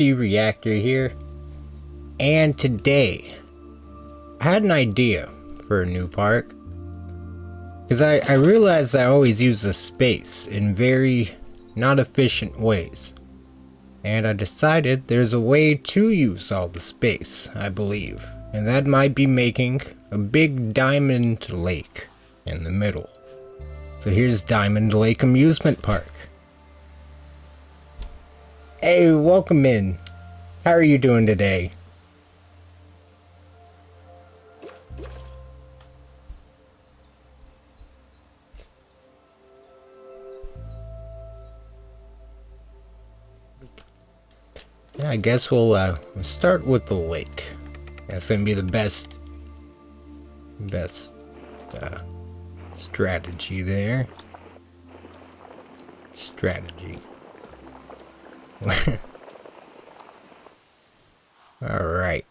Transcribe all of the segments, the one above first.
Reactor here, and today I had an idea for a new park because I realized I always use the space in very not efficient ways, and I decided there's a way to use all the space, I believe, and that might be making a big diamond lake in the middle. So here's Diamond Lake Amusement Park. Hey, welcome in. How are you doing today? Yeah, I guess we'll start with the lake. That's gonna be the best strategy there. Strategy. Alright.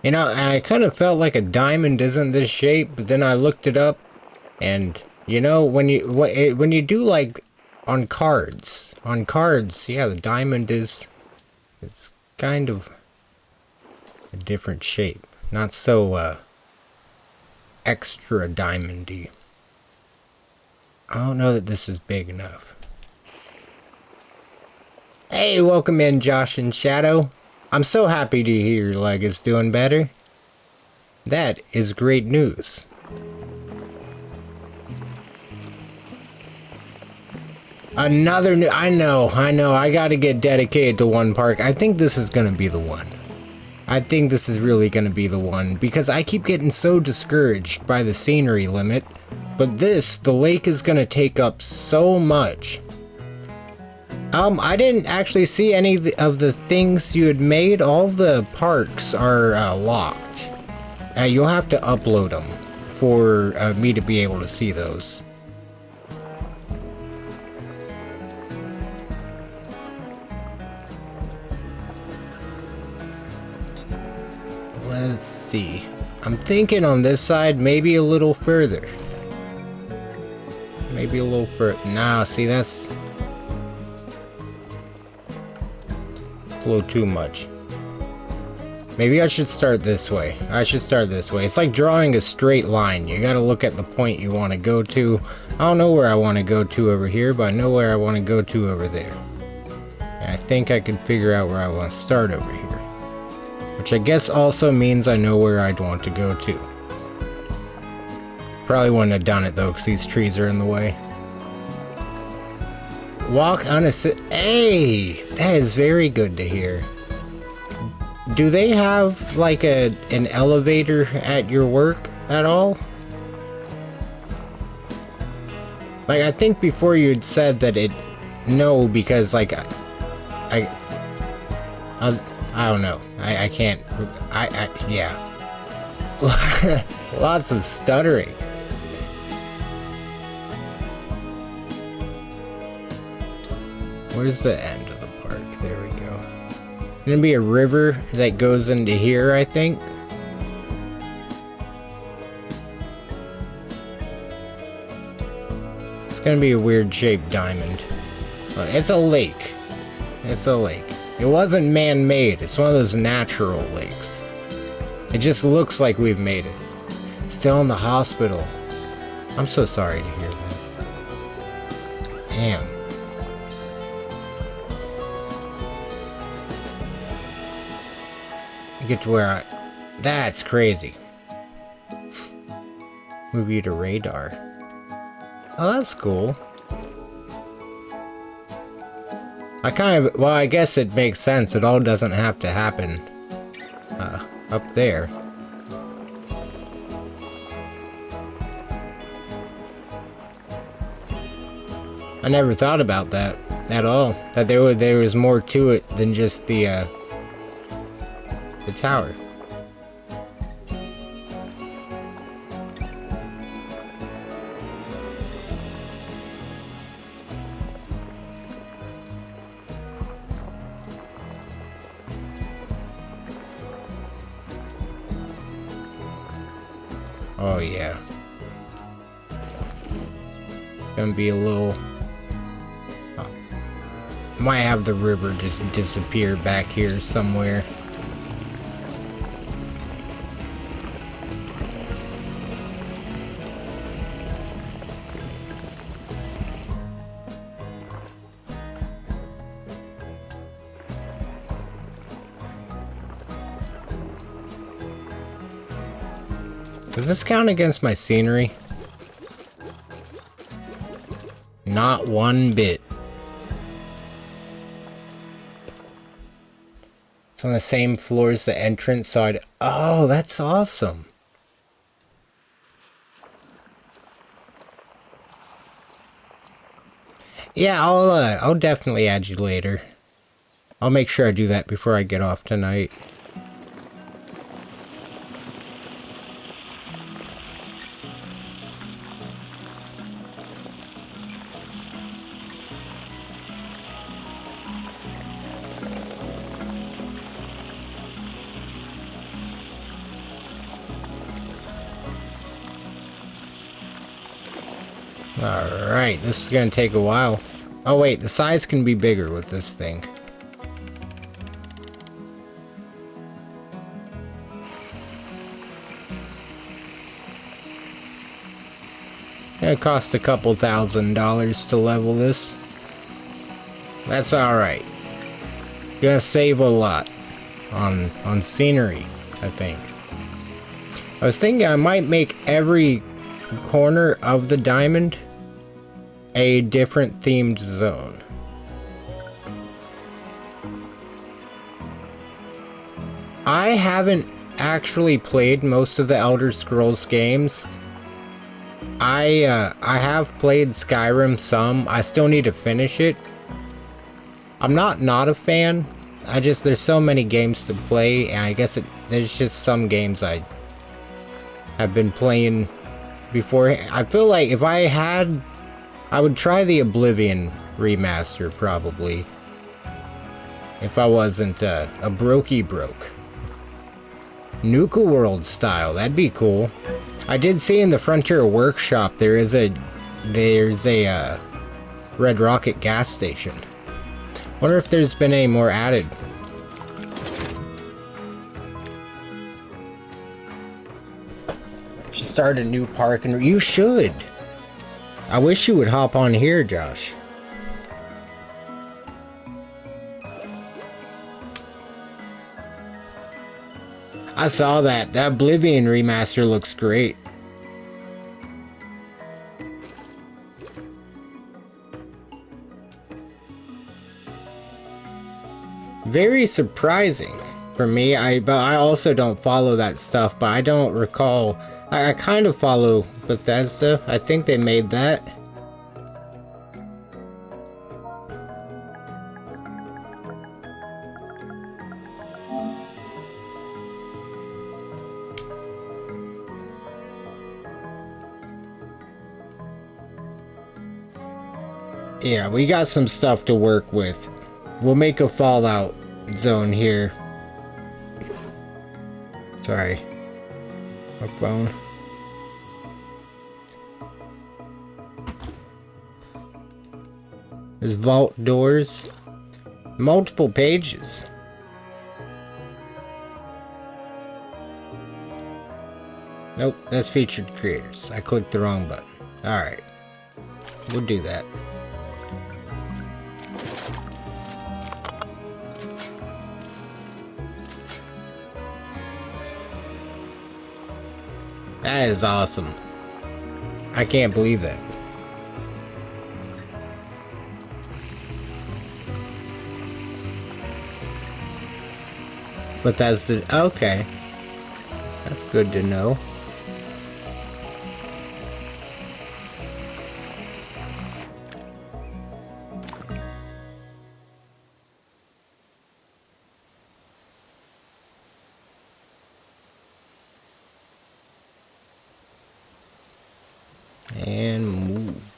You know, I kind of felt like a diamond isn't this shape, but then I looked it up, and you know, when you do like on cards, yeah, the diamond it's kind of a different shape, not so extra diamondy. I don't know that this is big enough. Hey, welcome in, Josh and Shadow. I'm so happy to hear your leg is doing better. That is great news. Another new... I know. I gotta get dedicated to one park. I think this is gonna be the one. I think this is really gonna be the one, because I keep getting so discouraged by the scenery limit. But the lake is gonna take up so much. I didn't actually see any of the things you had made. All of the parks are locked. You'll have to upload them for me to be able to see those. Let's see. I'm thinking on this side, maybe a little further. Maybe a little further. Nah, see, that's a little too much. Maybe I should start this way. It's like drawing a straight line. You gotta look at the point you want to go to. I don't know where I want to go to over here, but I know where I want to go to over there. And I think I can figure out where I want to start over here. Which I guess also means I know where I'd want to go to. Probably wouldn't have done it though, because these trees are in the way. Walk on a Hey, that is very good to hear. Do they have like an elevator at your work at all? Like, I think before you'd said that no, because like I don't know. I can't. Yeah. Lots of stuttering. Where's the end of the park? There we go. Gonna be a river that goes into here, I think. It's gonna be a weird shaped diamond. It's a lake. It's a lake. It wasn't man-made. It's one of those natural lakes. It just looks like we've made it. Still in the hospital. I'm so sorry to hear that. Damn. Get to where that's crazy. Move you to radar. Oh, that's cool. I guess it makes sense. It all doesn't have to happen up there. I never thought about that at all. That there was more to it than just the tower. Oh yeah. Gonna be a little Might have the river just disappear back here somewhere. Does this count against my scenery? Not one bit. It's on the same floor as the entrance side. Oh, that's awesome. Yeah, I'll definitely add you later. I'll make sure I do that before I get off tonight. Alright, this is gonna take a while. Oh wait, the size can be bigger with this thing. It cost a couple $1,000s to level this. That's alright. Gonna save a lot on scenery, I think. I was thinking I might make every corner of the diamond a different themed zone. I haven't actually played most of the Elder Scrolls games. I have played Skyrim some. I still need to finish it. I'm not a fan. There's so many games to play, and I guess there's just some games I have been playing before. I feel like if I would try the Oblivion remaster, probably. If I wasn't a brokey broke. Nuka World style, that'd be cool. I did see in the Frontier Workshop there's a Red Rocket gas station. Wonder if there's been any more added. Should start a new park, and you should. I wish you would hop on here, Josh. I saw that. That Oblivion remaster looks great. Very surprising for me. But I also don't follow that stuff, but I don't recall. I kind of follow Bethesda. I think they made that. Yeah, we got some stuff to work with. We'll make a Fallout zone here. Sorry. My phone. There's vault doors. Multiple pages. Nope, that's featured creators. I clicked the wrong button. Alright. We'll do that. That is awesome. I can't believe that. But that's the... Okay. That's good to know. And move.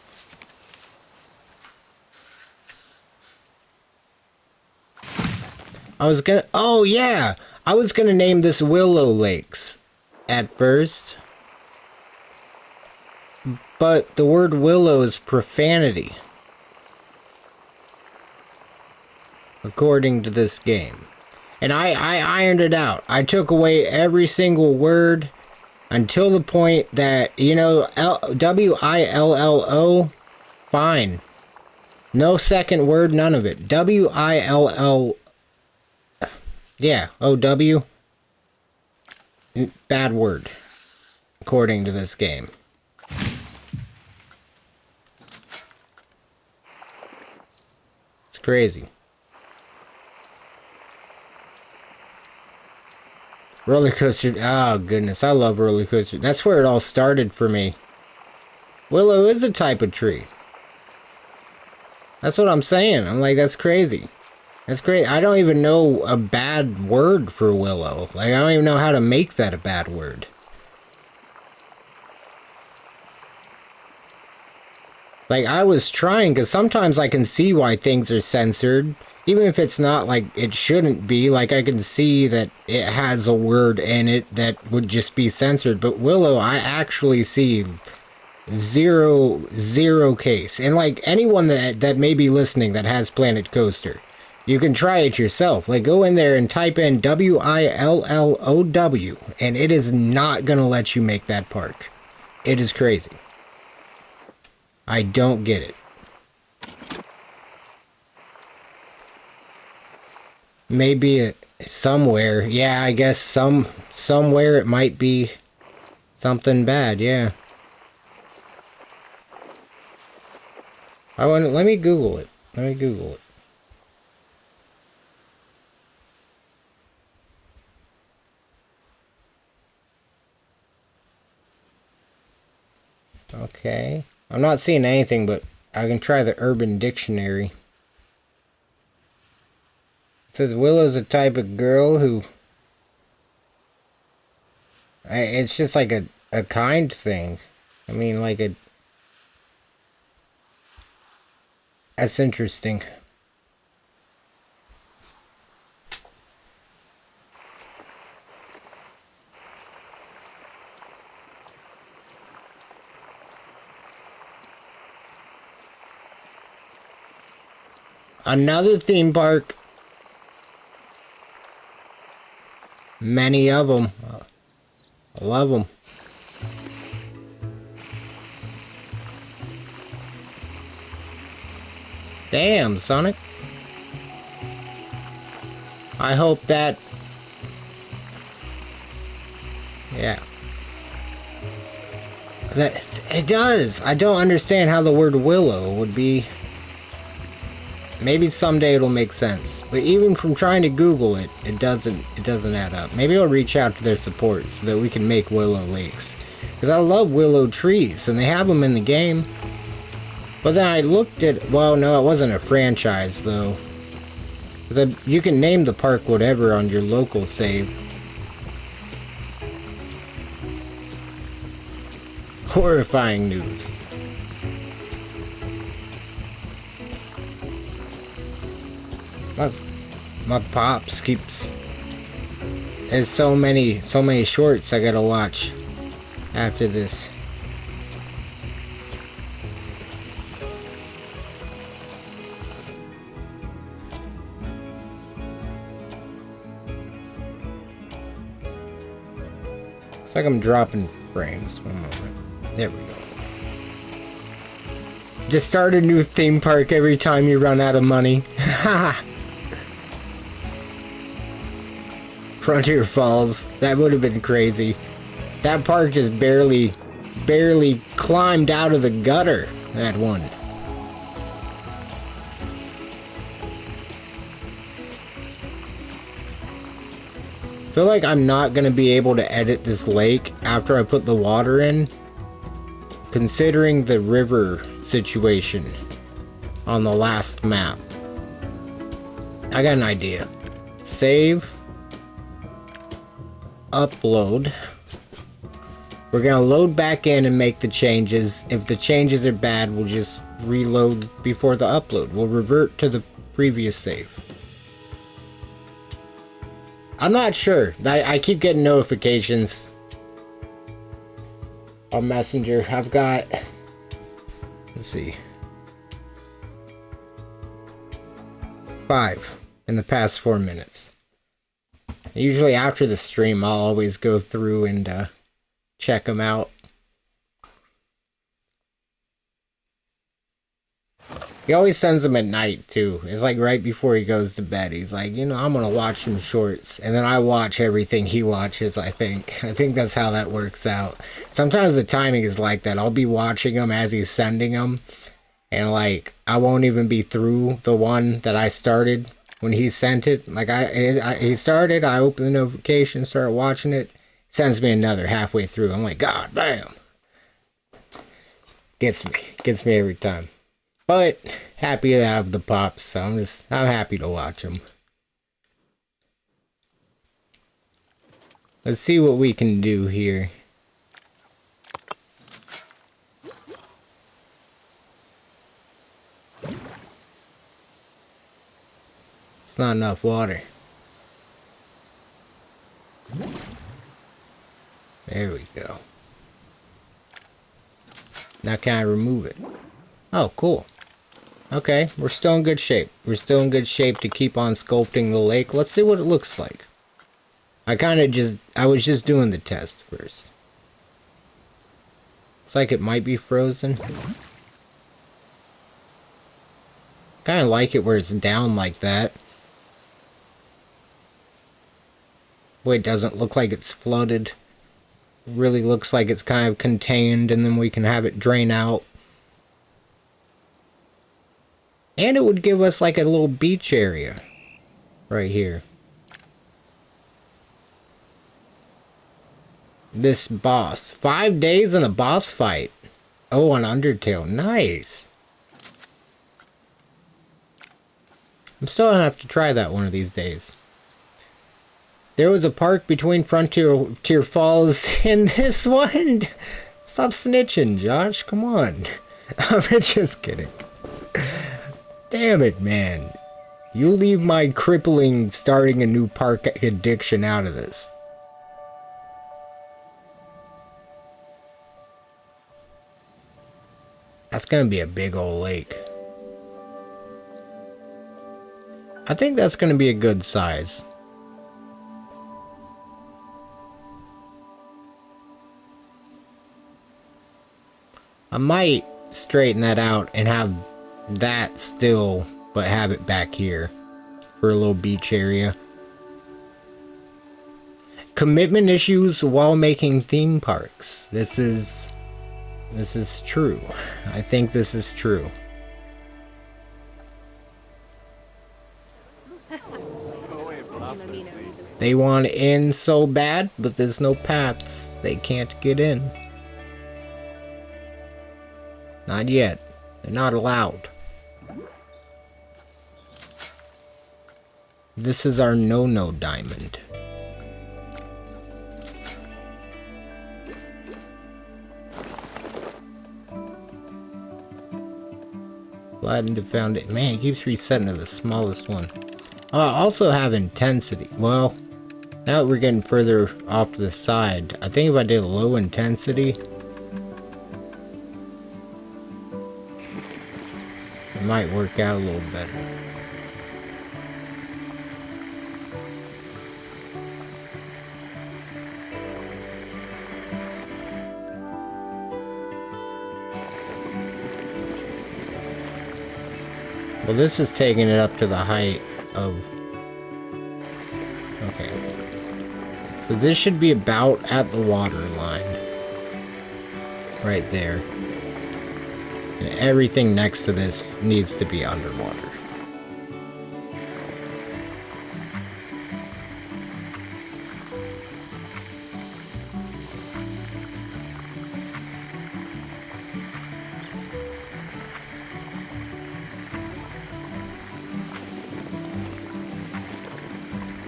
I was gonna... Oh, yeah! I was gonna name this Willow Lakes at first. But the word willow is profanity. according to this game. And I ironed it out. I took away every single word until the point that, you know, W-I-L-L-O, fine. No second word, none of it. W-I-L-L, yeah, O-W, bad word, according to this game. It's crazy. Roller coaster, oh goodness, I love roller coaster. That's where it all started for me. Willow is a type of tree. That's what I'm saying. I'm like, that's crazy. That's great. I don't even know a bad word for willow. Like, I don't even know how to make that a bad word. Like, I was trying, because sometimes I can see why things are censored. Even if it's not, like, it shouldn't be. Like, I can see that it has a word in it that would just be censored. But willow, I actually see zero case. And, like, anyone that may be listening that has Planet Coaster, you can try it yourself. Like, go in there and type in W-I-L-L-O-W, and it is not gonna let you make that park. It is crazy. I don't get it. Maybe somewhere. Yeah, I guess somewhere it might be something bad, yeah. Let me Google it. Let me Google it. Okay. I'm not seeing anything, but I can try the Urban Dictionary. It says Willow's a type of girl who... It's just like a kind thing. I mean, like a... That's interesting. Another theme park. Many of them. I love them. Damn, Sonic. I hope that... Yeah. It does. I don't understand how the word willow would be... Maybe someday it'll make sense. But even from trying to Google it, it doesn't add up. Maybe I'll reach out to their support so that we can make willow lakes. Because I love willow trees, and they have them in the game. But then I looked at... Well, no, it wasn't a franchise, though. You can name the park whatever on your local save. Horrifying news. My pops keeps... There's so many shorts I gotta watch after this. It's like I'm dropping frames. One moment. There we go. Just start a new theme park every time you run out of money. Haha. Frontier Falls. That would have been crazy. That park just barely climbed out of the gutter. That one. I feel like I'm not going to be able to edit this lake after I put the water in, considering the river situation on the last map. I got an idea. Save. Upload. We're going to load back in and make the changes. If the changes are bad, we'll just reload before the upload. We'll revert to the previous save. I'm not sure. I keep getting notifications on Messenger. I've got... Let's see. 5. in the past 4 minutes. Usually after the stream, I'll always go through and check them out. He always sends them at night, too. It's like right before he goes to bed. He's like, you know, I'm going to watch some shorts. And then I watch everything he watches, I think. I think that's how that works out. Sometimes the timing is like that. I'll be watching them as he's sending them. And, like, I won't even be through the one that I started when he sent it. Like, he started, I open the notification, start watching it. Sends me another halfway through. I'm like, God damn. Gets me every time. But happy to have the pops, so I'm happy to watch them. Let's see what we can do here. It's not enough water. There we go. Now can I remove it? Oh, cool. Okay, we're still in good shape. We're still in good shape to keep on sculpting the lake. Let's see what it looks like. I was just doing the test first. Looks like it might be frozen. Kind of like it where it's down like that. Way it doesn't look like it's flooded. Really looks like it's kind of contained, and then we can have it drain out. And it would give us like a little beach area right here. This boss. 5 days in a boss fight. Oh, on Undertale. Nice. I'm still gonna have to try that one of these days. There was a park between Frontier Falls and this one. Stop snitching, Josh. Come on. I'm just kidding. Damn it, man. You leave my crippling starting a new park addiction out of this. That's gonna be a big old lake. I think that's gonna be a good size. I might straighten that out and have that still, but have it back here for a little beach area. Commitment issues while making theme parks. This is true. I think this is true. They want in so bad, but there's no paths. They can't get in. Not yet. They're not allowed. This is our no-no diamond. Flattened to found it. Man, it keeps resetting to the smallest one. I also have intensity. Well, now that we're getting further off to the side, I think if I did low intensity, it might work out a little better. Well, this is taking it up to the height of... Okay. So this should be about at the water line. Right there. And everything next to this needs to be underwater.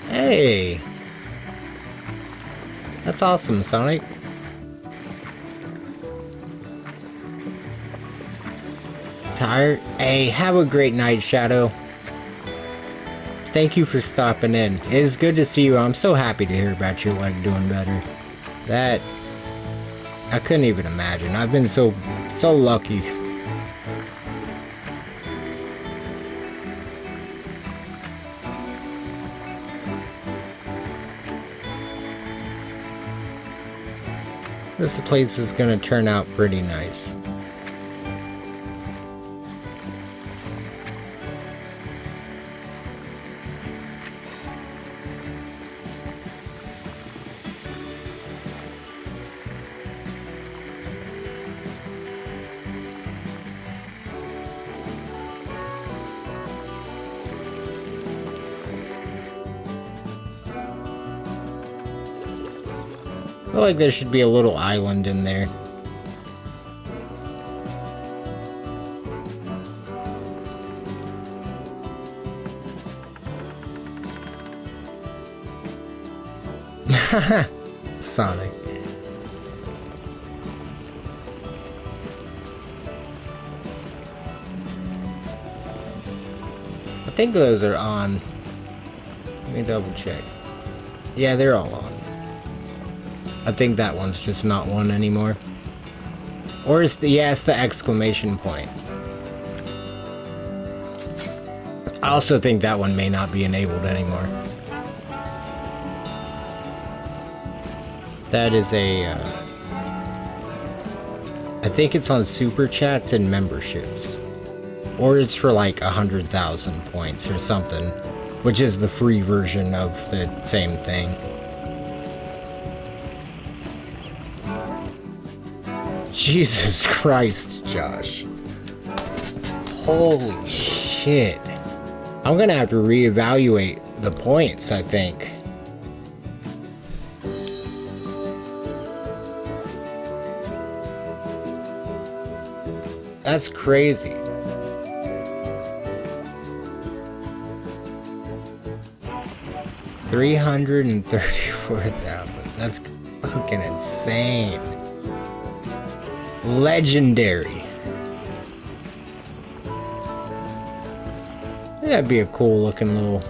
Hey! That's awesome, Sonic. Tired? Hey, have a great night, Shadow. Thank you for stopping in. It is good to see you. I'm so happy to hear about your leg doing better. That... I couldn't even imagine. I've been so lucky. This place is gonna turn out pretty nice. I feel like there should be a little island in there. Sonic. I think those are on. Let me double check. Yeah, they're all on. I think that one's just not one anymore. Or it's the, yeah, it's the exclamation point. I also think that one may not be enabled anymore. That is a, I think it's on Super Chats and memberships. Or it's for like 100,000 points or something. Which is the free version of the same thing. Jesus Christ, Josh. Holy shit. I'm gonna have to reevaluate the points, I think. That's crazy. $334,000. That's fucking insane. Legendary. That'd be a cool looking little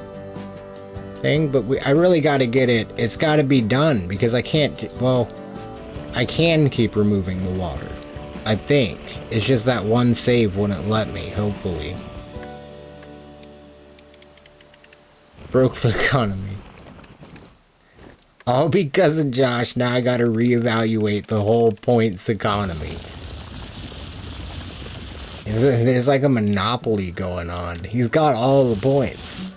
thing, but I really gotta get it. It's gotta be done because I can't, well, I can keep removing the water. I think. It's just that one save wouldn't let me, hopefully. Broke the economy. All because of Josh, now I gotta reevaluate the whole points economy. There's like a monopoly going on. He's got all the points.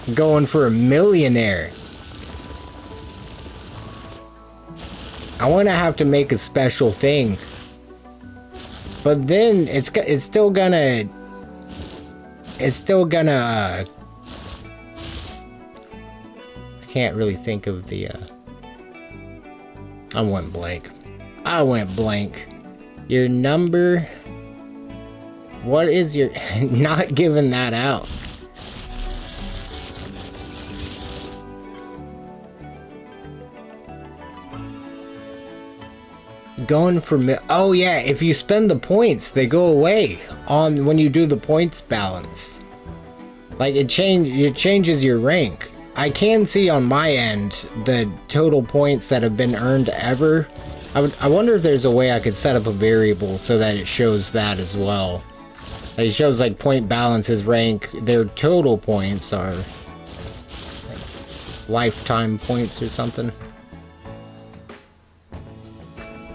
I'm going for a millionaire. I want to have to make a special thing. But then it's still gonna I can't really think of the I went blank. Your number, what is your not giving that out? Going for oh yeah, if you spend the points, they go away on when you do the points balance. Like it changes your rank. I can see on my end the total points that have been earned ever. I wonder if there's a way I could set up a variable so that it shows that as well. It shows like point balances rank, their total points are like lifetime points or something.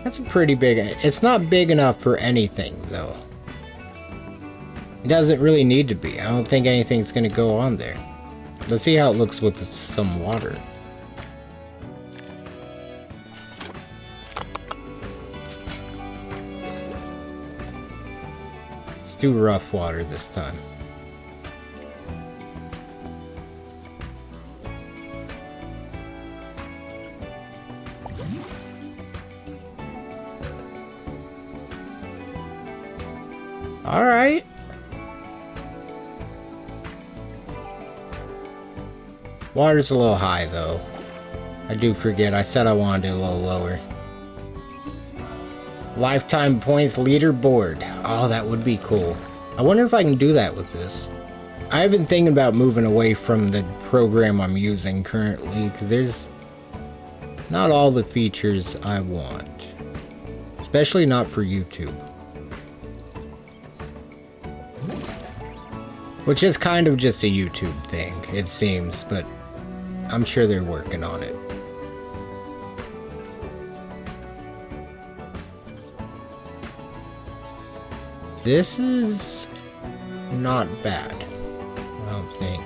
That's a pretty big, it's not big enough for anything though. It doesn't really need to be. I don't think anything's gonna go on there. Let's see how it looks with some water. Let's do rough water this time. All right. Water's a little high though. I do forget. I said I wanted it a little lower. Lifetime points leaderboard. Oh, that would be cool. I wonder if I can do that with this. I've been thinking about moving away from the program I'm using currently because there's not all the features I want. Especially not for YouTube. Which is kind of just a YouTube thing, it seems, but I'm sure they're working on it. This is not bad, I don't think.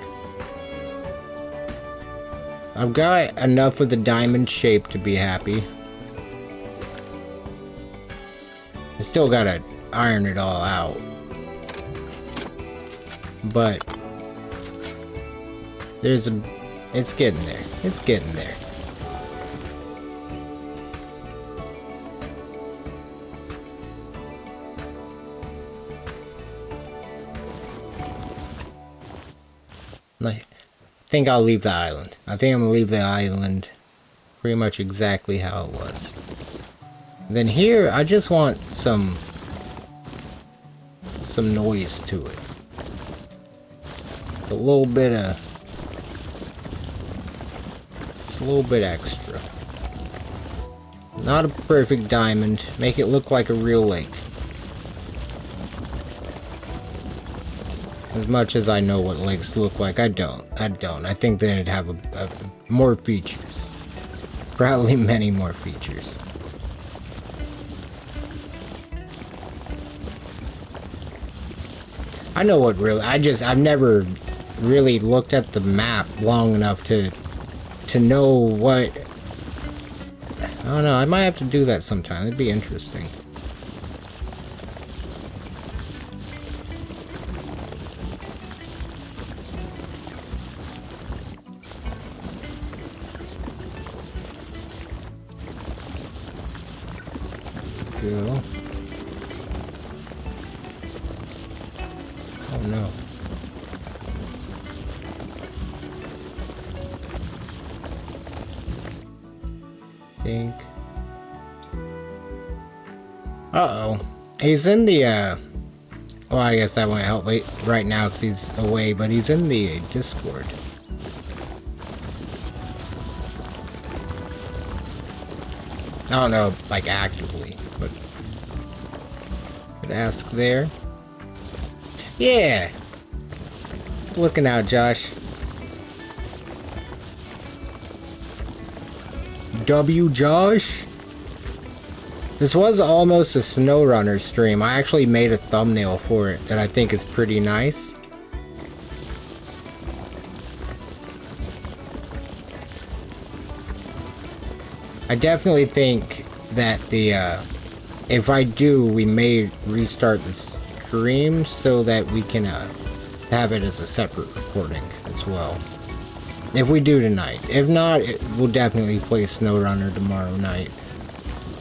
I've got enough of the diamond shape to be happy. I still gotta iron it all out. But there's a... it's getting there. It's getting there. I think I'll leave the island. I think I'm gonna leave the island pretty much exactly how it was. Then here, I just want some noise to it. A little bit of... just a little bit extra. Not a perfect diamond. Make it look like a real lake. As much as I know what lakes look like, I don't. I think they'd have more features. Probably many more features. I know what really... I've never really looked at the map long enough to know what... I don't know, I might have to do that sometime. It'd be interesting. Go. Oh no. Think. Uh-oh. He's in the, well, I guess that won't help right now because he's away, but he's in the Discord. I don't know, like, actively, but... could ask there. Yeah! Looking out, Josh. W. Josh? This was almost a SnowRunner stream. I actually made a thumbnail for it that I think is pretty nice. I definitely think that the, if I do, we may restart the stream so that we can, have it as a separate recording as well. If we do tonight. If not, we'll definitely play SnowRunner tomorrow night.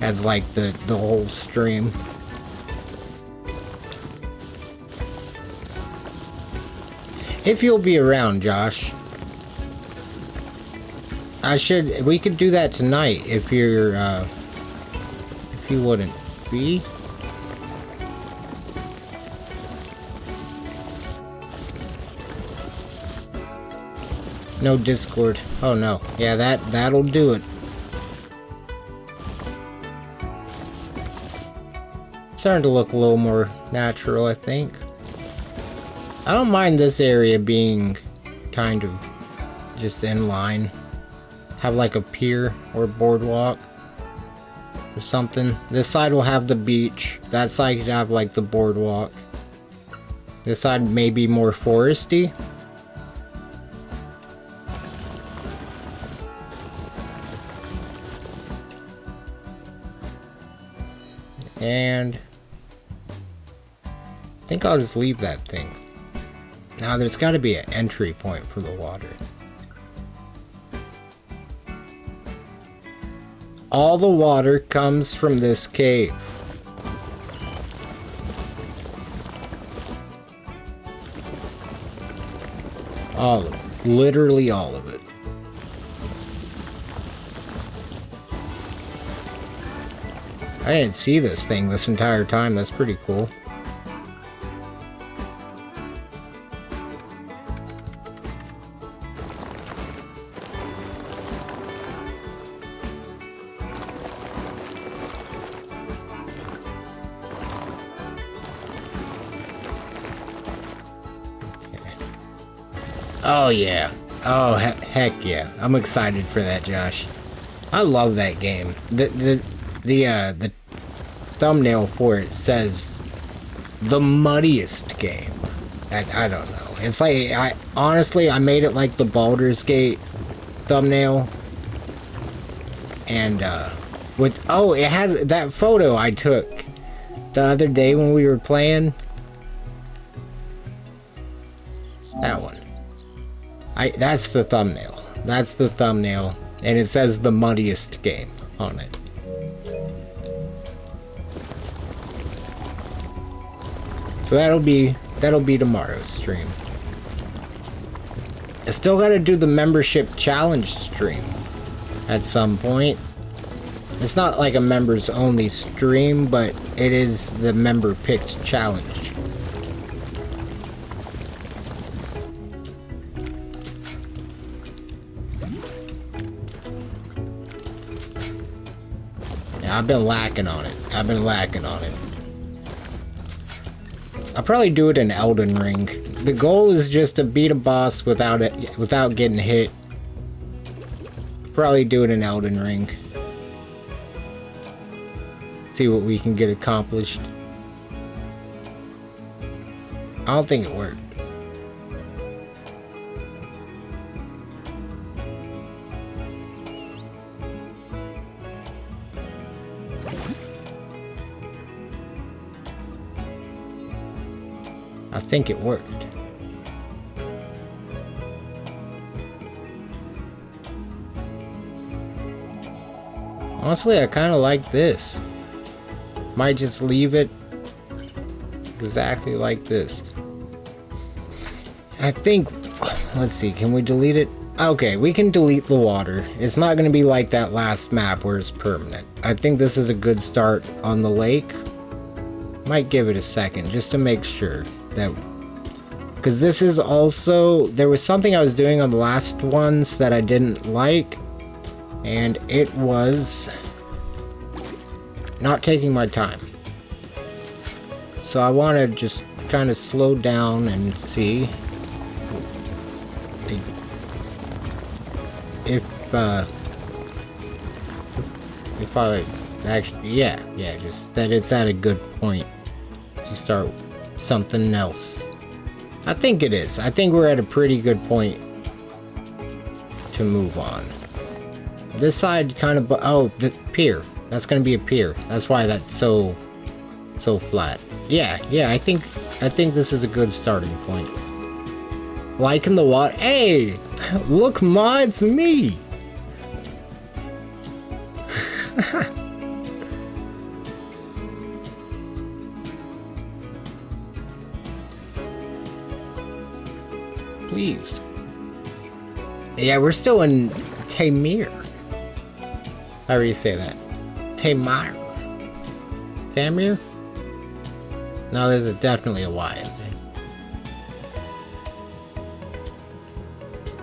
As, like, the whole stream. If you'll be around, Josh. We could do that tonight if you're, if you wouldn't be. No Discord. Oh no. Yeah, that'll do it. Starting to look a little more natural, I think. I don't mind this area being kind of just in line. Have like a pier or boardwalk or something. This side will have the beach. That side could have like the boardwalk. This side may be more foresty. And I think I'll just leave that thing. Now there's got to be an entry point for the water. All the water comes from this cave. All of it. Literally all of it. I didn't see this thing this entire time. That's pretty cool. Oh yeah. Oh heck yeah. I'm excited for that, Josh. I love that game. The thumbnail for it says The muddiest game. I don't know. It's like, honestly, I made it like the Baldur's Gate thumbnail. And, it has that photo I took the other day when we were playing. That one. That's the thumbnail. That's the thumbnail. And it says the muddiest game on it. So that'll be tomorrow's stream. I still gotta do the membership challenge stream at some point. It's not like a members only stream, but it is the member picked challenge. Yeah, I've been lacking on it. I'll probably do it in Elden Ring. The goal is just to beat a boss without getting hit. Probably do it in Elden Ring. See what we can get accomplished. I don't think it worked. I think it worked. Honestly, I kind of like this. Might just leave it exactly like this. I think, let's see, can we delete it? Okay, we can delete the water. It's not going to be like that last map where it's permanent. I think this is a good start on the lake. Might give it a second just to make sure that, because this is also, there was something I was doing on the last ones that I didn't like, and it was not taking my time. So I want to just kind of slow down and see if I actually, yeah, just that it's at a good point to start something else. I think it is. I think we're at a pretty good point to move on. This side kind of, oh, the pier. That's gonna be a pier. That's why that's so flat. Yeah, I think this is a good starting point. Liking the water. Hey, look, Ma, it's me. Please. Yeah, we're still in Tamir. How do you say that? Tamir? Tamir? No, there's definitely a Y in there.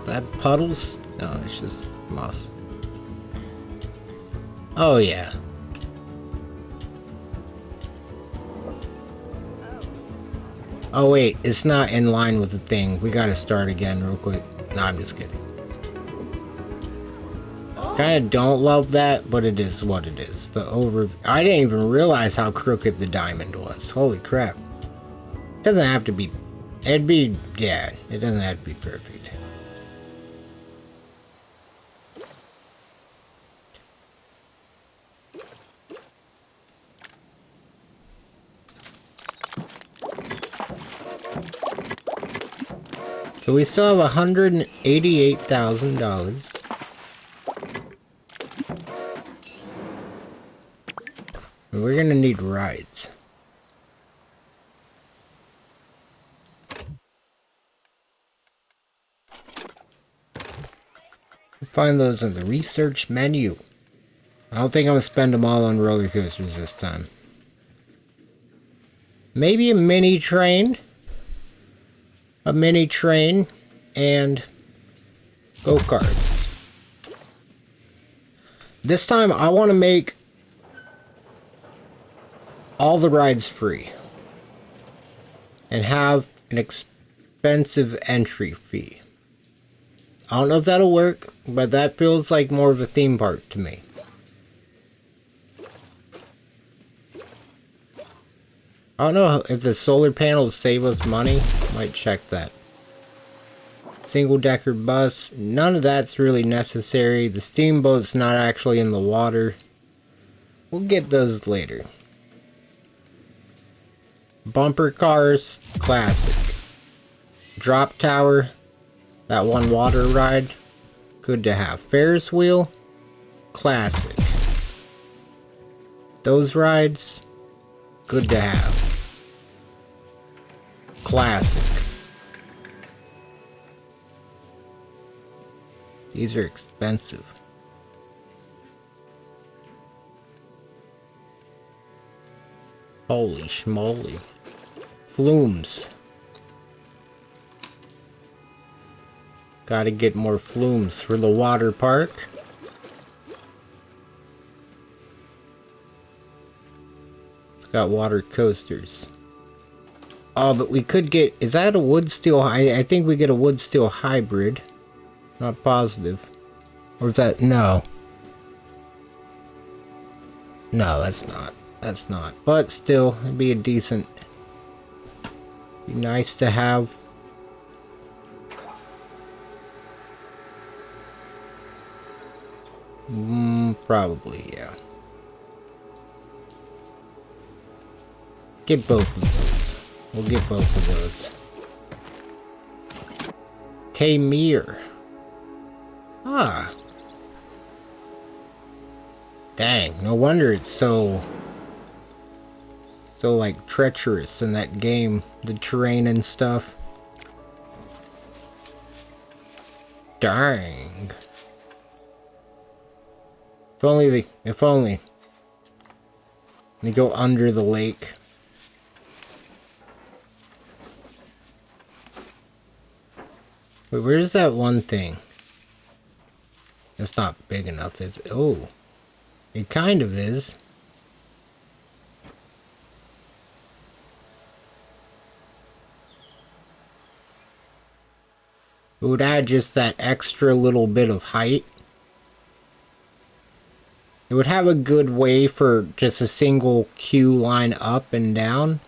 That puddles? No, it's just moss. Oh, yeah. Oh, wait, it's not in line with the thing. We gotta start again real quick. No, I'm just kidding. Kinda don't love that, but it is what it is. I didn't even realize how crooked the diamond was. Holy crap. It doesn't have to be... It'd be... Yeah, it doesn't have to be perfect. So we still have $188,000. We're gonna need rides. Find those in the research menu. I don't think I'm gonna spend them all on roller coasters this time. Maybe a mini train. A mini train and go-karts. This time I want to make all the rides free and have an expensive entry fee. I don't know if that'll work, but that feels like more of a theme park to me. I don't know if the solar panels save us money. Might check that. Single decker bus. None of that's really necessary. The steamboat's not actually in the water. We'll get those later. Bumper cars. Classic. Drop tower. That one water ride. Good to have. Ferris wheel. Classic. Those rides. Good to have. Classic. These are expensive. Holy schmoly. Flumes. Gotta get more flumes for the water park. It's got water coasters. Oh, but we could get... Is that a wood steel? I think we get a wood steel hybrid. Not positive. Or is that... No. No, that's not. That's not. But still, it'd be a decent... Be nice to have. Probably, yeah. Get both of those. We'll get both of those. Tamir. Ah. Dang, no wonder it's so like treacherous in that game, the terrain and stuff. Dang. If only. They go under the lake. Wait, where's that one thing? It's not big enough, is it? Oh. It kind of is. It would add just that extra little bit of height. It would have a good way for just a single queue line up and down.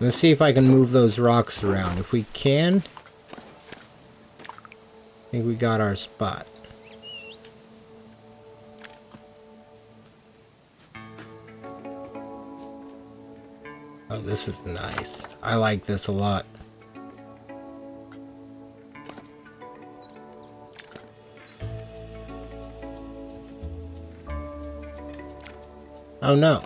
Let's see if I can move those rocks around. If we can, I think we got our spot. Oh, this is nice. I like this a lot. Oh no.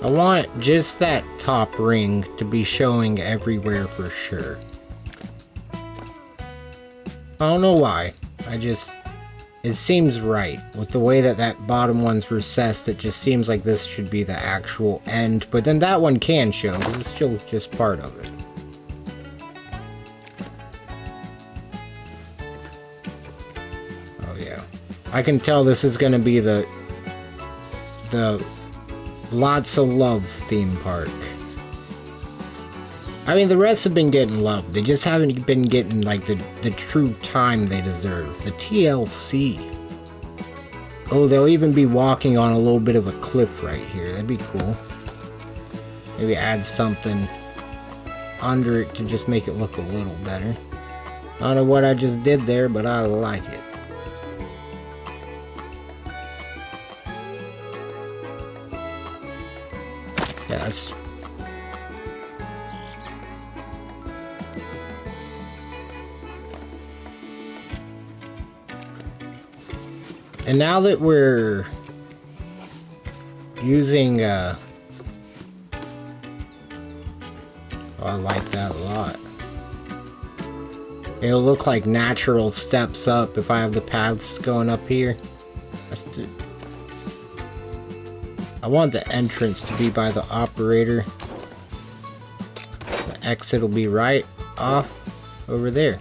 I want just that top ring to be showing everywhere for sure. I don't know why. It seems right. With the way that bottom one's recessed, it just seems like this should be the actual end. But then that one can show, because it's still just part of it. Oh yeah. I can tell this is gonna be the lots of love theme park. I mean, the rest have been getting love. They just haven't been getting, like, the true time they deserve. The TLC. Oh, they'll even be walking on a little bit of a cliff right here. That'd be cool. Maybe add something under it to just make it look a little better. I don't know what I just did there, but I like it. Yes. And now that we're using, oh, I like that a lot. It'll look like natural steps up if I have the paths going up here. I want the entrance to be by the operator. The the exit will be right off over there.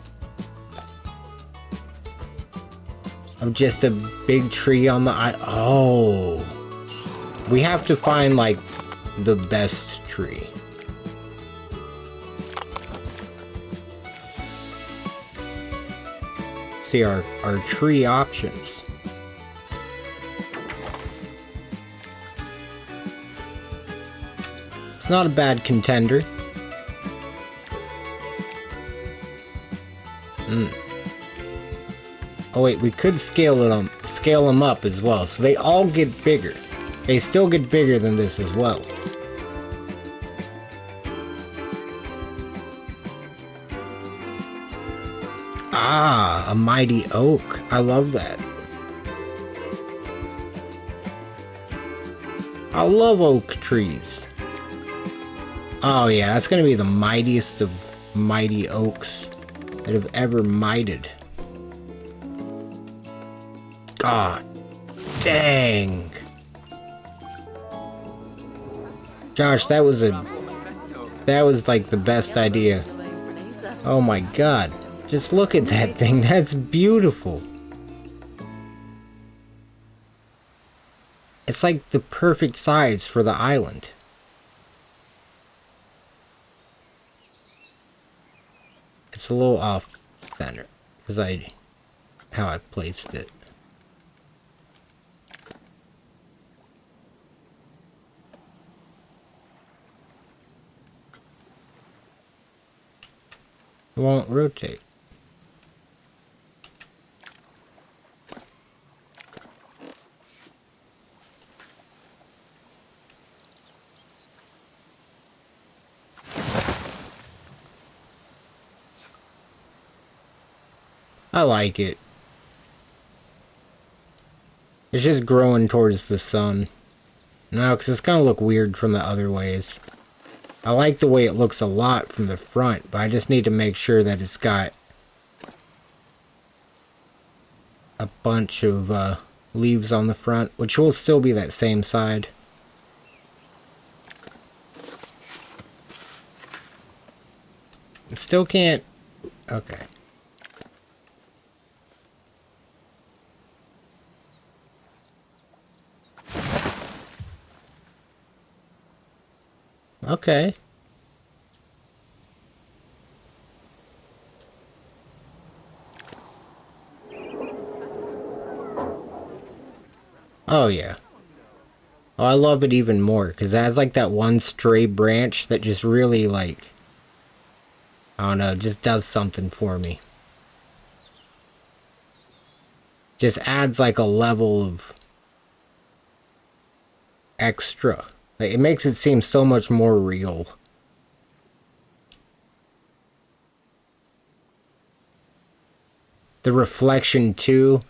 Of just a big tree on the oh. We have to find, like, the best tree. See our tree options. It's not a bad contender. Oh wait, we could scale them up as well, so they all get bigger. They still get bigger than this as well. Ah, a mighty oak. I love that. I love oak trees. Oh yeah, that's gonna be the mightiest of mighty oaks that have ever mighted. God dang. Josh, that was like the best idea. Oh my god. Just look at that thing. That's beautiful. It's like the perfect size for the island. It's a little off center because how I placed it. It won't rotate. I like it. It's just growing towards the sun. No, because it's gonna look weird from the other ways. I like the way it looks a lot from the front, but I just need to make sure that it's got a bunch of leaves on the front, which will still be that same side. It still can't... Okay. Okay. Oh, yeah. Oh, I love it even more, because it has, like, that one stray branch that just really, like... I don't know, just does something for me. Just adds, like, a level of... extra. It makes it seem so much more real. The reflection too.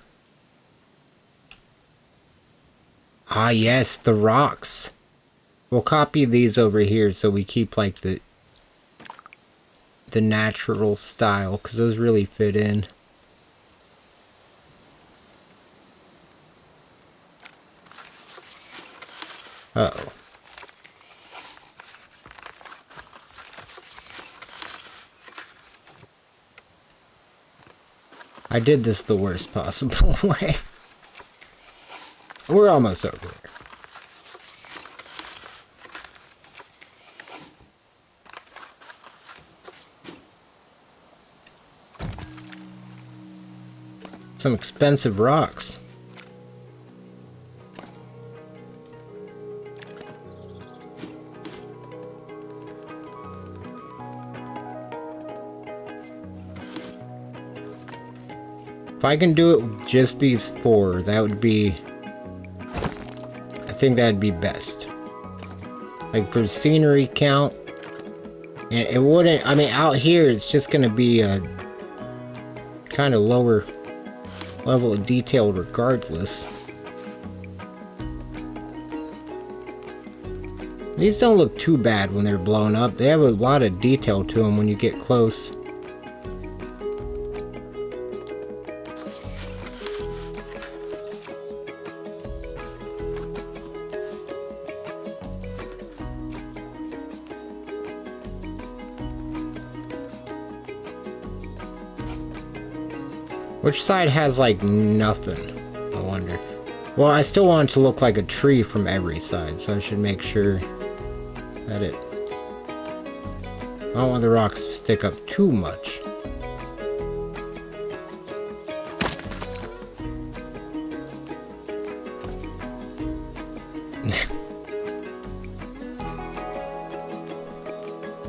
Ah yes, the rocks. We'll copy these over here so we keep like the natural style, because those really fit in. Uh-oh. I did this the worst possible way. We're almost over there. Some expensive rocks. If I can do it with just these 4, that would be... I think that'd be best. Like for scenery count. And it wouldn't... I mean, out here, it's just gonna be a... kind of lower level of detail regardless. These don't look too bad when they're blown up. They have a lot of detail to them when you get close. Which side has, like, nothing? I wonder. Well, I still want it to look like a tree from every side, so I should make sure that it... I don't want the rocks to stick up too much.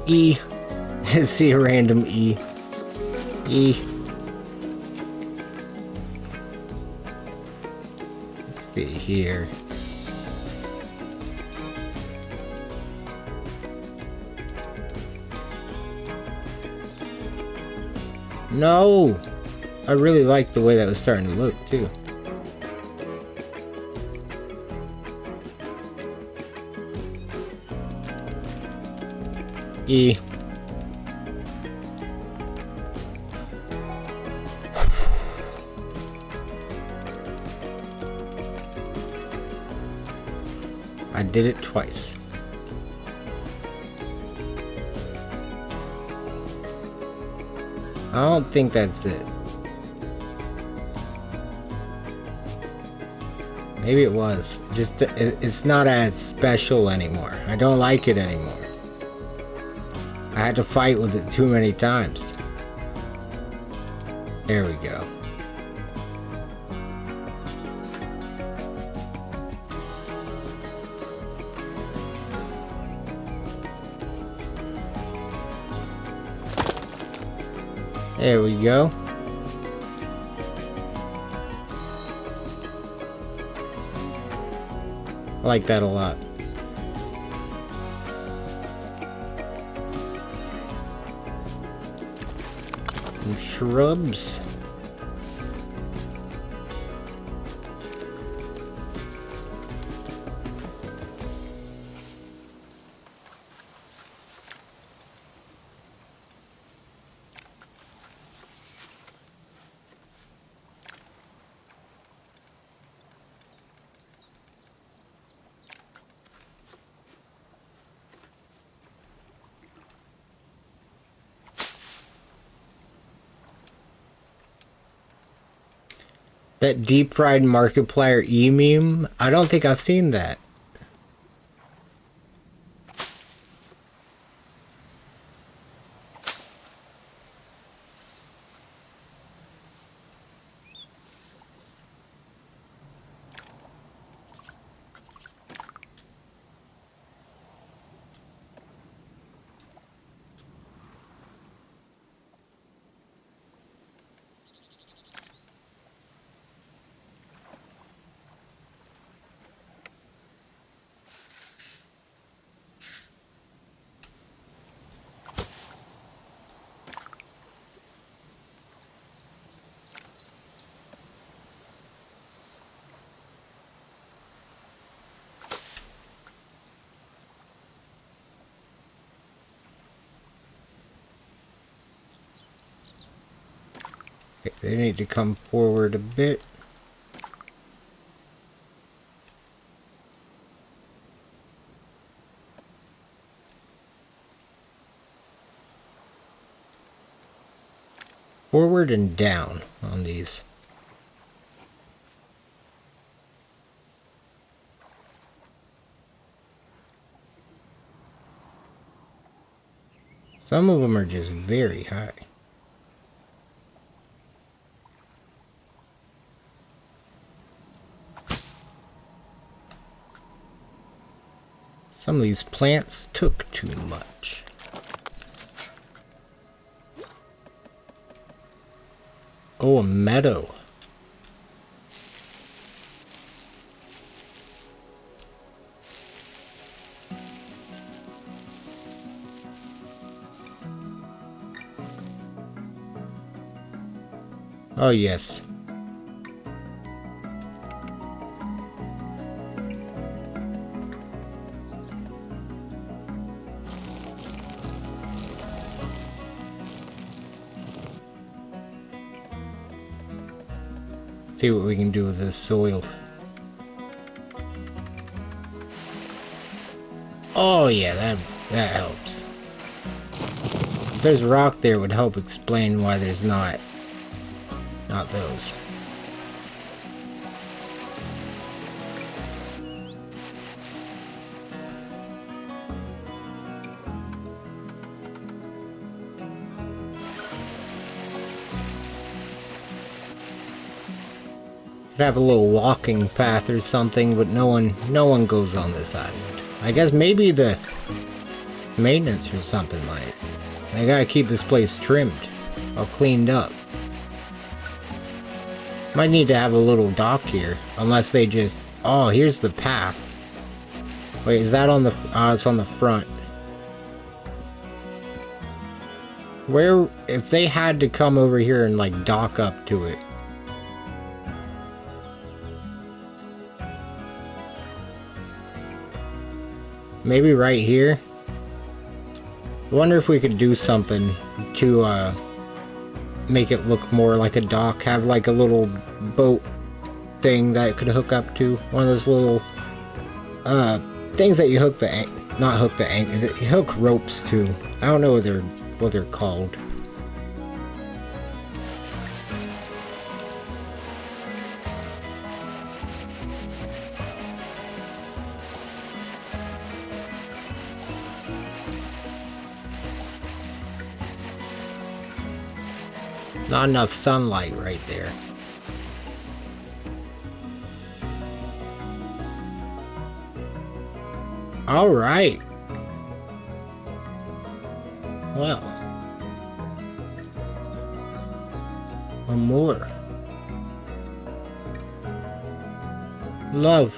E. See a random E. E. Let's see here. No! I really like the way that was starting to look, too. E. I did it twice. I don't think that's it. Maybe it was. Just it's not as special anymore. I don't like it anymore. I had to fight with it too many times. There we go. There we go. I like that a lot. Some shrubs. That deep fried Markiplier E meme? I don't think I've seen that. Okay, they need to come forward a bit. Forward and down on these. Some of them are just very high. Some of these plants took too much. Oh, a meadow. Oh, yes. See what we can do with this soil. Oh yeah, that helps. If there's a rock there, it would help explain why there's not not those. Could have a little walking path or something, but no one goes on this island. I guess maybe the maintenance or something might. They gotta keep this place trimmed, all cleaned up. Might need to have a little dock here, unless they just... Oh, here's the path. Wait, is that on the... it's on the front. Where... If they had to come over here and, like, dock up to it. Maybe right here? I wonder if we could do something to, make it look more like a dock. Have, like, a little boat thing that it could hook up to. One of those little, things that you hook the... Not hook the anchor. You hook ropes to. I don't know what they're called. Not enough sunlight right there. All right. Well. One more. Love.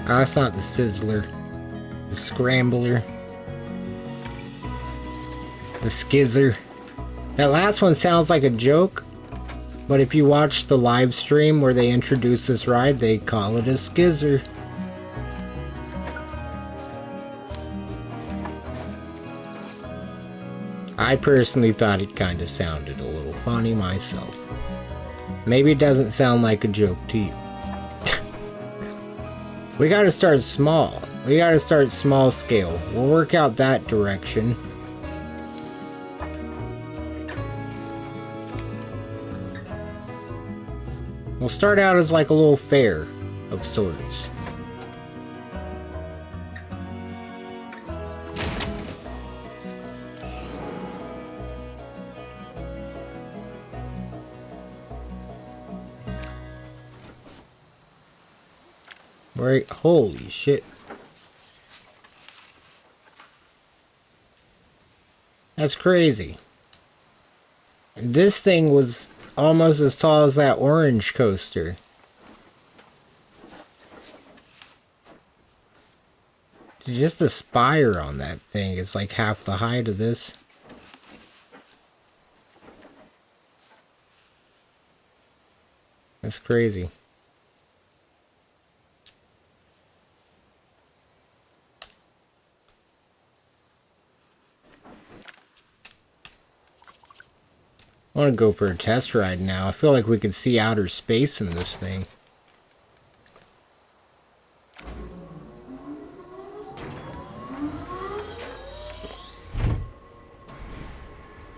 Oh, that's not the sizzler. The scrambler. The skizzer. That last one sounds like a joke, but if you watch the live stream where they introduce this ride, they call it a skizzer. I personally thought it kind of sounded a little funny myself. Maybe it doesn't sound like a joke to you. We gotta start small. We gotta start small scale. We'll work out that direction. We'll start out as like a little fair of sorts. Right, holy shit. That's crazy. This thing was almost as tall as that orange coaster. Just the spire on that thing is like half the height of this. That's crazy. I want to go for a test ride now. I feel like we could see outer space in this thing.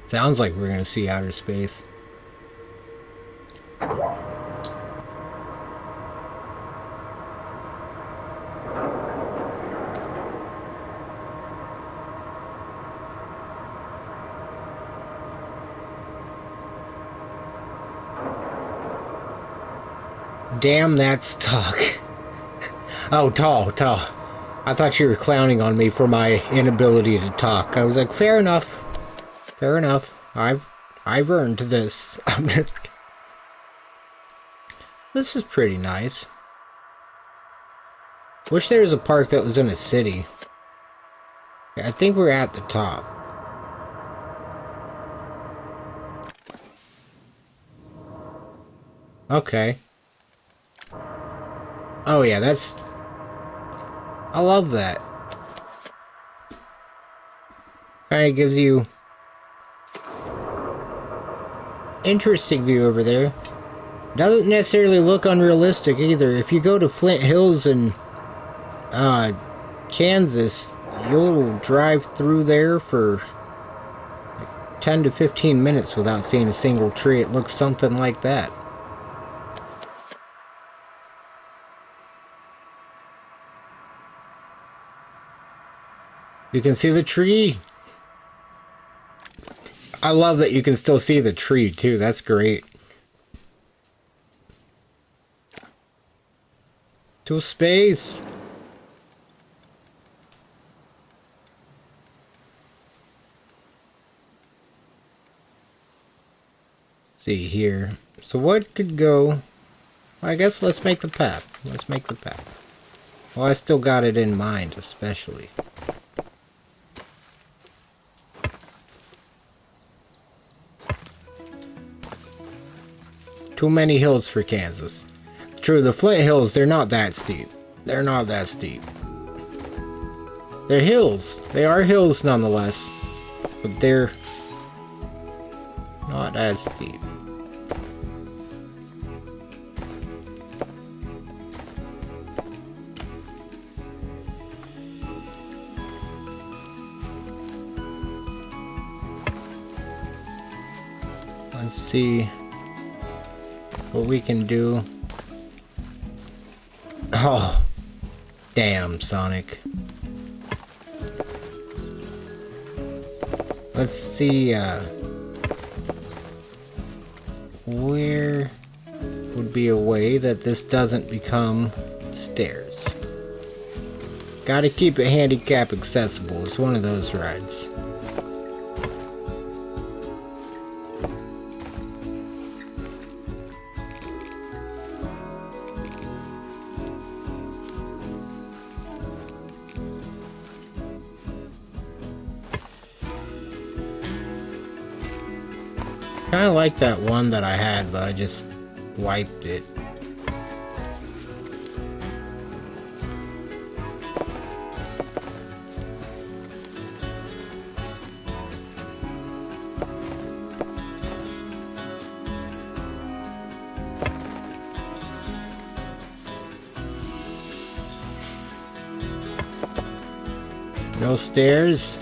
Sounds like we're going to see outer space. Damn, that's talk. Oh, tall. I thought you were clowning on me for my inability to talk. I was like, fair enough. Fair enough. I've earned this. This is pretty nice. Wish there was a park that was in a city. I think we're at the top. Okay. Oh yeah, that's... I love that. Kinda gives you... interesting view over there. Doesn't necessarily look unrealistic either. If you go to Flint Hills in Kansas, you'll drive through there for 10 to 15 minutes without seeing a single tree. It looks something like that. You can see the tree. I love that you can still see the tree too. That's great. To space. See here. So what could go? I guess let's make the path. Let's make the path. Well, I still got it in mind, especially. Too many hills for Kansas. True, the Flint Hills, they're not that steep. They're not that steep. They're hills. They are hills nonetheless. But they're not as steep. Let's see what we can do. Oh, damn, Sonic. Let's see, where would be a way that this doesn't become stairs? Gotta keep it handicap accessible. It's one of those rides. Kinda like that one that I had, but I just wiped it. No stairs.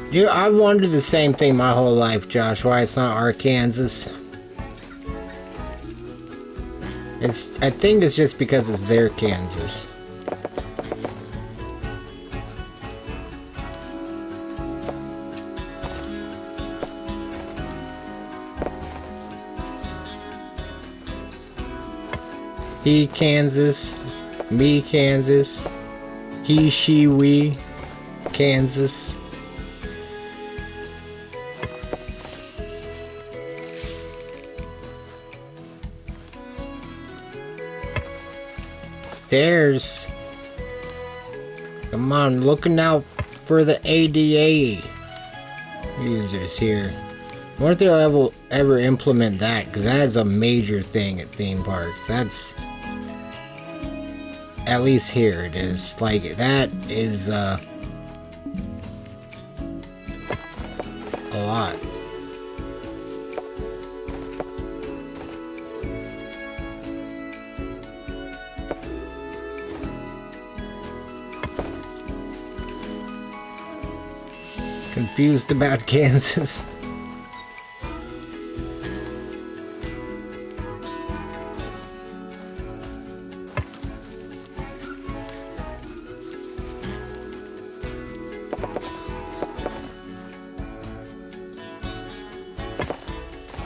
Dude, I've wondered the same thing my whole life, Josh, why it's not Arkansas. I think it's just because it's their Kansas. He, Kansas. Me, Kansas. He, she, we, Kansas. Stairs. Come on, looking out for the ADA users here. I wonder if they'll ever implement that, because that is a major thing at theme parks. That's, at least here it is. Like, that is a lot. Confused about Kansas.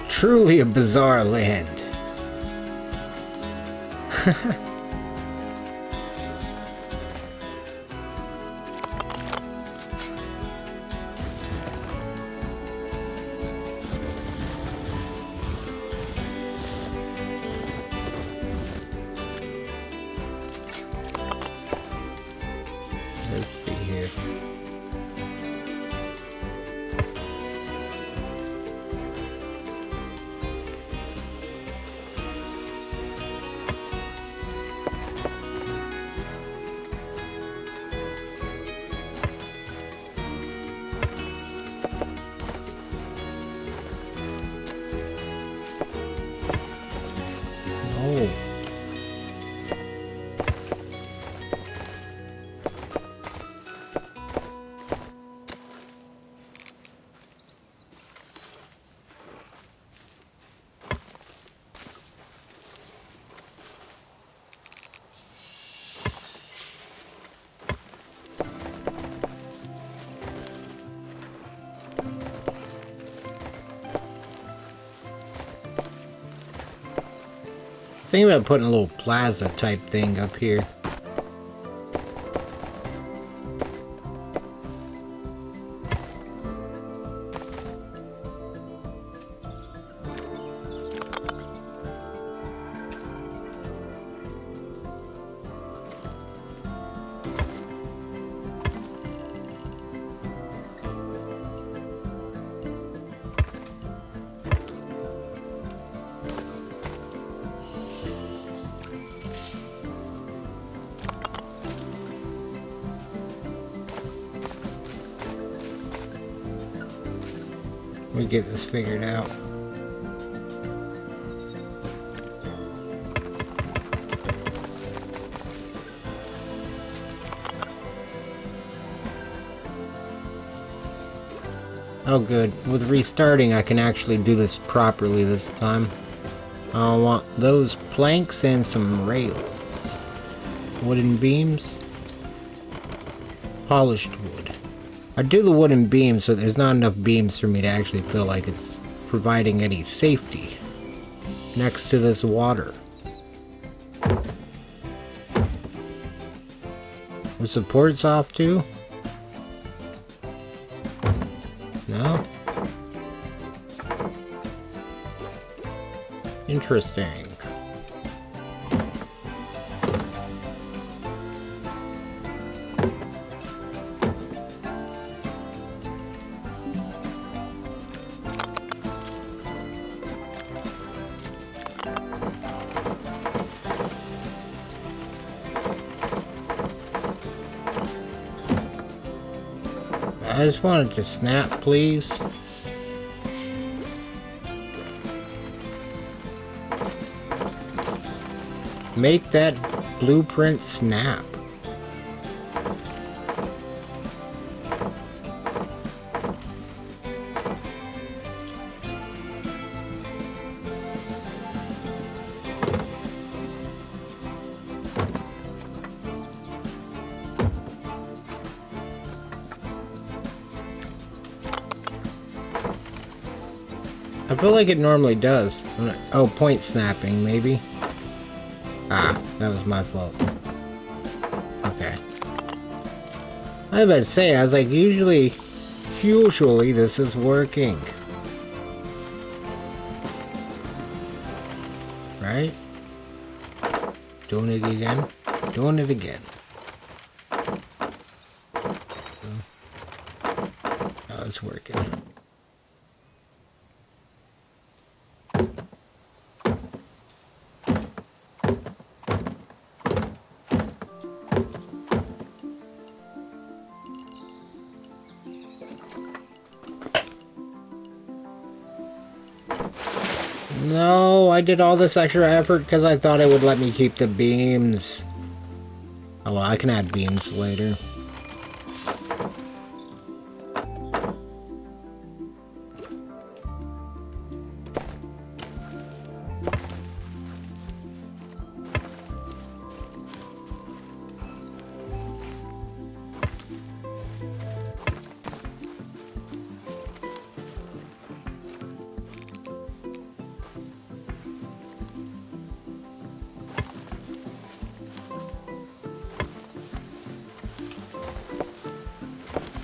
Truly a bizarre land. Let's see here. Think about putting a little plaza type thing up here. We get this figured out. Oh good, with restarting I can actually do this properly this time. I want those planks and some rails. Wooden beams. Polished wood. I do the wooden beams so there's not enough beams for me to actually feel like it's providing any safety next to this water. The supports off too? No? Interesting. I just wanted to snap, please. Make that blueprint snap. I feel like it normally does. Oh, point snapping, maybe? Ah, that was my fault. Okay. I was about to say, I was like, usually this is working. Right? Doing it again. Doing it again. Oh, it's working. No, I did all this extra effort because I thought it would let me keep the beams. Oh well, I can add beams later.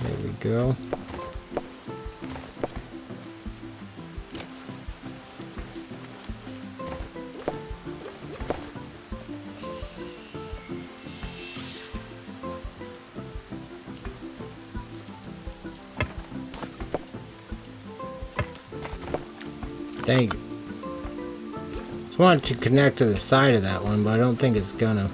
There we go. Dang. Just wanted to connect to the side of that one, but I don't think it's gonna.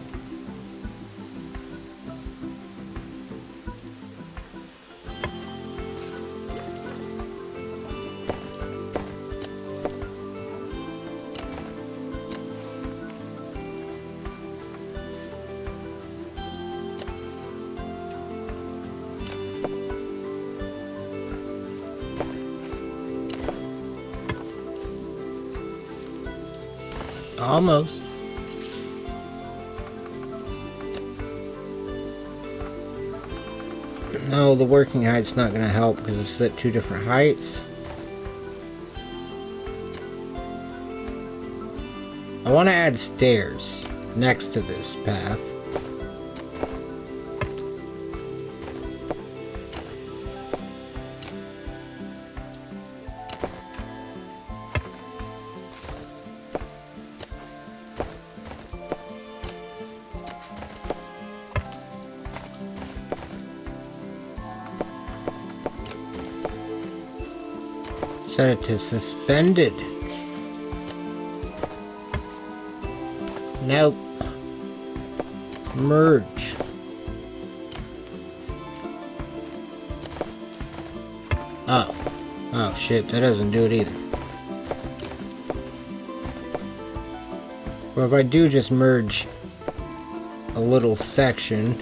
Almost. No, the working height's not going to help because it's at two different heights. I want to add stairs next to this path. Set it to suspended. Nope. Merge. Oh. Oh shit, that doesn't do it either. Well, if I do just merge a little section.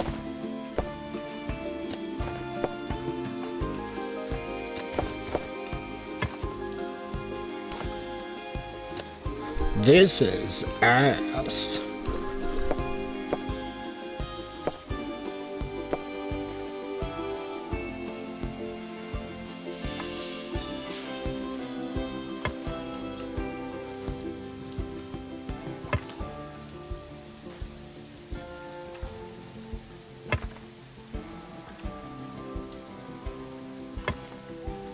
This is ass.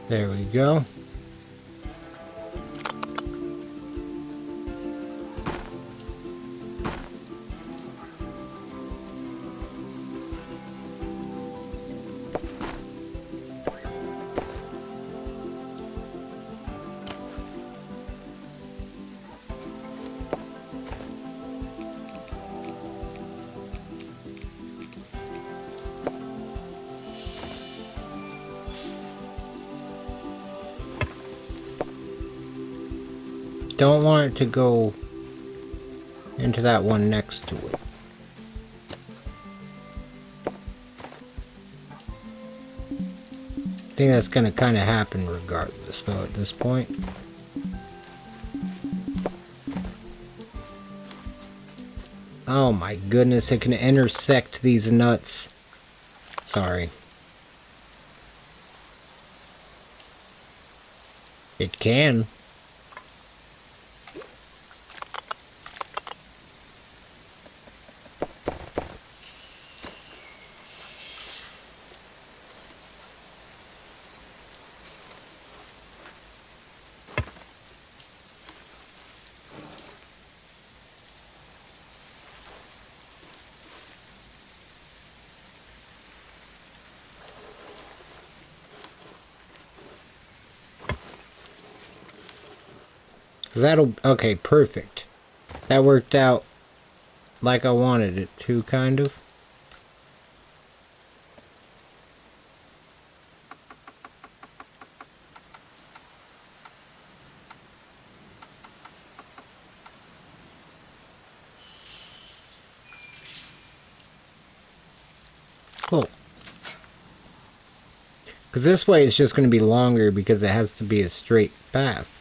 There we go. Don't want it to go into that one next to it. I think that's gonna kind of happen regardless though at this point. Oh my goodness, it can intersect these nuts. Sorry. It can. That'll, okay, perfect. That worked out like I wanted it to, kind of. Cool. Because this way it's just going to be longer because it has to be a straight path.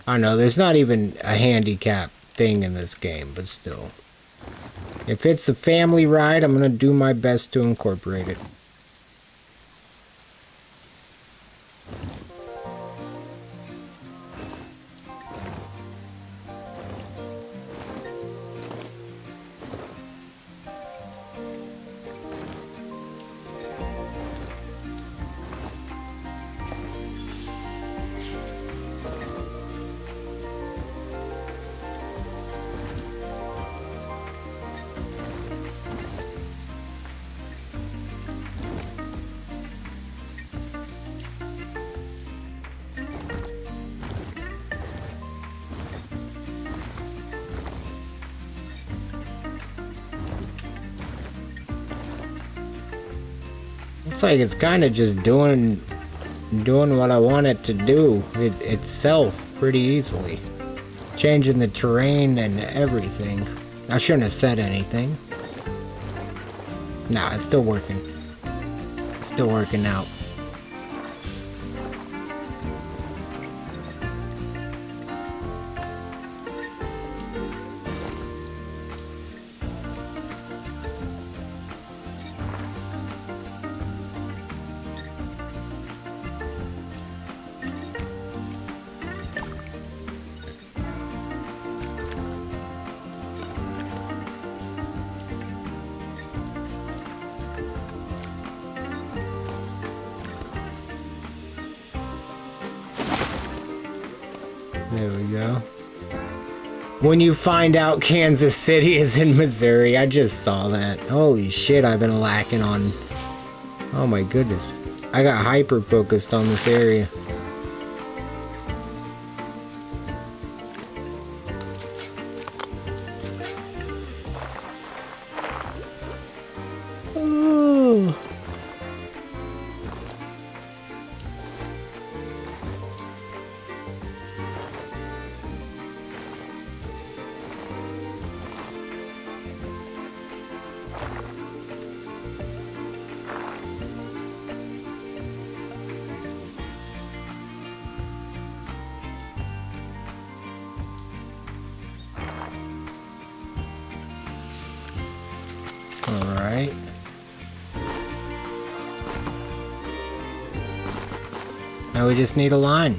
I know, there's not even a handicap thing in this game, but still. If it's a family ride, I'm going to do my best to incorporate it. Looks like it's kind of just doing what I want it to do itself pretty easily. Changing the terrain and everything. I shouldn't have said anything. Nah, it's still working. It's still working out. There we go. When you find out Kansas City is in Missouri, I just saw that. Holy shit, I've been lacking on... Oh my goodness. I got hyper-focused on this area. Oh. Alright. Now we just need a line.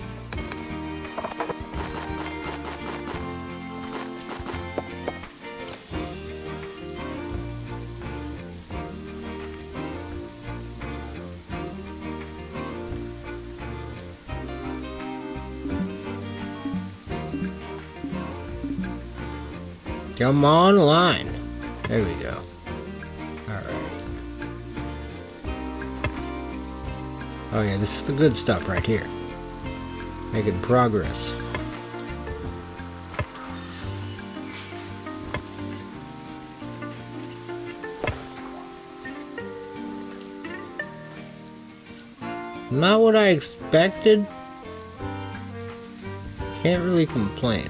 Come on, line. There we go. Oh yeah, this is the good stuff right here. Making progress. Not what I expected. Can't really complain.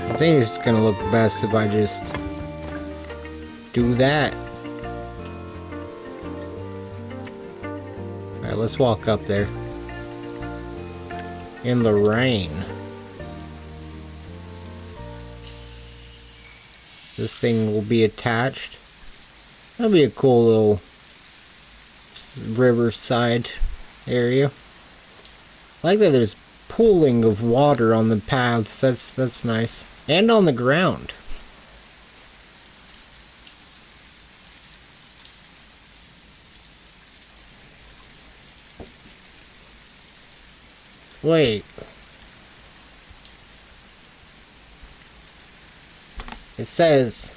I think it's gonna look best if I just do that. Alright, let's walk up there. In the rain. This thing will be attached. That'll be a cool little riverside area. I like that there's pooling of water on the paths. That's nice. And on the ground. Wait. It says,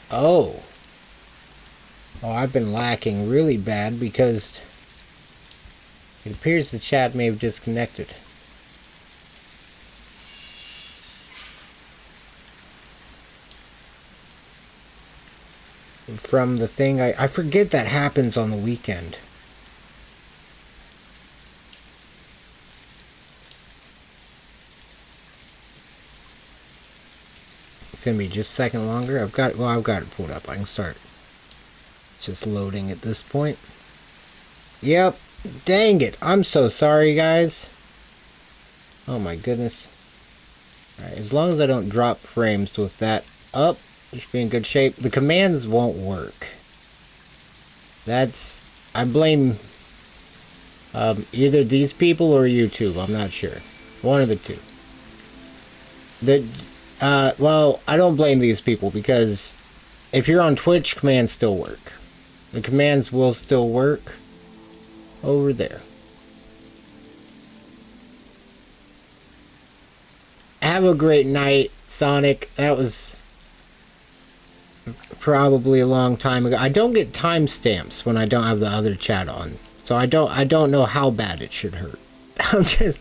oh. Oh, I've been lacking really bad because it appears the chat may have disconnected. From the thing, I forget that happens on the weekend. It's gonna be just a second longer. I've got it pulled up. I can start. It's just loading at this point. Yep. Dang it. I'm so sorry, guys. Oh my goodness. Alright, as long as I don't drop frames with that up, you should be in good shape. The commands won't work. I blame either these people or YouTube. I'm not sure. One of the two. Well, I don't blame these people because if you're on Twitch, commands still work. The commands will still work over there. Have a great night, Sonic. That was probably a long time ago. I don't get timestamps when I don't have the other chat on, so I don't know how bad it should hurt. I'm just...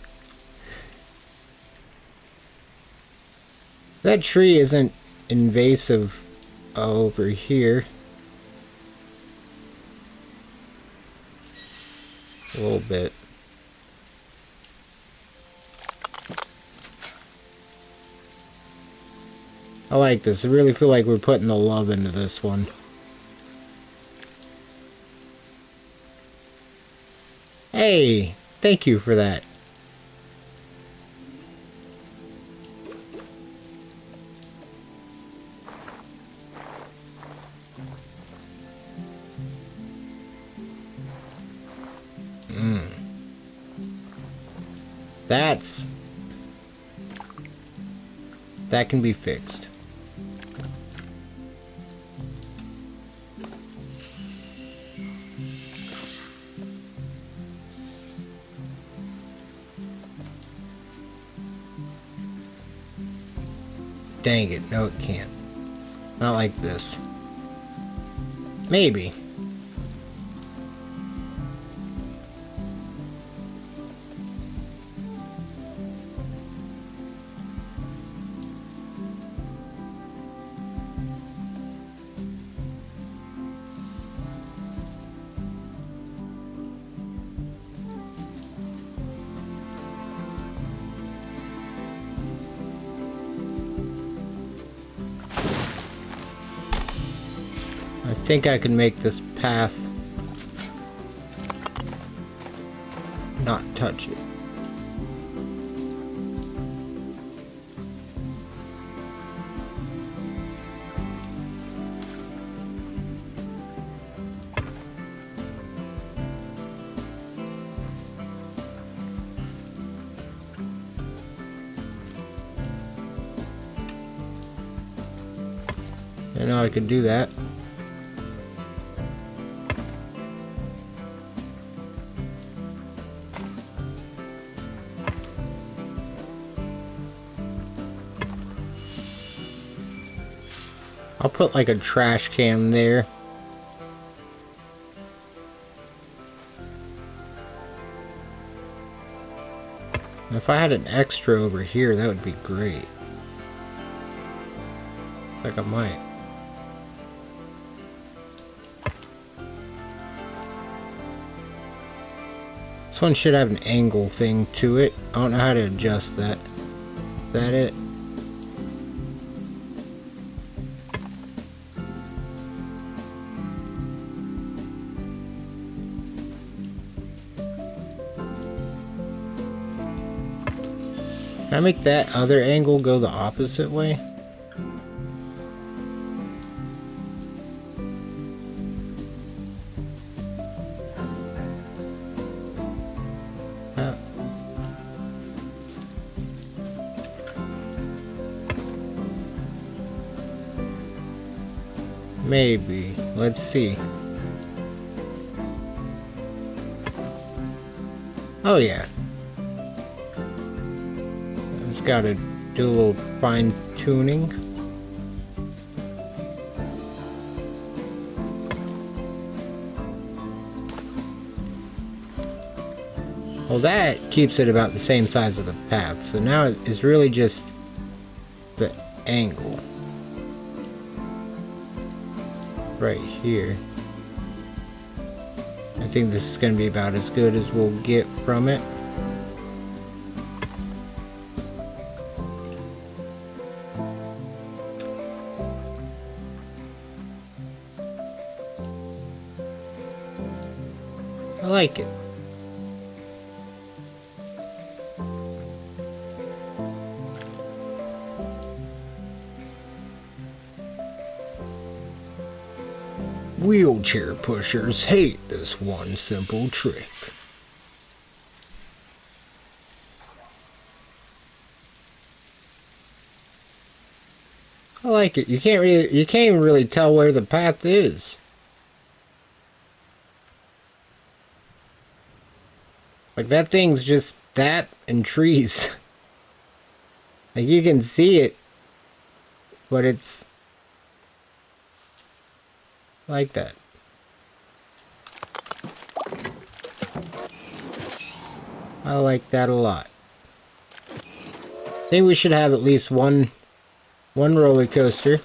That tree isn't invasive over here. A little bit. I like this. I really feel like we're putting the love into this one. Hey, thank you for that. That can be fixed. Dang it, no it can't. Not like this. Maybe. I think I can make this path not touch it. I know I could do that. I'll put like a trash can there. If I had an extra over here, that would be great. Like I might. This one should have an angle thing to it. I don't know how to adjust that. Is that it? Can I make that other angle go the opposite way? Maybe. Let's see. Oh yeah. Just gotta do a little fine tuning. Well, that keeps it about the same size of the path. So now it's really just the angle. Right here. I think this is going to be about as good as we'll get from it. I like it. Wheelchair pushers hate this one simple trick. I like it. You can't even really tell where the path is. Like that thing's just that and trees. Like you can see it, but it's like that. I like that a lot. I think we should have at least one roller coaster.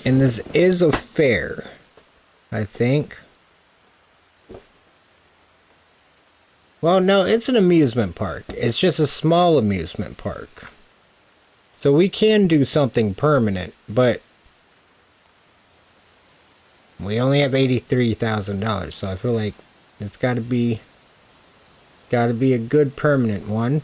And this is a fair, I think. Well, no, it's an amusement park. It's just a small amusement park. So we can do something permanent, but we only have $83,000, so I feel like it's got to be a good permanent one.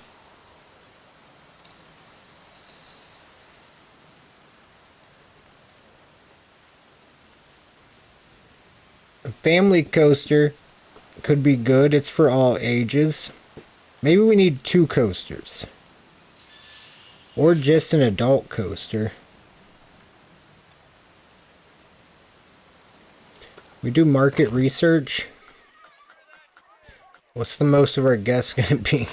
A family coaster could be good. It's for all ages. Maybe we need 2 coasters. Or just an adult coaster. We do market research. What's the most of our guests gonna be?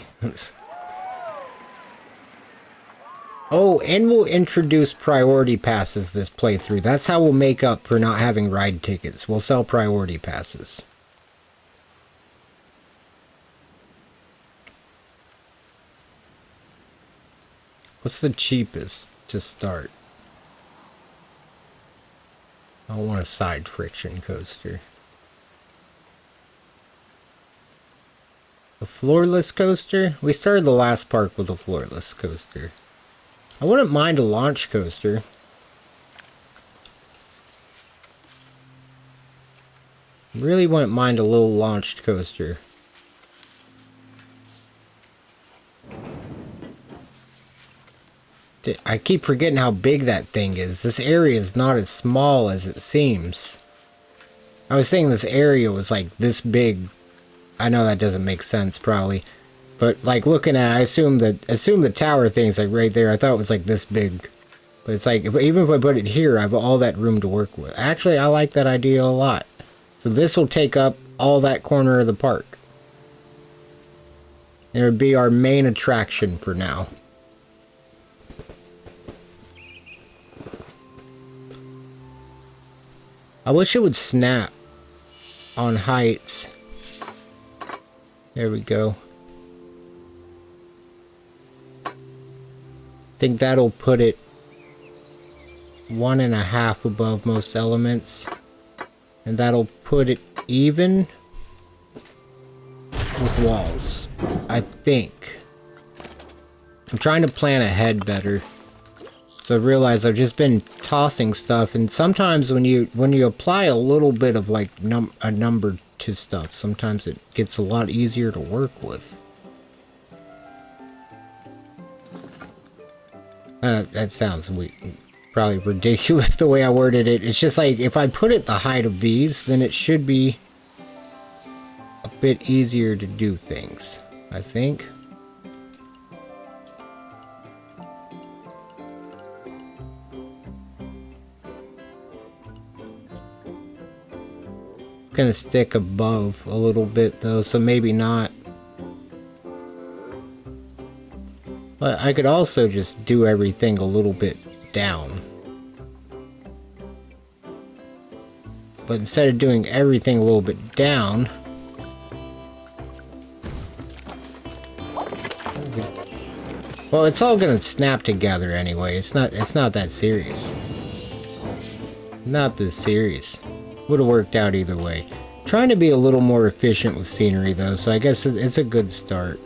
Oh, and we'll introduce priority passes this playthrough. That's how we'll make up for not having ride tickets. We'll sell priority passes. What's the cheapest to start? I want a side friction coaster. A floorless coaster? We started the last park with a floorless coaster. I wouldn't mind a launch coaster. Really wouldn't mind a little launched coaster. I keep forgetting how big that thing is. This area is not as small as it seems. I was thinking this area was like this big. I know that doesn't make sense probably. But like looking at it, I assume the tower thing's like right there. I thought it was like this big. But it's like, even if I put it here, I have all that room to work with. Actually, I like that idea a lot. So this will take up all that corner of the park. It would be our main attraction for now. I wish it would snap on heights. There we go. Think that'll put it 1.5 above most elements. And that'll put it even with walls, I think. I'm trying to plan ahead better. So I realize I've just been tossing stuff, and sometimes when you apply a little bit of like a number to stuff, sometimes it gets a lot easier to work with. That sounds probably ridiculous the way I worded it. It's just like if I put it the height of these, then it should be a bit easier to do things, I think. Gonna stick above a little bit though, so maybe not. But I could also just do everything a little bit down. But instead of doing everything a little bit down, well, it's all gonna snap together anyway. It's not that serious. Not this serious. Would have worked out either way. Trying to be a little more efficient with scenery though, so I guess it's a good start.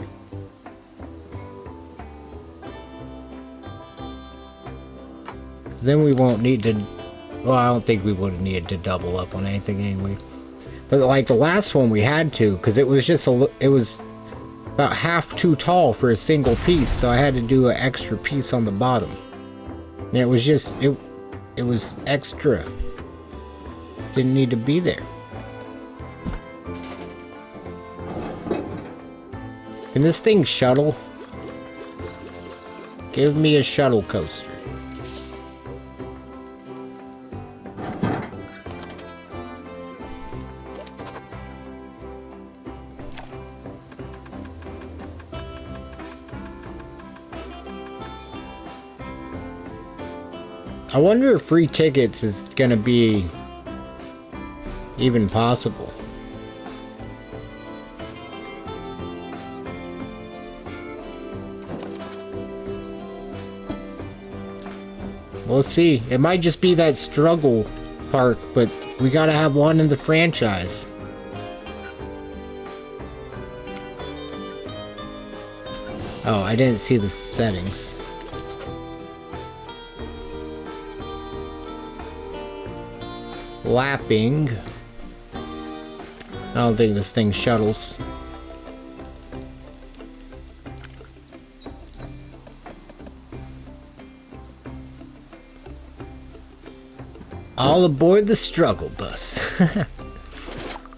Then we won't need to, well, I don't think we would have needed to double up on anything anyway. But like the last one we had to, because it was just it was about half too tall for a single piece, so I had to do an extra piece on the bottom. And it was just, it was extra. Didn't need to be there. Can this thing shuttle? Give me a shuttle coaster. I wonder if free tickets is gonna be even possible. We'll see. It might just be that struggle park, but we gotta have one in the franchise. Oh, I didn't see the settings. Lapping. I don't think this thing shuttles. All aboard the struggle bus.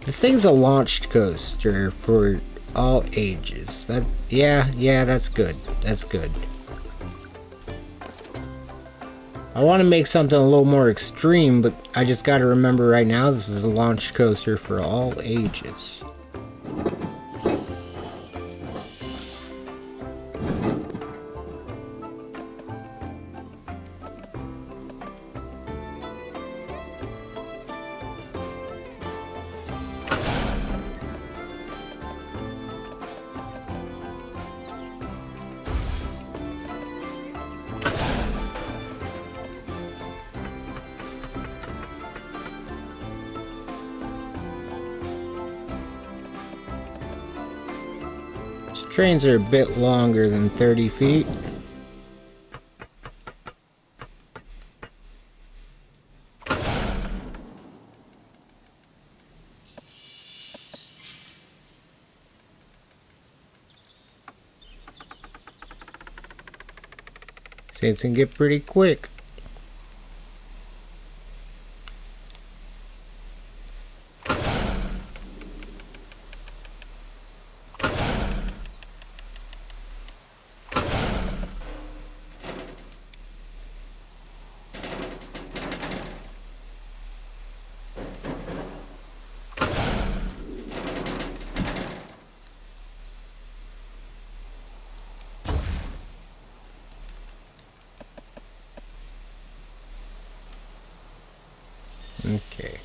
This thing's a launched coaster for all ages. Yeah, that's good. That's good. I want to make something a little more extreme, but I just got to remember right now this is a launch coaster for all ages. Trains are a bit longer than 30 feet. It can get pretty quick. Okay.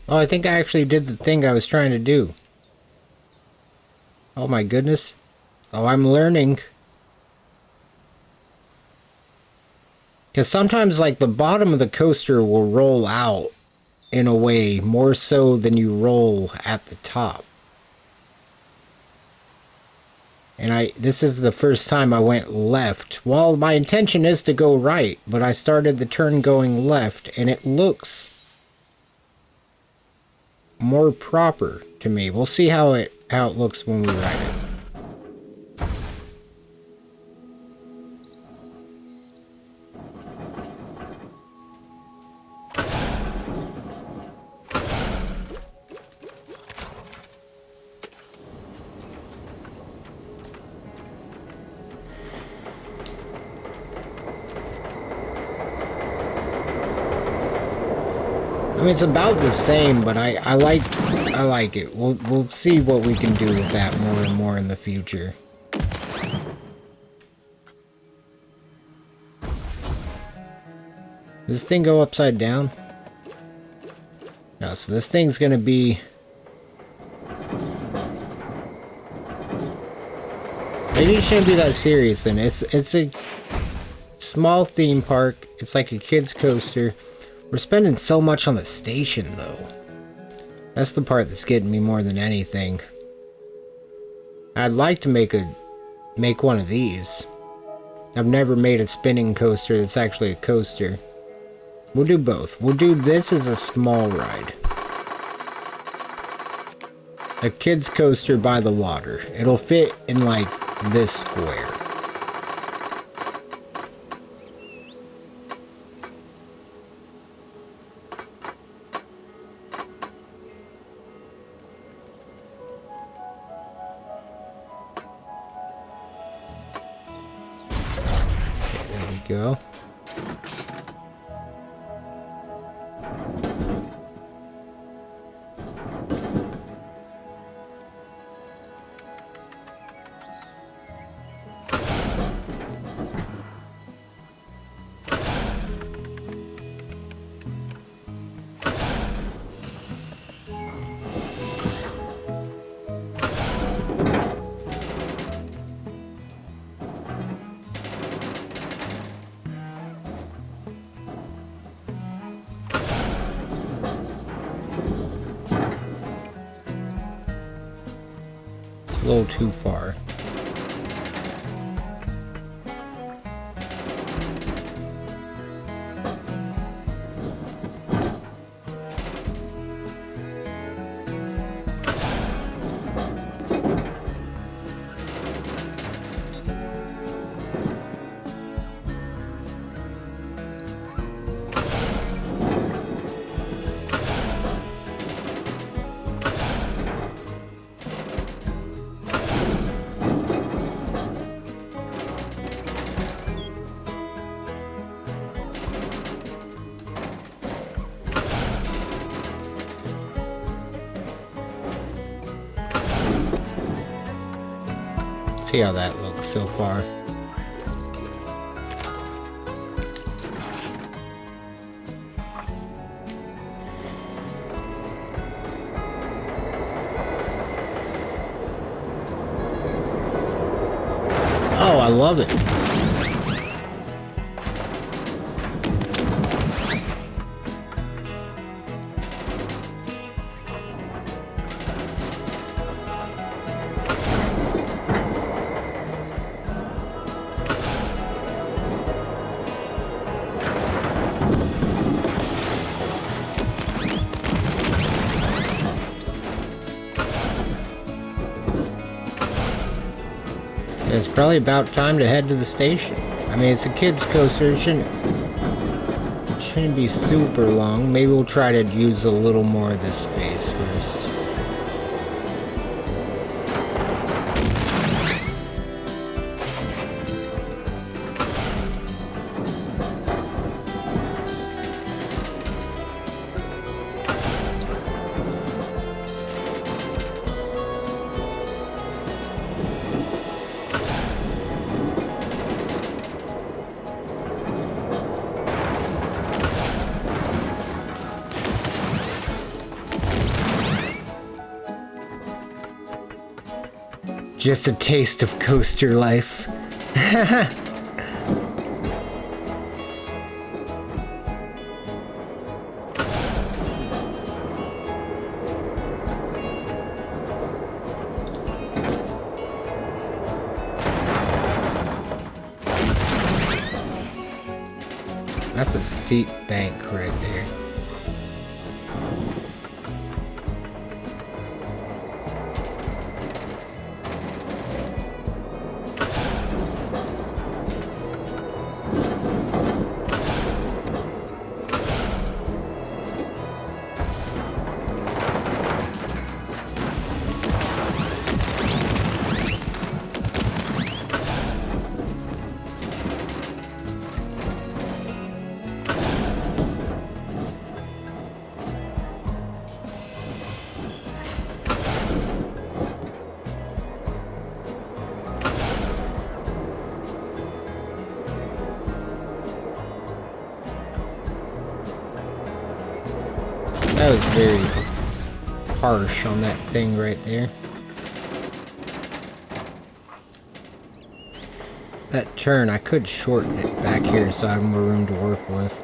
Oh, I think I actually did the thing I was trying to do. Oh my goodness. Oh, I'm learning. Because sometimes, like, the bottom of the coaster will roll out in a way more so than you roll at the top. And this is the first time I went left. Well, my intention is to go right, but I started the turn going left, and it looks more proper to me. We'll see how it looks when we ride it. I mean, it's about the same, but I like it. We'll see what we can do with that more and more in the future. Does this thing go upside down? No, so this thing's gonna be... Maybe it shouldn't be that serious then. It's a small theme park. It's like a kid's coaster. We're spending so much on the station, though. That's the part that's getting me more than anything. I'd like to make one of these. I've never made a spinning coaster that's actually a coaster. We'll do both. We'll do this as a small ride. A kid's coaster by the water. It'll fit in, like, this square. Go. A little too far. See how that looks so far. Oh, I love it. It's probably about time to head to the station. I mean, it's a kid's coaster. It shouldn't be super long. Maybe we'll try to use a little more of this space first. Just a taste of coaster life. That's a steep bank right there. That was very harsh on that thing right there. That turn, I could shorten it back here so I have more room to work with.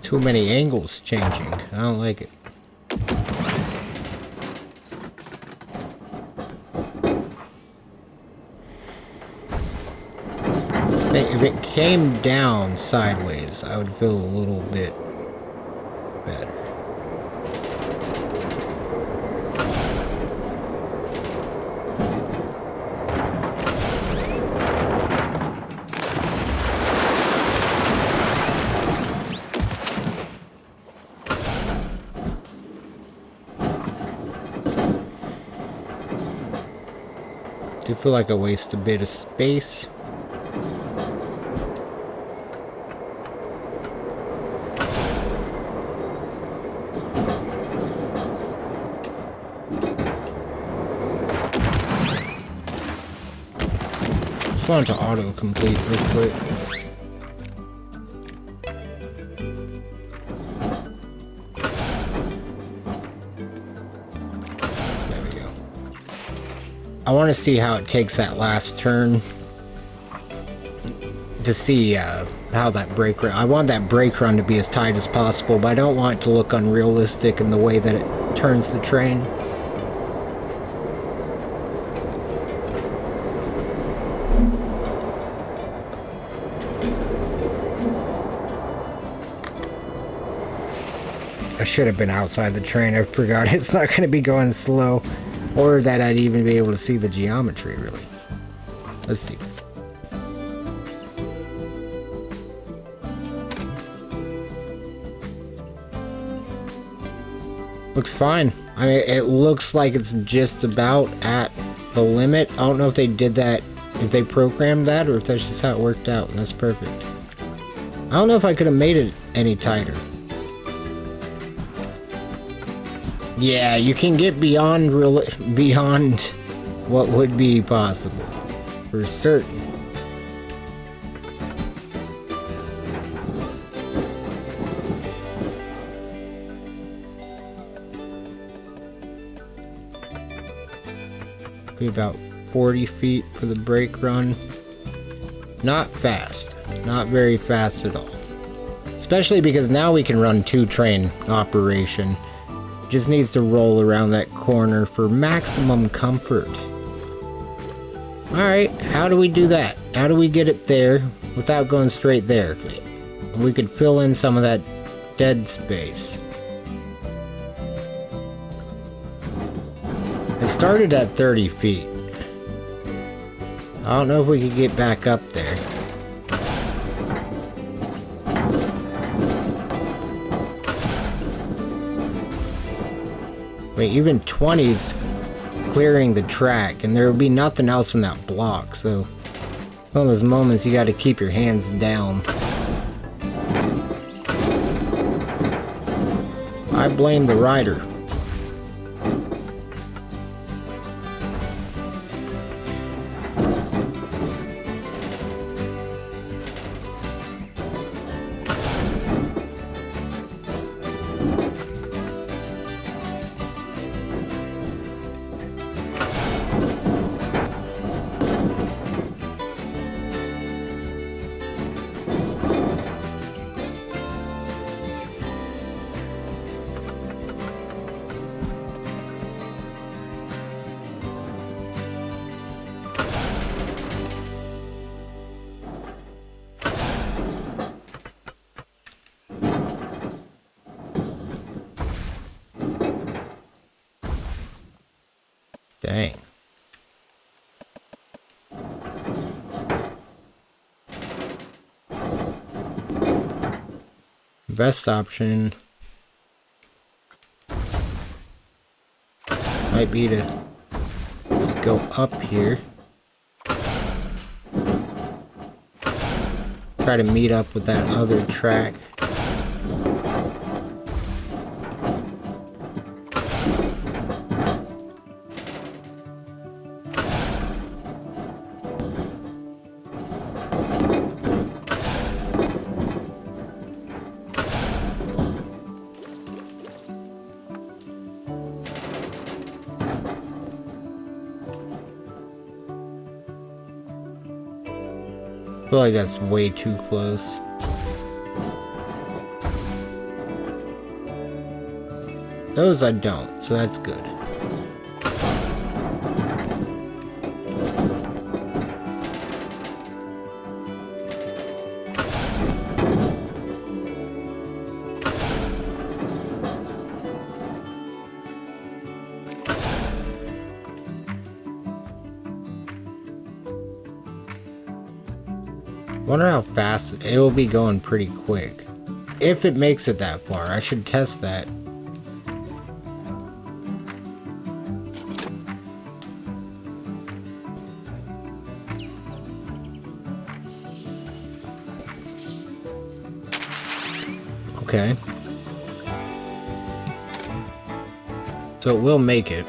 Too many angles changing. I don't like it. If it came down sideways, I would feel a little bit better. Do feel like I waste a bit of space. Just wanted to auto-complete real quick. I want to see how it takes that last turn to see how that brake run. I want that brake run to be as tight as possible, but I don't want it to look unrealistic in the way that it turns the train. I should have been outside the train. I forgot it's not going to be going slow. Or that I'd even be able to see the geometry, really. Let's see. Looks fine. I mean, it looks like it's just about at the limit. I don't know if they did that, if they programmed that, or if that's just how it worked out. That's perfect. I don't know if I could have made it any tighter. Yeah, you can get beyond what would be possible, for certain. Be about 40 feet for the brake run. Not fast. Not very fast at all. Especially because now we can run 2-train operation. Just needs to roll around that corner for maximum comfort. Alright, how do we do that? How do we get it there without going straight there? We could fill in some of that dead space. It started at 30 feet. I don't know if we could get back up there. Wait, even 20's clearing the track, and there will be nothing else in that block, so one of those moments you gotta keep your hands down. I blame the rider. Dang. Best option might be to just go up here. Try to meet up with that other track. I feel like that's way too close. Those I don't, so that's good. Wonder how fast it will be going pretty quick. If it makes it that far, I should test that. Okay. So it will make it.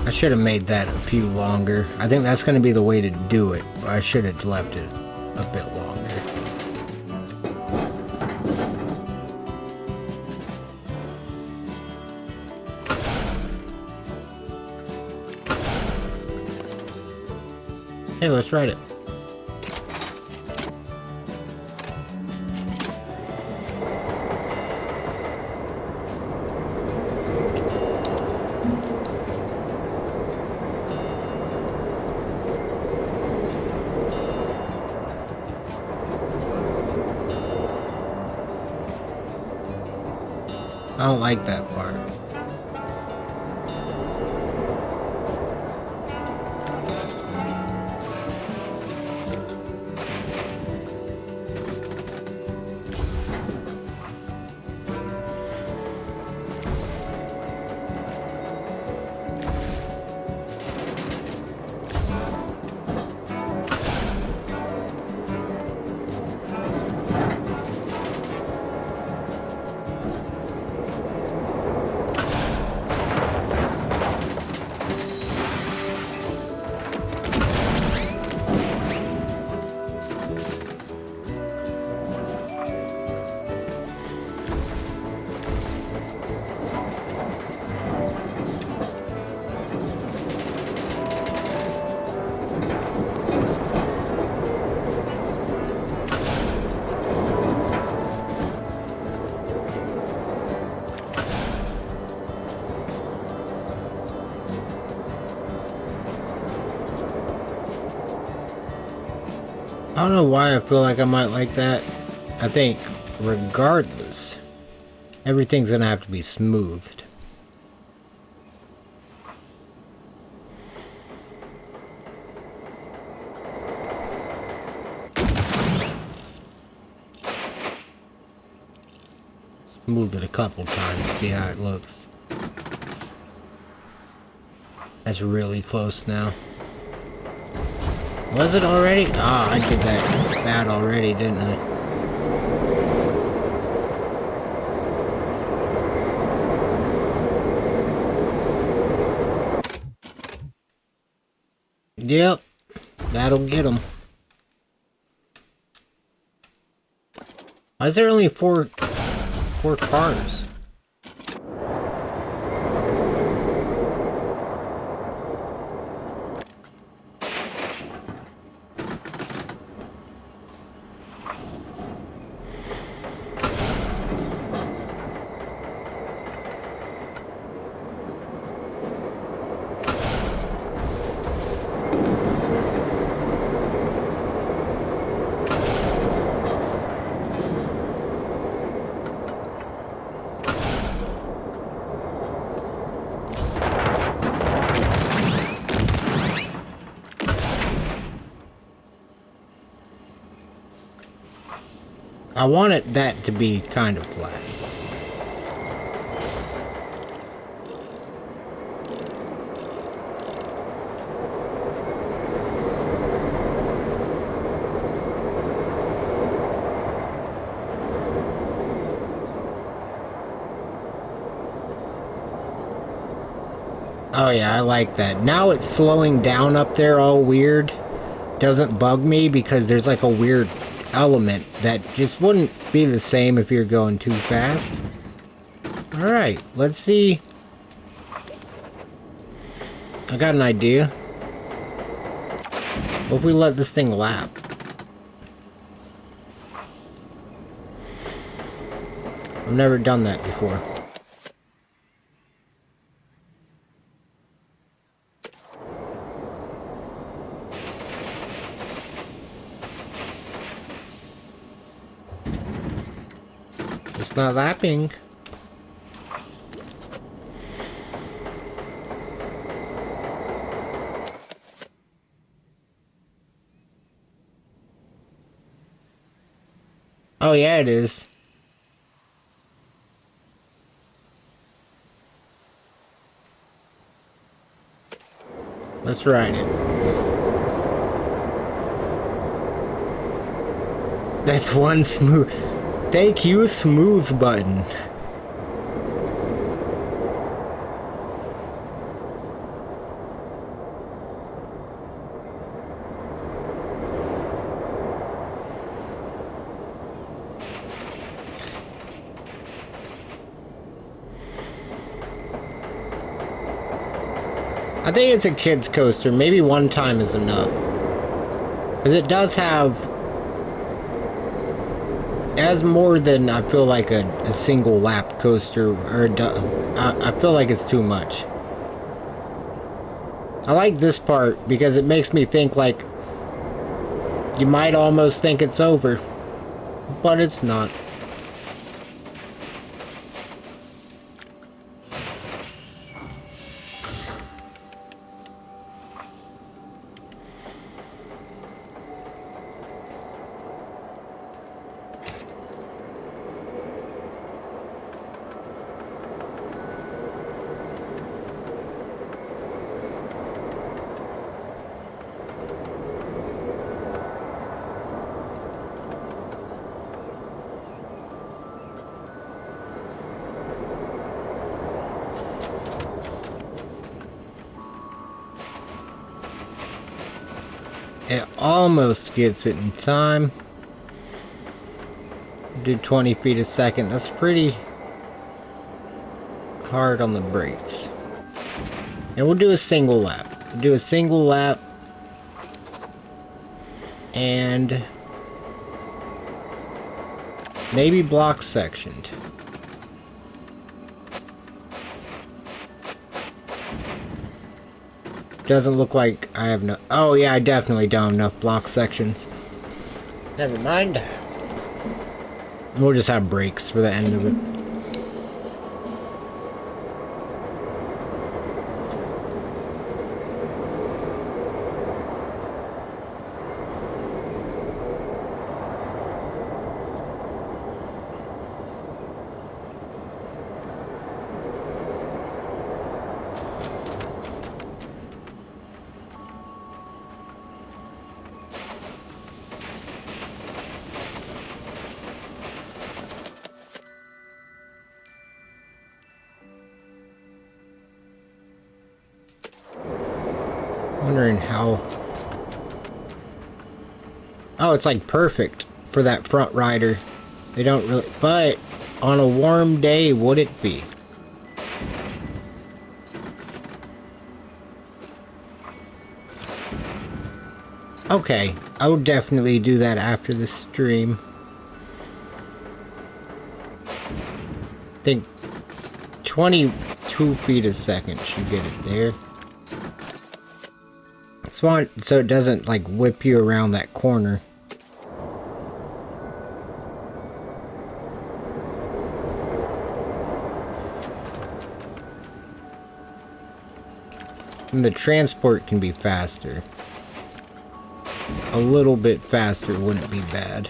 I should have made that a few longer. I think that's going to be the way to do it. I should have left it a bit longer. Hey, let's ride it. I don't like that part. I don't know why I feel like I might like that. I think, regardless, everything's gonna have to be smoothed. Smooth it a couple times, see how it looks. That's really close now. Was it already? Ah, I did that bad already, didn't I? Yep, that'll get them. Why is there only four cars? I wanted that to be kind of flat. Oh yeah, I like that. Now it's slowing down up there all weird. Doesn't bug me because there's like a weird element that just wouldn't be the same if you're going too fast. Alright, let's see. I got an idea. What if we let this thing lap? I've never done that before. It's not lapping. Oh yeah, it is. Let's ride it. That's one smooth. Thank you, smooth button. I think it's a kid's coaster. Maybe one time is enough. Because it does have... It has more than, I feel like, a single lap coaster. Or I feel like it's too much. I like this part because it makes me think, like, you might almost think it's over. But it's not. It almost gets it in time. Do 20 feet a second. That's pretty hard on the brakes. And we'll do a single lap. We'll do a single lap. And maybe block sectioned. Doesn't look like I have no... Oh, yeah, I definitely don't have enough block sections. Never mind. We'll just have brakes for the end of it. Wondering how... Oh, it's like perfect for that front rider. They don't really... But on a warm day, would it be? Okay, I will definitely do that after the stream. I think 22 feet a second should get it there. So it doesn't like whip you around that corner. And the transport can be faster. A little bit faster wouldn't be bad.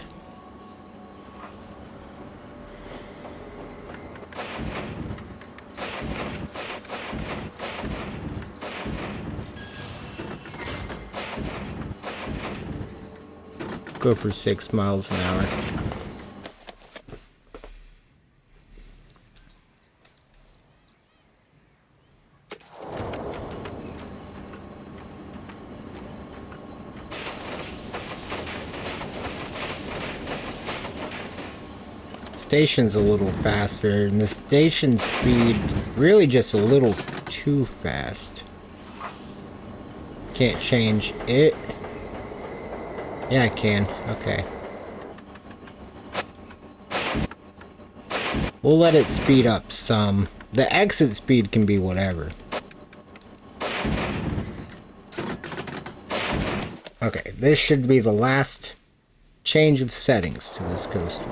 Go for 6 miles an hour. Station's a little faster, and the station speed really just a little too fast. Can't change it. Yeah, I can. Okay. We'll let it speed up some. The exit speed can be whatever. Okay, this should be the last change of settings to this coaster.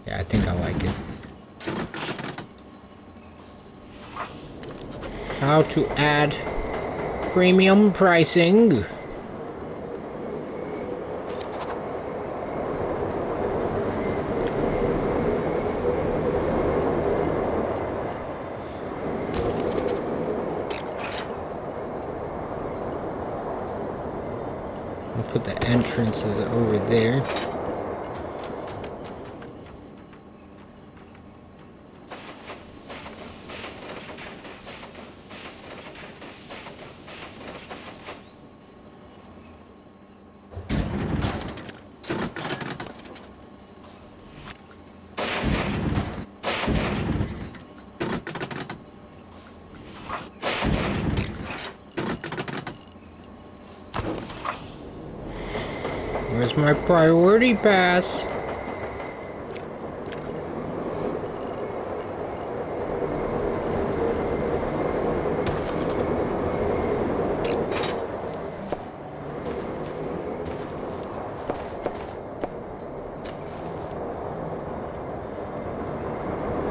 Yeah, I think I like it. How to add premium pricing. I'll put the entrances over there. Where's my priority pass?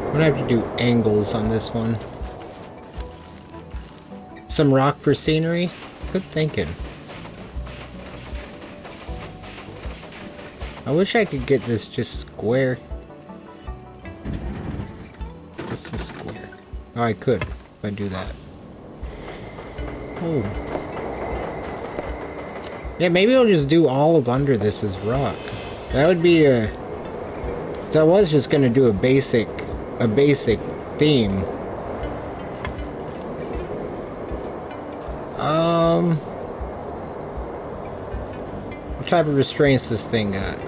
I'm gonna have to do angles on this one. Some rock for scenery? Good thinking. I wish I could get this just square. Just a square. Oh, I could if I do that. Oh. Yeah, maybe I'll just do all of under this as rock. That would be a... So I was just gonna do a basic theme. What type of restraints this thing got?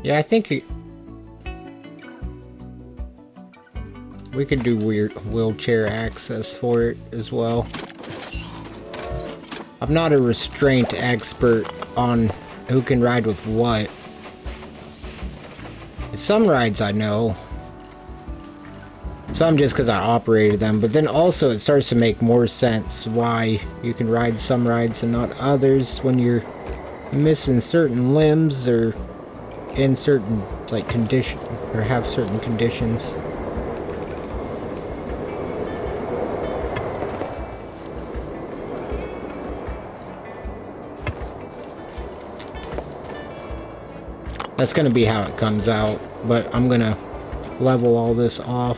Yeah, I think we could do weird wheelchair access for it as well. I'm not a restraint expert on who can ride with what. Some rides I know. Some just because I operated them, but then also it starts to make more sense why you can ride some rides and not others when you're missing certain limbs or in certain like condition or have certain conditions. That's gonna be how it comes out, but I'm gonna level all this off.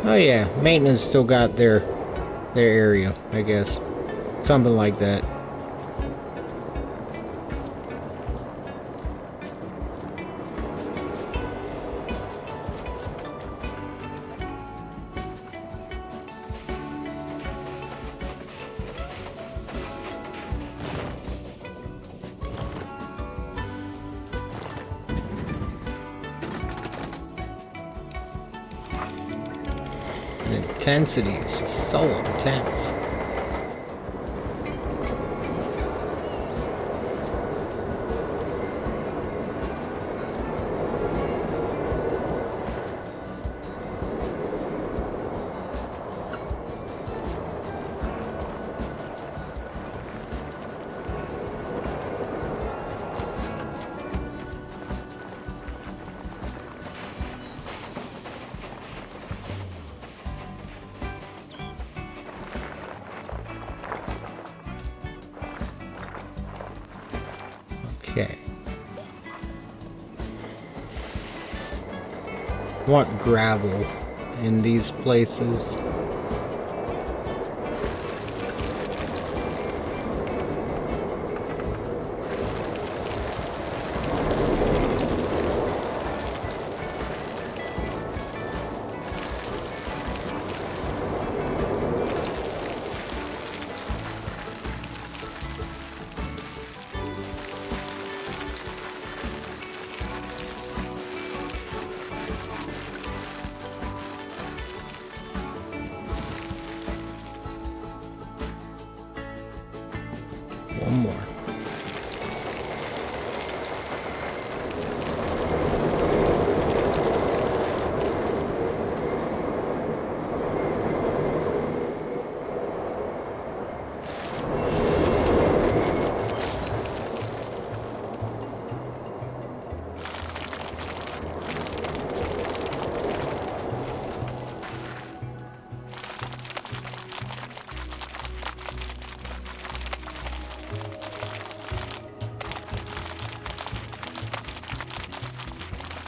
Oh yeah, maintenance still got their area, I guess. Something like that. The intensity is just so intense. Okay. Want gravel in these places. One more.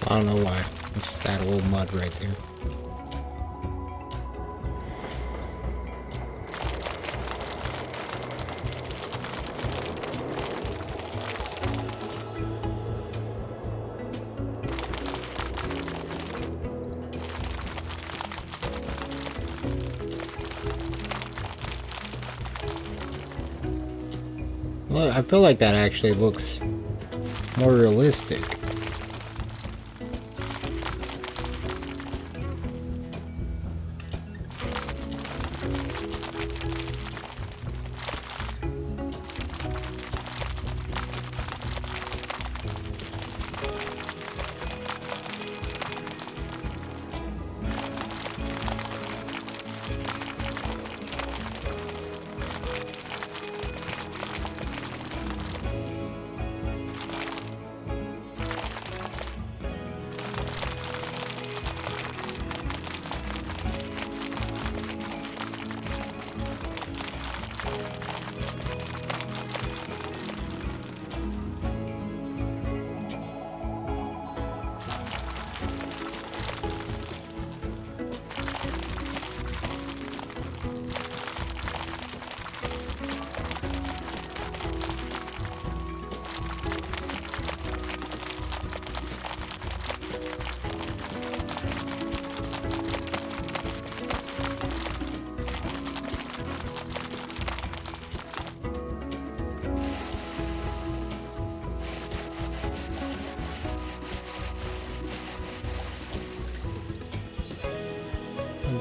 I don't know why. Let's just add a little mud right there. Look, I feel like that actually looks more realistic.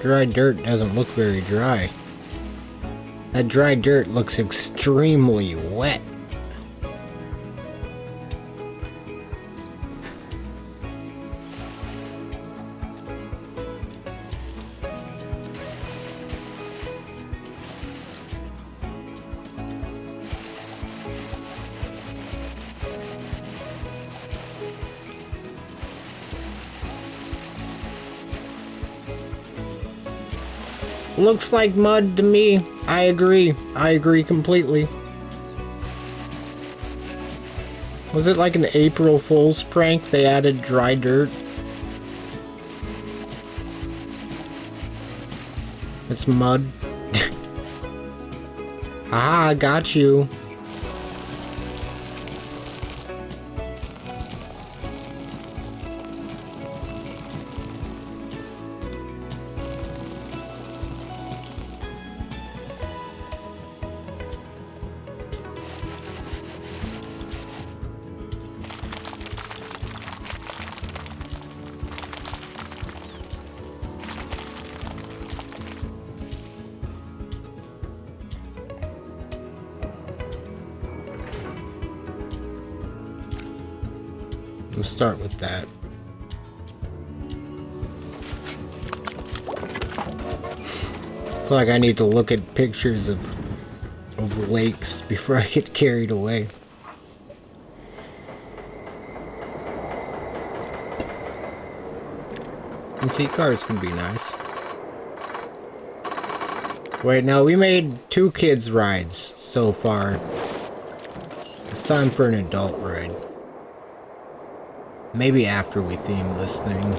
Dry dirt doesn't look very dry. That dry dirt looks extremely wet. Looks like mud to me. I agree. I agree completely. Was it like an April Fool's prank? They added dry dirt. It's mud. Ah, got you. We'll start with that. I feel like I need to look at pictures of lakes before I get carried away. Antique cars can be nice. Wait, no, we made 2 kids rides so far. It's time for an adult ride. Maybe after we theme this thing.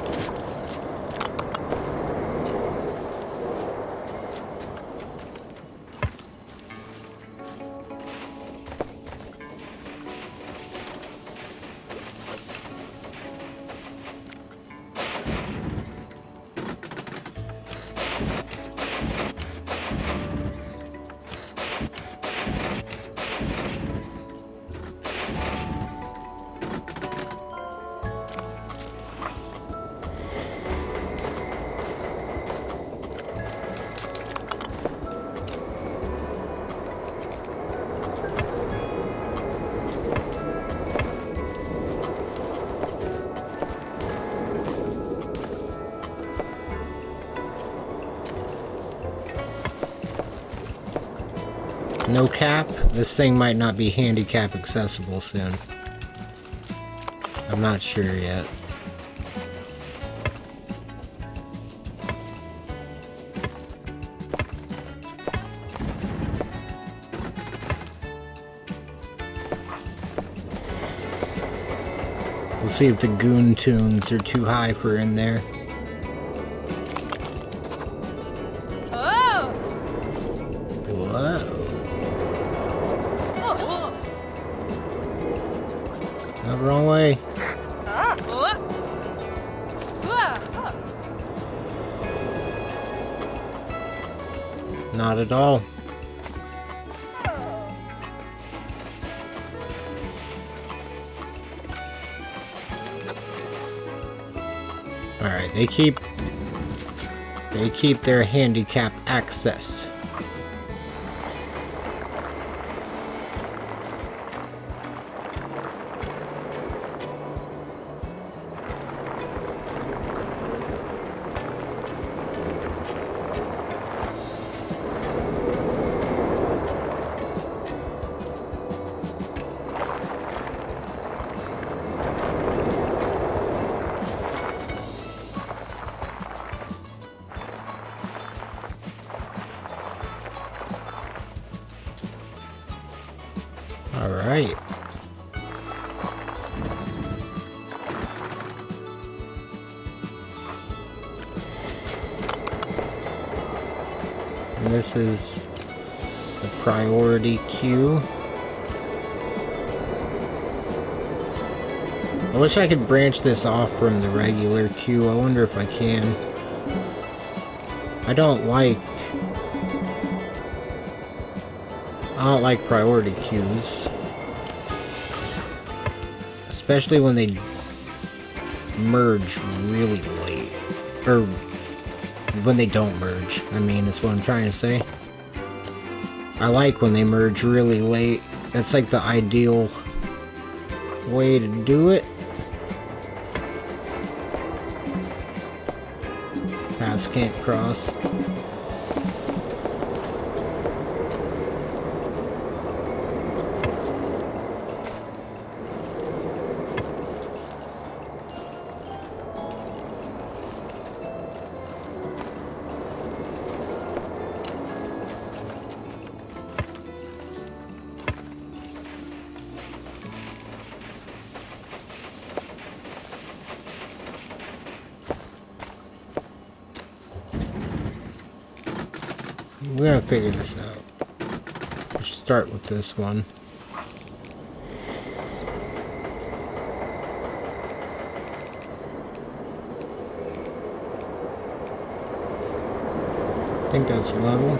No cap? This thing might not be handicap accessible soon. I'm not sure yet. We'll see if the Goon tunes are too high for in there. Oh! Whoa. No, wrong way. Not at all. They keep their handicap access. All right. And this is the priority queue. I wish I could branch this off from the regular queue. I wonder if I can. I don't like priority queues. Especially when they merge really late. Or when they don't merge, I mean, is what I'm trying to say. I like when they merge really late. That's like the ideal way to do it. Paths can't cross. We're gonna figure this out. Let's start with this one. I think that's level.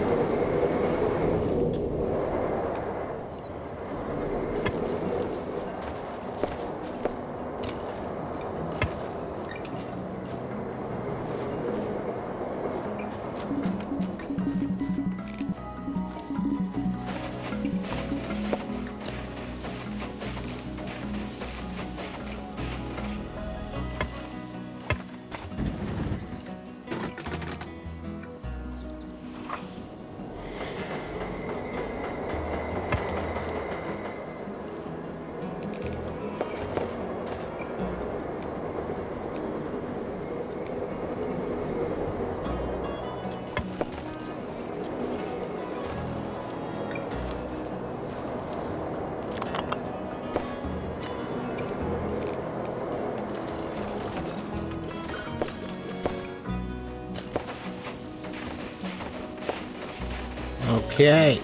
Okay.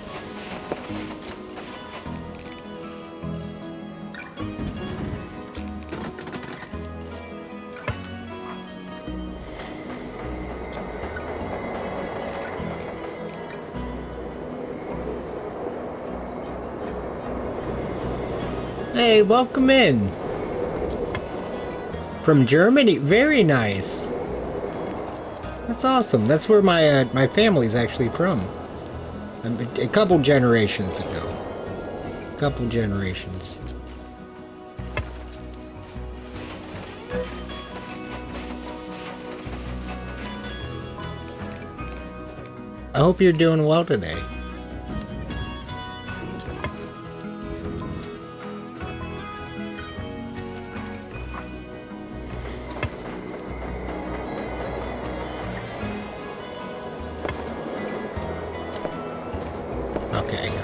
Hey, welcome in. From Germany. Very nice. That's awesome. That's where my family's actually from. A couple generations ago. A couple generations. I hope you're doing well today.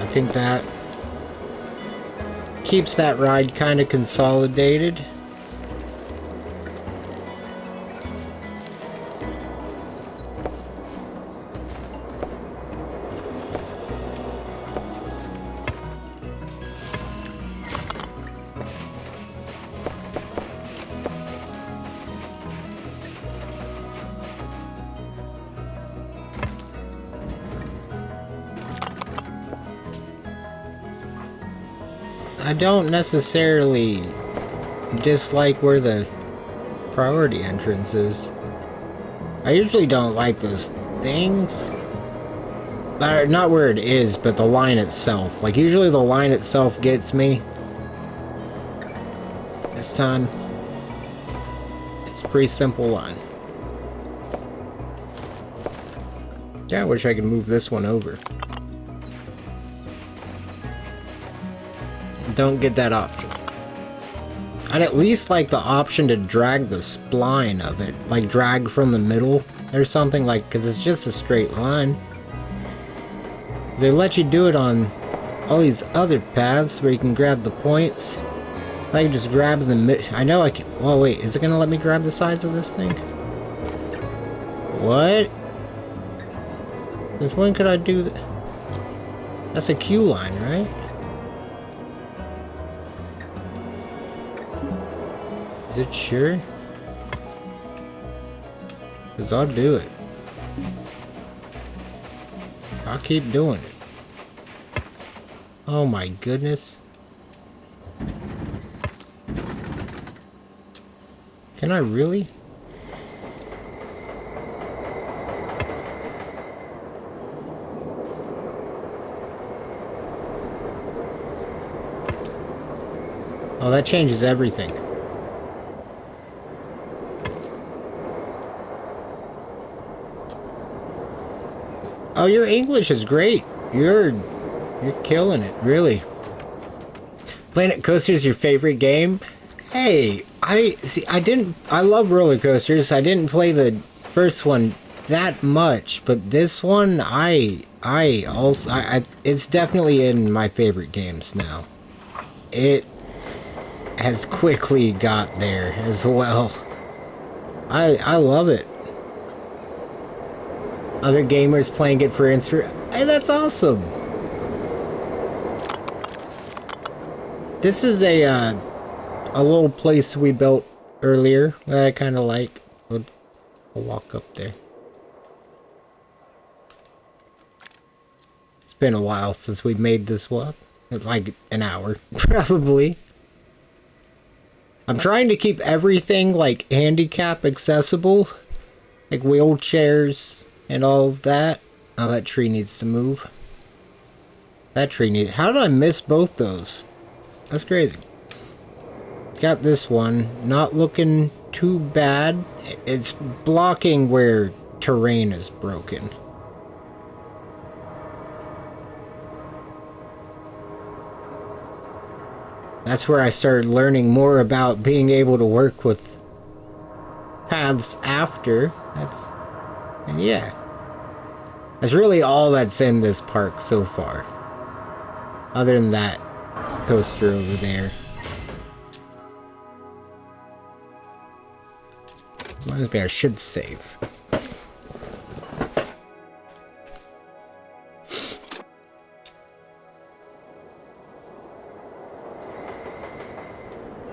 I think that keeps that ride kind of consolidated. I don't necessarily dislike where the priority entrance is. I usually don't like those things. Not where it is, but the line itself. Like, usually the line itself gets me. This time, it's a pretty simple line. Yeah, I wish I could move this one over. Don't get that option. I'd at least like the option to drag the spline of it. Like, drag from the middle or something, like, because it's just a straight line. They let you do it on all these other paths where you can grab the points. I can just grab the mid. I know I can. Oh, wait, is it going to let me grab the sides of this thing? What? Since when could I do that? That's a queue line, right? Is it sure? Because I'll do it. I'll keep doing it. Oh my goodness. Can I really? Oh, that changes everything. Oh, your English is great. You're killing it, really. Planet Coaster's your favorite game? Hey, I love roller coasters. I didn't play the first one that much, but this one it's definitely in my favorite games now. It has quickly got there as well. I love it. Other gamers playing it for inspiration. Hey, that's awesome. This is a little place we built earlier that I kind of like. I'll walk up there. It's been a while since we made this walk. Like an hour, probably. I'm trying to keep everything like handicap accessible. Like wheelchairs and all of that. Oh, that tree needs to move. That tree needs... How did I miss both those? That's crazy. Got this one. Not looking too bad. It's blocking where terrain is broken. That's where I started learning more about being able to work with paths after. And yeah. That's really all that's in this park so far. Other than that coaster over there. Reminds me I should save.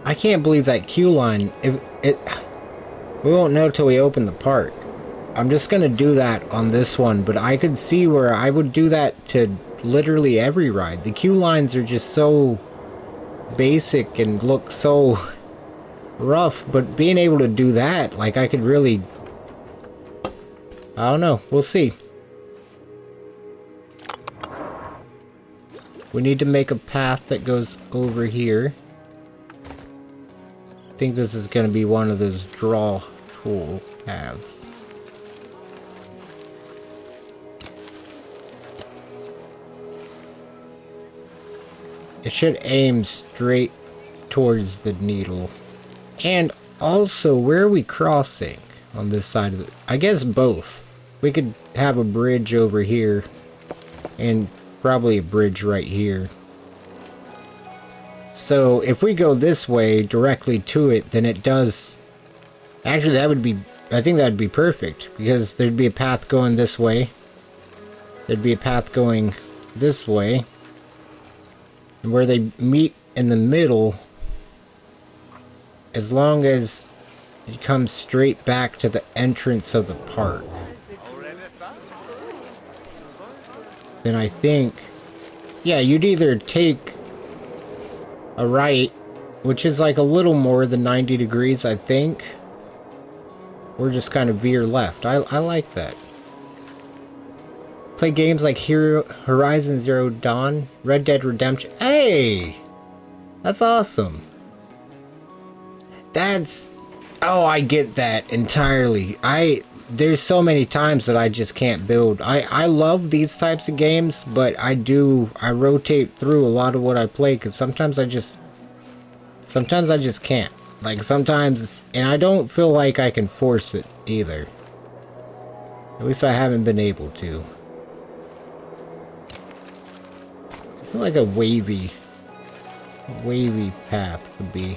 I can't believe that queue line. We won't know till we open the park. I'm just gonna do that on this one, but I could see where I would do that to literally every ride. The queue lines are just so basic and look so rough, but being able to do that, like, I could really... I don't know. We'll see. We need to make a path that goes over here. I think this is going to be one of those draw tool paths. It should aim straight towards the needle. And also, where are we crossing on this side of it? I guess both. We could have a bridge over here and probably a bridge right here. So if we go this way directly to it, then it does... Actually, that would be... I think that would be perfect, because there'd be a path going this way. There'd be a path going this way. And where they meet in the middle, as long as it comes straight back to the entrance of the park, then I think... Yeah, you'd either take a right, which is like a little more than 90 degrees, I think. or just kind of veer left. I like that. Play games like Horizon Zero Dawn, Red Dead Redemption. Hey! That's awesome. That's... Oh, I get that entirely. There's so many times that I just can't build. I love these types of games, but I rotate through a lot of what I play, because sometimes I just can't. Like, sometimes, and I don't feel like I can force it either. At least I haven't been able to. I feel like a wavy path would be.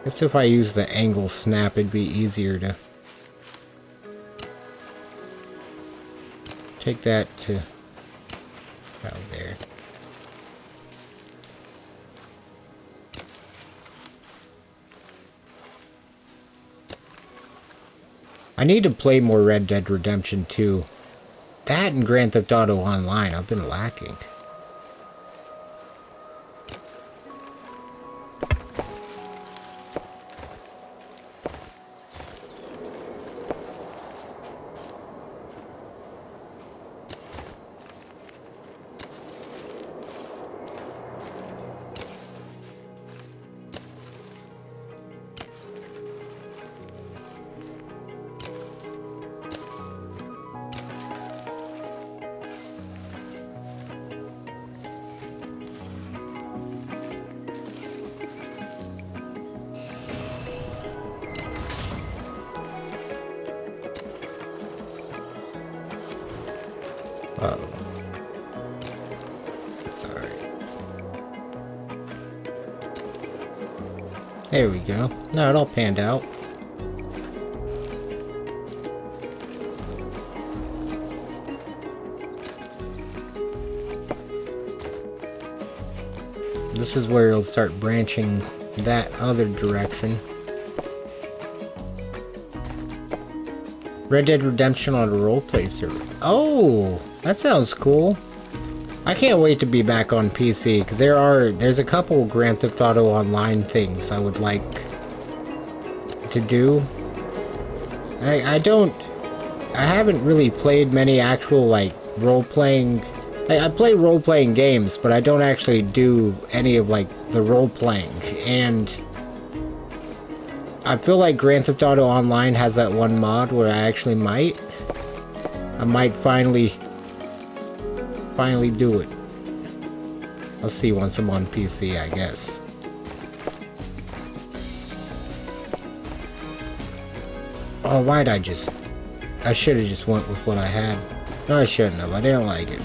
I guess if I use the angle snap, it'd be easier to take that to out there. I need to play more Red Dead Redemption 2. That and Grand Theft Auto Online, I've been lacking. Uh-oh. Alright. There we go. Now it all panned out. This is where it'll start branching that other direction. Red Dead Redemption on a roleplay server. Oh, that sounds cool. I can't wait to be back on PC, because there's a couple Grand Theft Auto Online things I would like to do. I haven't really played many actual, like, role-playing... I play role-playing games, but I don't actually do any of, like, the role-playing, and... I feel like Grand Theft Auto Online has that one mod where I actually might finally do it. I'll see once I'm on PC, I guess. Oh, why'd I should have just went with what I had. No, I shouldn't have. I didn't like it.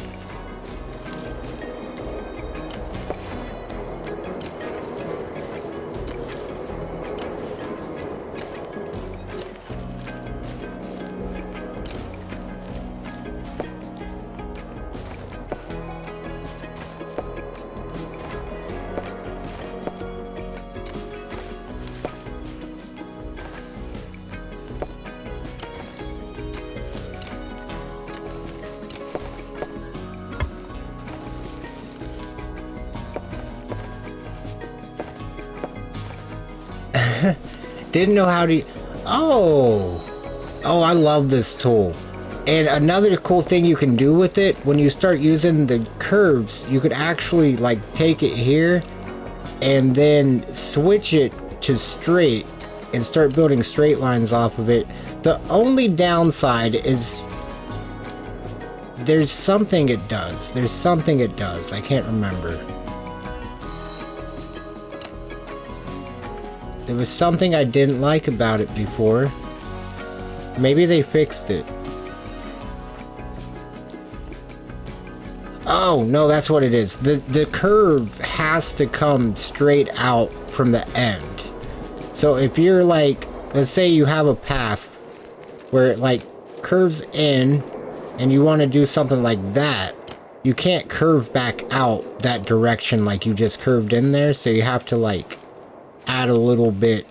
Didn't know how to... Oh, I love this tool. And another cool thing you can do with it, when you start using the curves, you could actually, like, take it here and then switch it to straight and start building straight lines off of it. The only downside is there's something it does. I can't remember. There was something I didn't like about it before. Maybe they fixed it. Oh, no, that's what it is. The curve has to come straight out from the end. So if you're like, let's say you have a path where it like curves in and you want to do something like that, you can't curve back out that direction like you just curved in there. So you have to like add a little bit.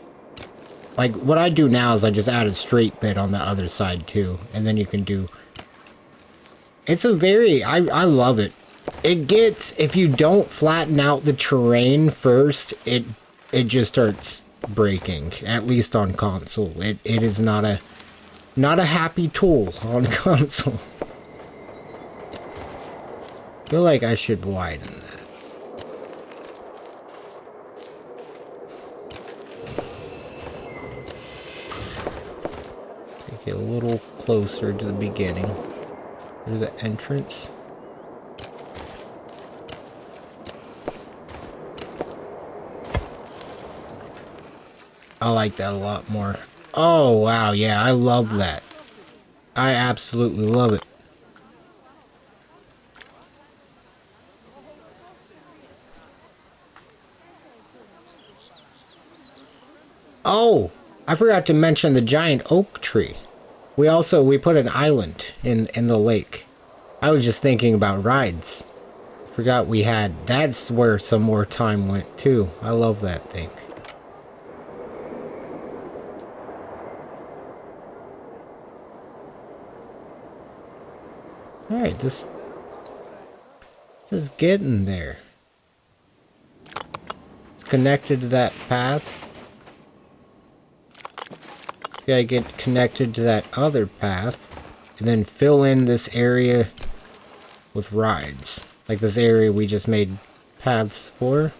Like what I do now is I just add a straight bit on the other side too, and then you can do... It's a very... I love it. It gets... If you don't flatten out the terrain first, it just starts breaking, at least on console. It is not a happy tool on console. I feel like I should widen that. Take it a little closer to the beginning, to the entrance. I like that a lot more. Oh, wow, yeah, I love that. I absolutely love it. Oh, I forgot to mention the giant oak tree. We put an island in the lake. I was just thinking about rides. Forgot we had, that's where some more time went too. I love that thing. Alright, this is getting there. It's connected to that path. So gotta get connected to that other path. And then fill in this area with rides. Like this area we just made paths for.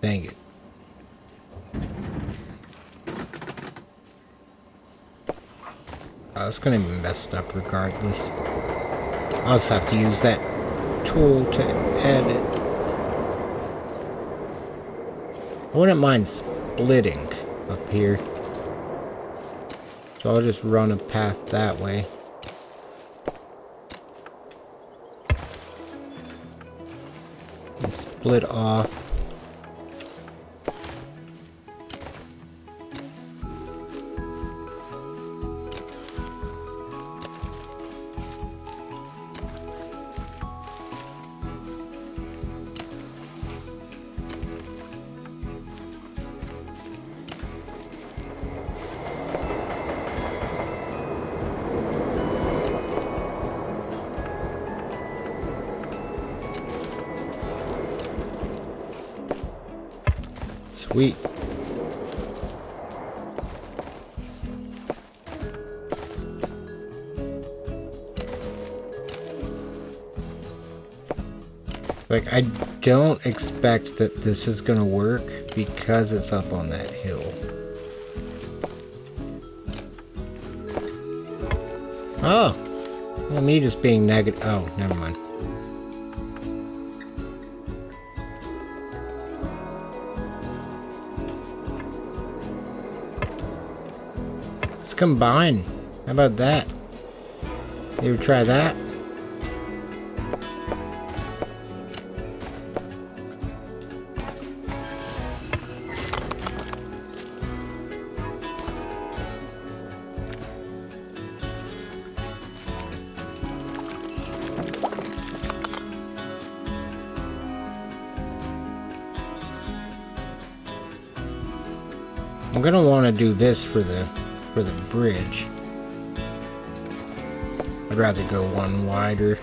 Dang it. Oh, it's gonna be messed up regardless. I'll just have to use that tool to edit. I wouldn't mind splitting up here. So I'll just run a path that way. And split off. Sweet. Like, I don't expect that this is gonna work because it's up on that hill. Oh! Well, me just being negative. Oh, never mind. Combine. How about that? You ever try that? I'm gonna want to do this for the bridge. I'd rather go one wider.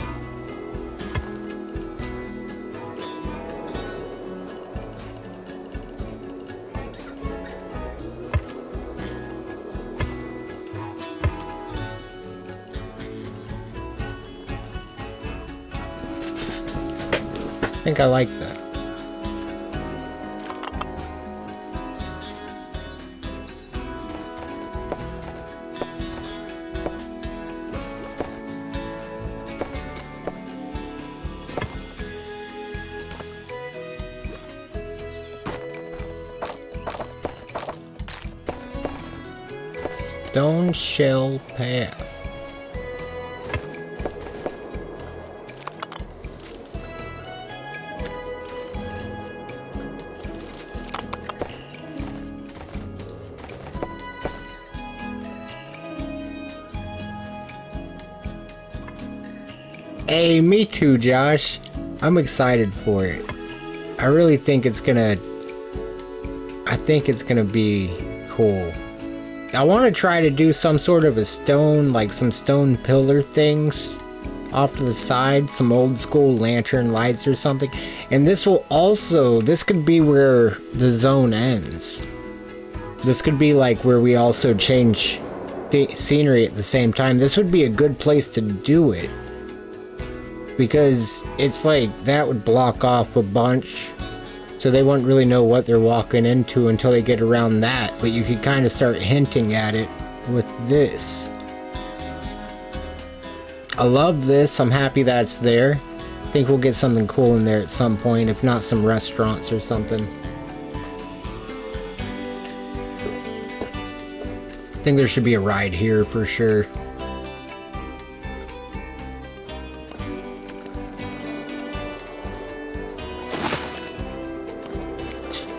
I think I like that. Stone Shell Path. Hey, me too, Josh. I'm excited for it. I really think it's gonna... I think it's gonna be cool. I want to try to do some sort of a stone, like some stone pillar things off to the side, some old school lantern lights or something. And this will also, this could be where the zone ends. This could be like where we also change the scenery at the same time. This would be a good place to do it, because it's like that would block off a bunch, so they wouldn't really know what they're walking into until they get around that. But you could kind of start hinting at it with this. I love this. I'm happy that's there. I think we'll get something cool in there at some point, if not some restaurants or something. I think there should be a ride here for sure.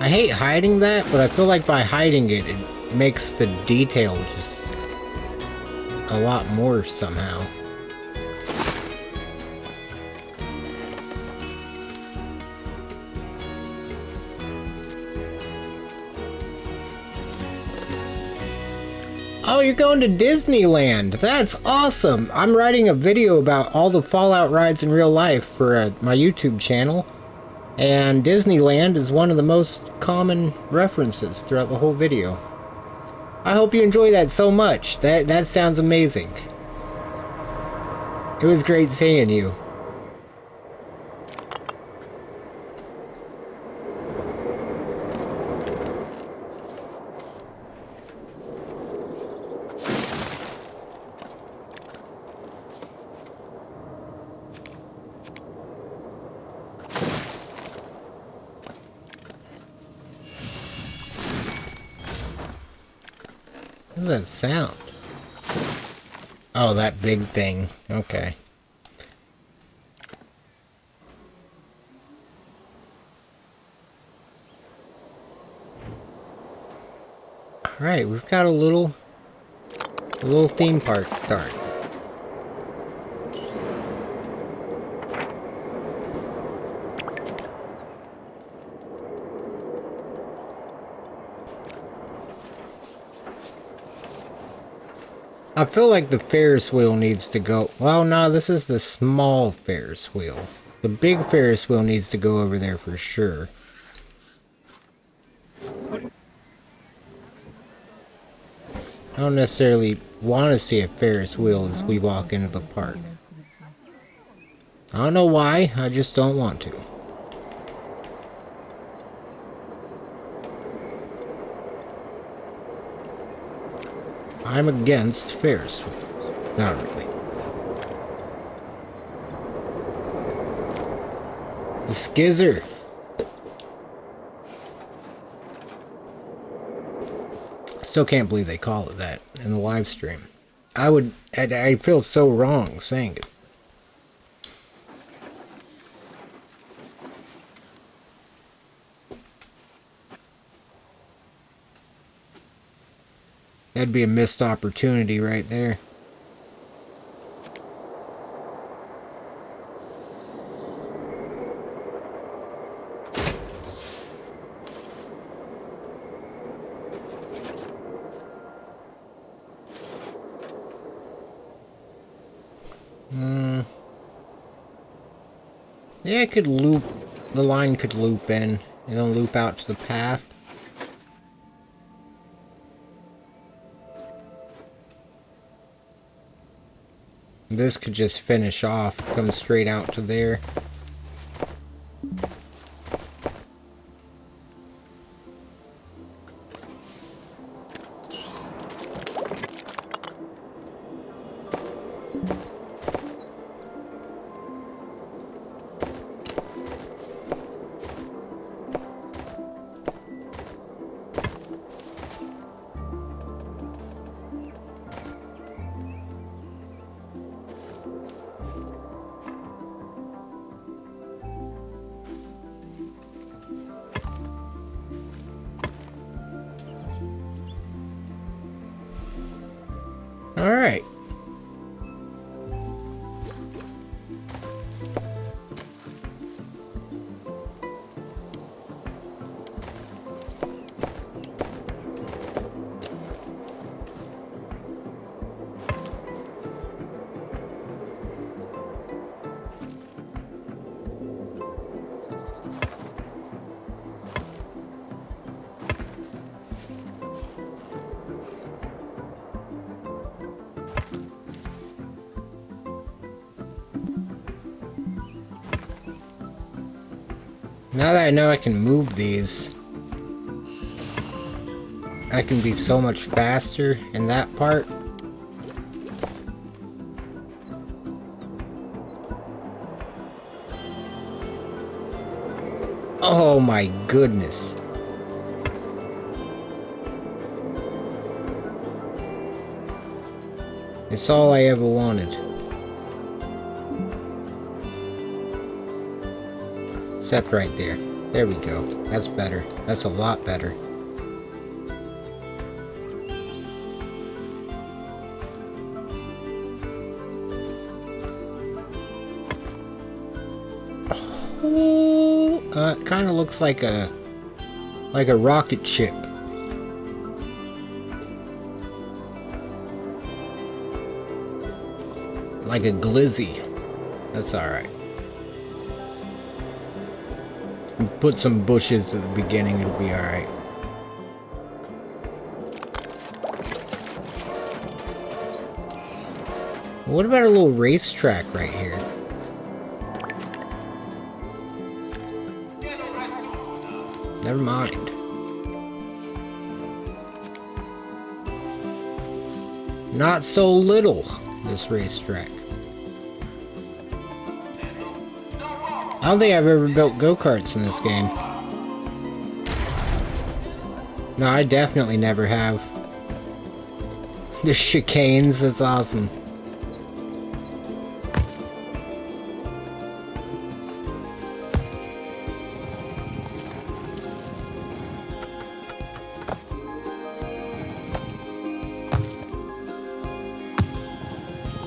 I hate hiding that, but I feel like by hiding it, it makes the detail just a lot more somehow. Oh, you're going to Disneyland. That's awesome. I'm writing a video about all the Fallout rides in real life for my YouTube channel. And Disneyland is one of the most common references throughout the whole video. I hope you enjoy that so much. That sounds amazing. It was great seeing you. What does that sound? Oh, that big thing. Okay. Alright, we've got a little theme park start. I feel like the Ferris wheel needs to go... Well, no, this is the small Ferris wheel. The big Ferris wheel needs to go over there for sure. I don't necessarily want to see a Ferris wheel as we walk into the park. I don't know why, I just don't want to. I'm against Ferris wheels. Not really. The Skizzer. Still can't believe they call it that in the live stream. I feel so wrong saying it. That'd be a missed opportunity right there. Yeah, it could loop. The line could loop in and then loop out to the path. This could just finish off, come straight out to there. Alright. Now that I know I can move these, I can be so much faster in that part. Oh my goodness. It's all I ever wanted. Except right there. There we go. That's better. That's a lot better. It kind of looks like a rocket ship. Like a glizzy. That's alright. Put some bushes at the beginning, it'll be alright. What about a little racetrack right here? Never mind. Not so little, this racetrack. I don't think I've ever built go-karts in this game. No, I definitely never have. The chicanes, that's awesome.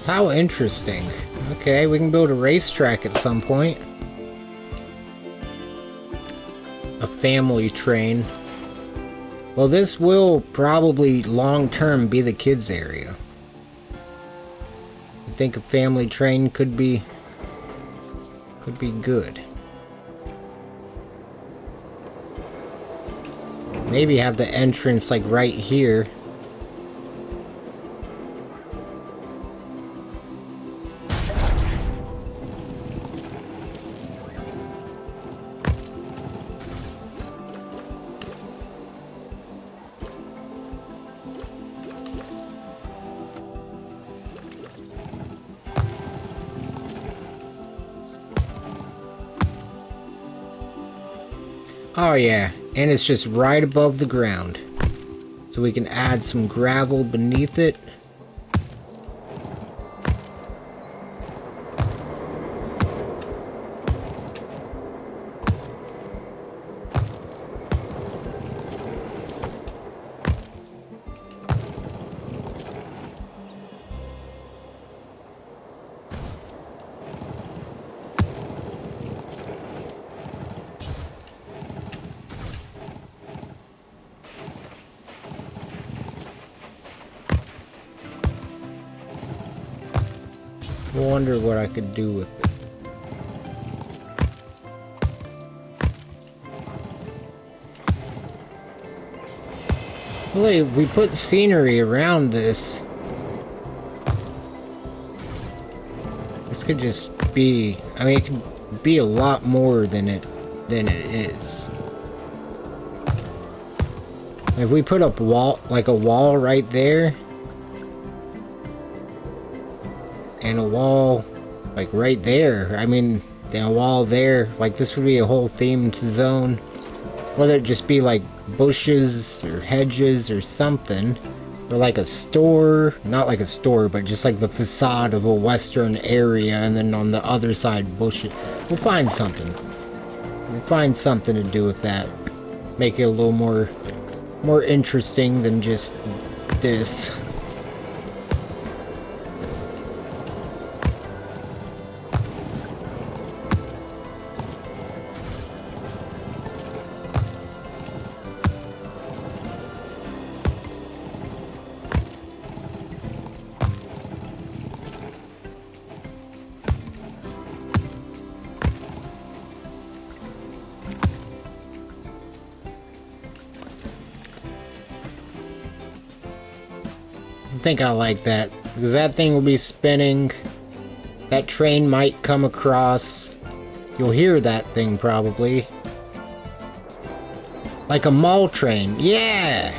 How interesting. Okay, we can build a racetrack at some point. A family train. Well, this will probably long-term be the kids' area. I think a family train could be good. Maybe have the entrance like right here. Oh yeah, and it's just right above the ground. So we can add some gravel beneath it. I wonder what I could do with it. Well, if we put scenery around this, this could just be, I mean, it could be a lot more than it is. If we put up a wall right there, and a wall like right there, I mean, then a wall there, like this would be a whole themed zone. Whether it just be like bushes or hedges or something, or like a store, not like a store, but just like the facade of a western area, and then on the other side bushes. We'll find something. We'll find something to do with that. Make it a little more interesting than just this. I think I like that, because that thing will be spinning. That train might come across. You'll hear that thing probably. Like a mall train. Yeah!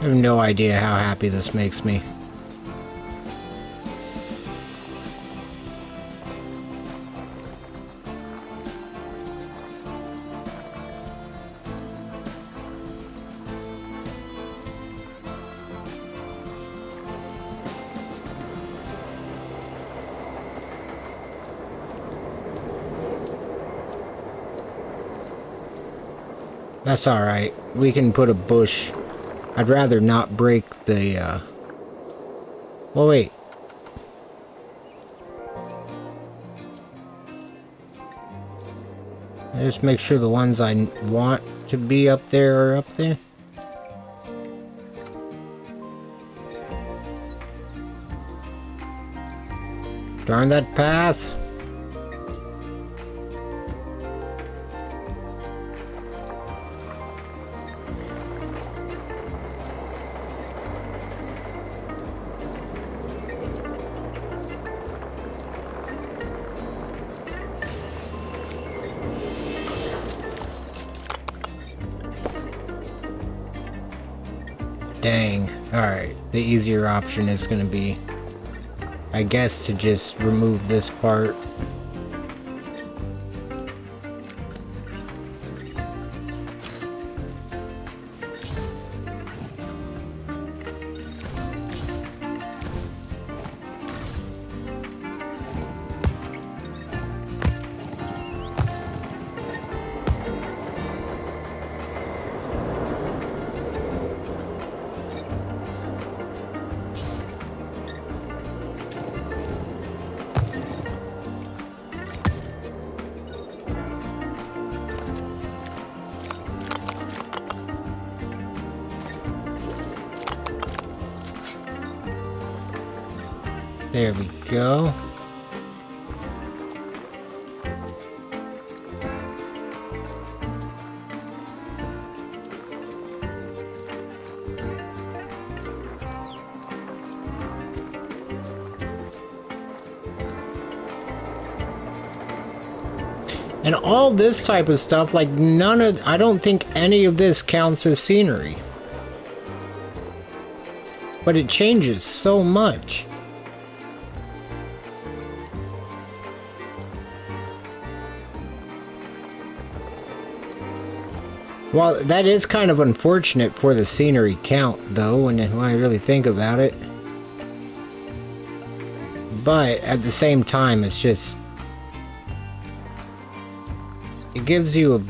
I have no idea how happy this makes me. That's alright. We can put a bush. I'd rather not break the, Well, wait. Just make sure the ones I want to be up there are up there. Darn that path. Dang. Alright. The easier option is going to be, I guess, to just remove this part. There we go. And all this type of stuff, like I don't think any of this counts as scenery. But it changes so much. Well, that is kind of unfortunate for the scenery count, though, when I really think about it. But at the same time, it's just... It gives you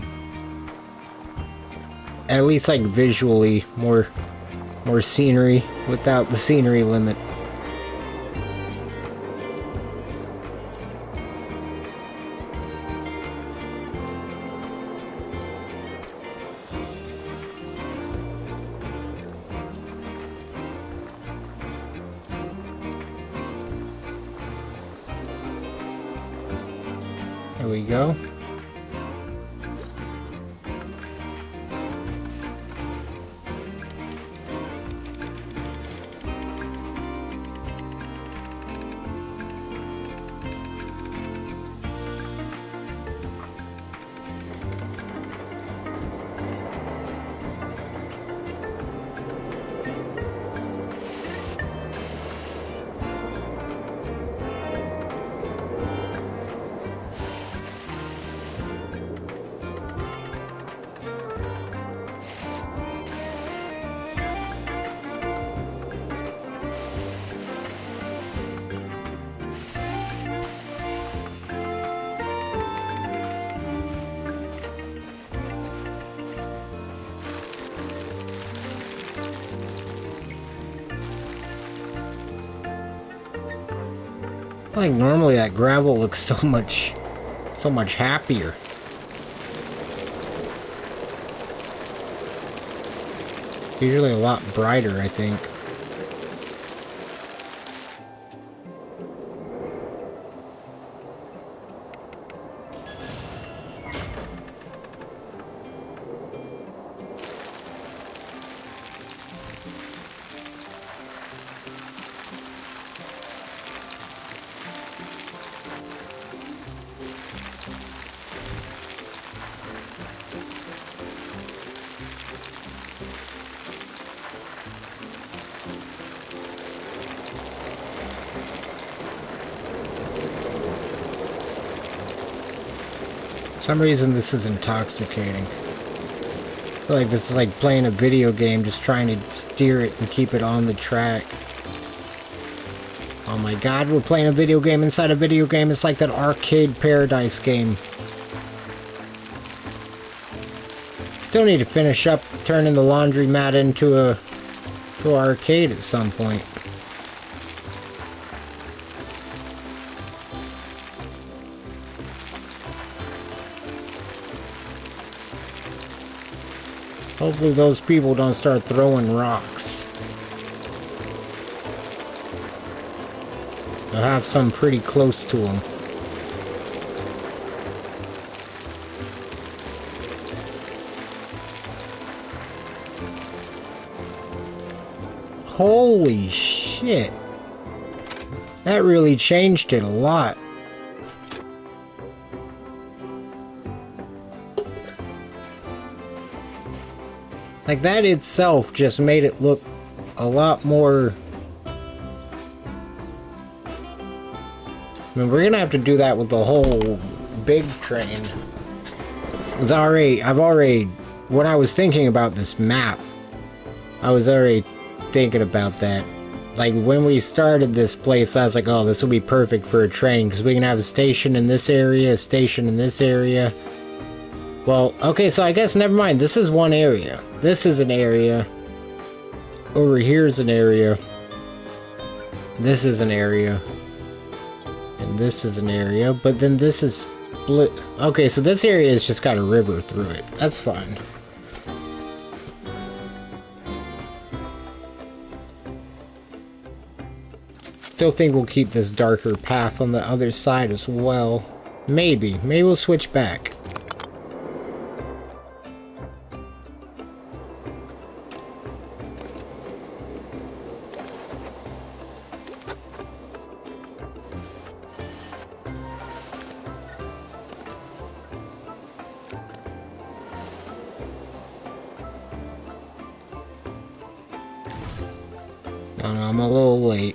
at least, like, visually more scenery without the scenery limit. There we go. Like normally that gravel looks so much happier. Usually a lot brighter, I think. For some reason this is intoxicating. I feel like this is like playing a video game, just trying to steer it and keep it on the track. Oh my god, we're playing a video game inside a video game. It's like that Arcade Paradise game. Still need to finish up turning the laundromat into an arcade at some point. Hopefully those people don't start throwing rocks. They'll have some pretty close to them. Holy shit. That really changed it a lot. Like, that itself just made it look a lot more... I mean, we're gonna have to do that with the whole big train. I've already... When I was thinking about this map, I was already thinking about that. Like, when we started this place, I was like, oh, this will be perfect for a train, because we can have a station in this area, a station in this area. Well, okay, so I guess never mind. This is one area. This is an area. Over here is an area. This is an area. And this is an area. But then this is split. Okay, so this area has just got a river through it. That's fine. Still think we'll keep this darker path on the other side as well. Maybe. Maybe we'll switch back. Oh no, I'm a little late.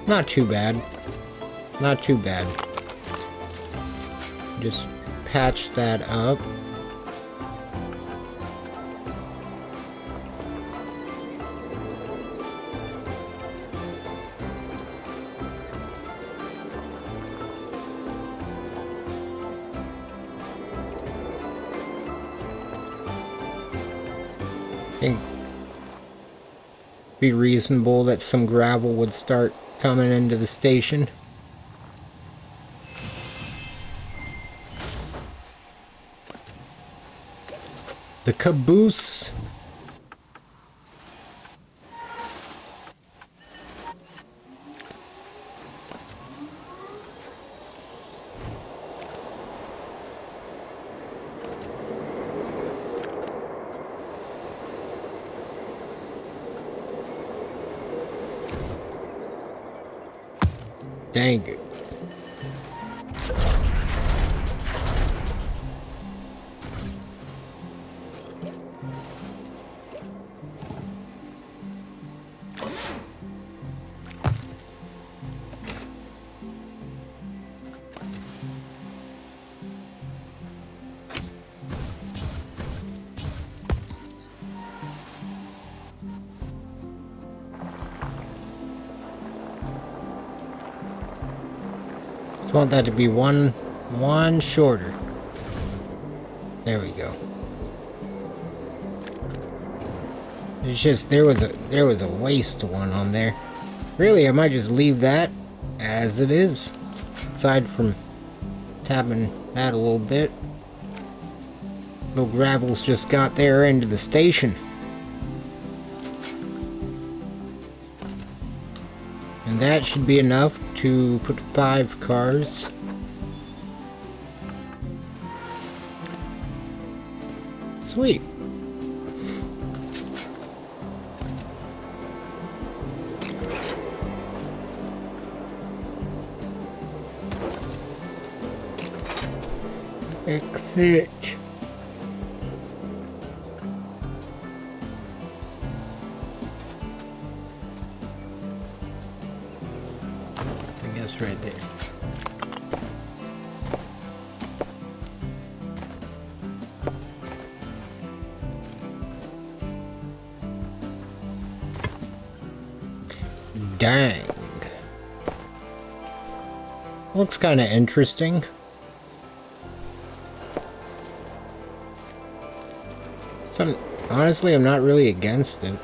Not too bad. Not too bad. Just patch that up. Think be reasonable that some gravel would start coming into the station. The caboose. Dang it. Just want that to be one shorter. There we go. It's just there was a waste one on there. Really, I might just leave that as it is. Aside from tapping that a little bit. Little gravel's just got there into the station. And that should be enough to put 5 cars. Sweet. Exit. I guess right there. Dang. Looks kind of interesting. Honestly, I'm not really against it.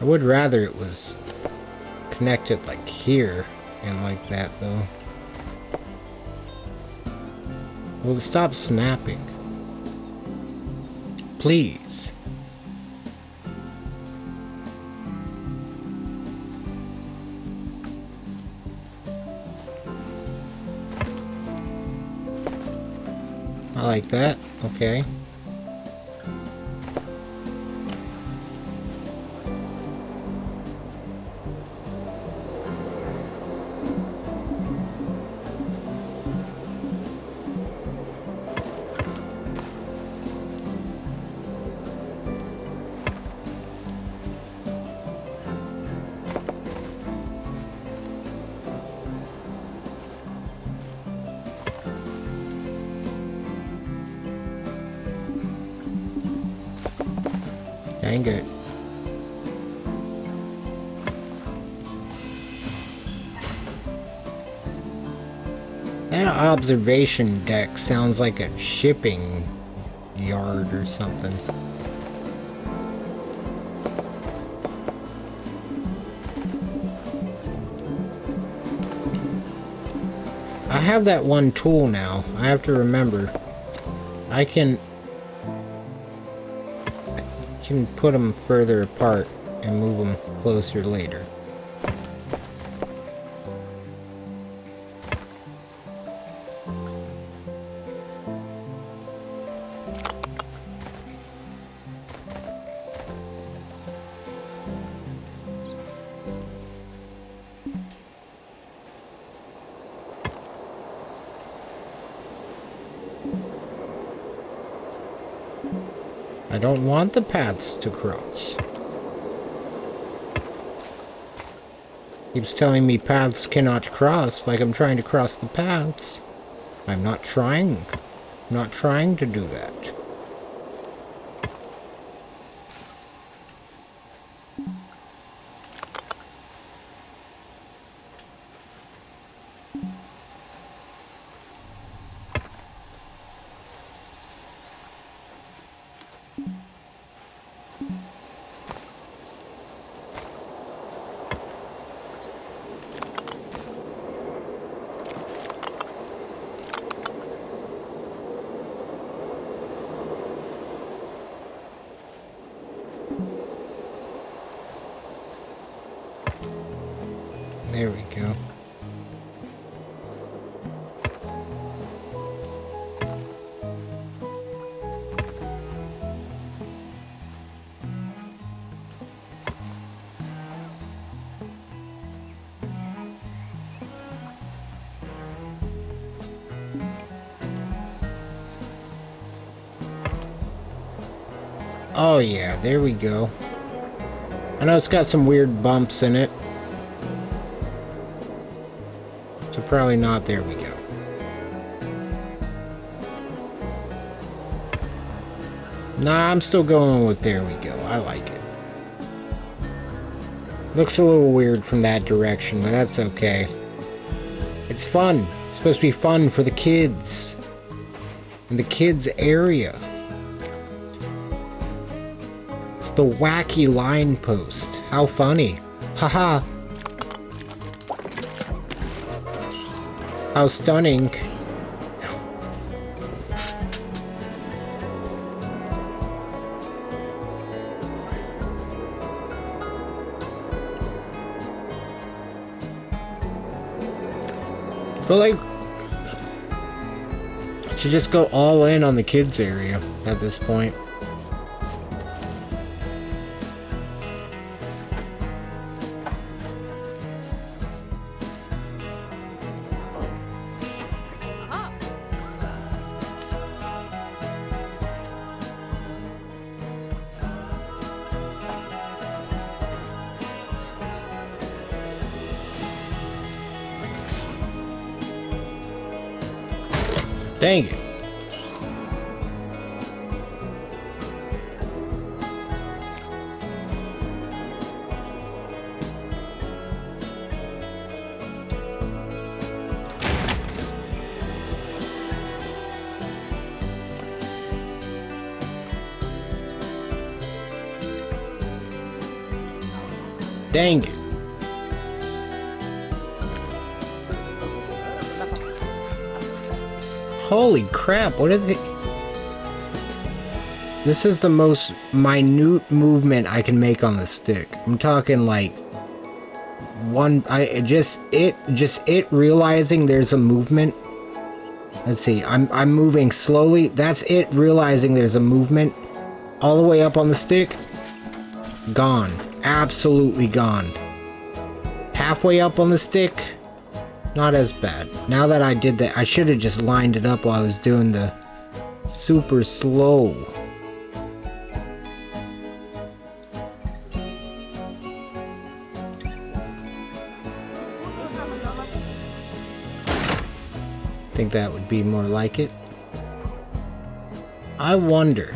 I would rather it was connected like here and like that, though. Will it stop snapping? Please. I like that. Okay. Dang it. That observation deck sounds like a shipping yard or something. I have that one tool now. I have to remember. I can put them further apart and move them closer later. I don't want the paths to cross. Keeps telling me paths cannot cross, like I'm trying to cross the paths. I'm not trying. I'm not trying to do that. There we go. Oh yeah, there we go. I know it's got some weird bumps in it. So probably not. There we go. Nah, I'm still going with there we go. I like it. Looks a little weird from that direction, but that's okay. It's fun. It's supposed to be fun for the kids. in the kids' area. It's the wacky line post. How funny. Haha. How stunning. But like, should just go all in on the kids area at this point. Dang it. Dang it. Holy crap, what is it? This is the most minute movement I can make on the stick. I'm talking like it realizing there's a movement. Let's see, I'm moving slowly. That's it realizing there's a movement. All the way up on the stick. Gone. Absolutely gone. Halfway up on the stick. Not as bad. Now that I did that, I should have just lined it up while I was doing the super slow. I think that would be more like it. I wonder.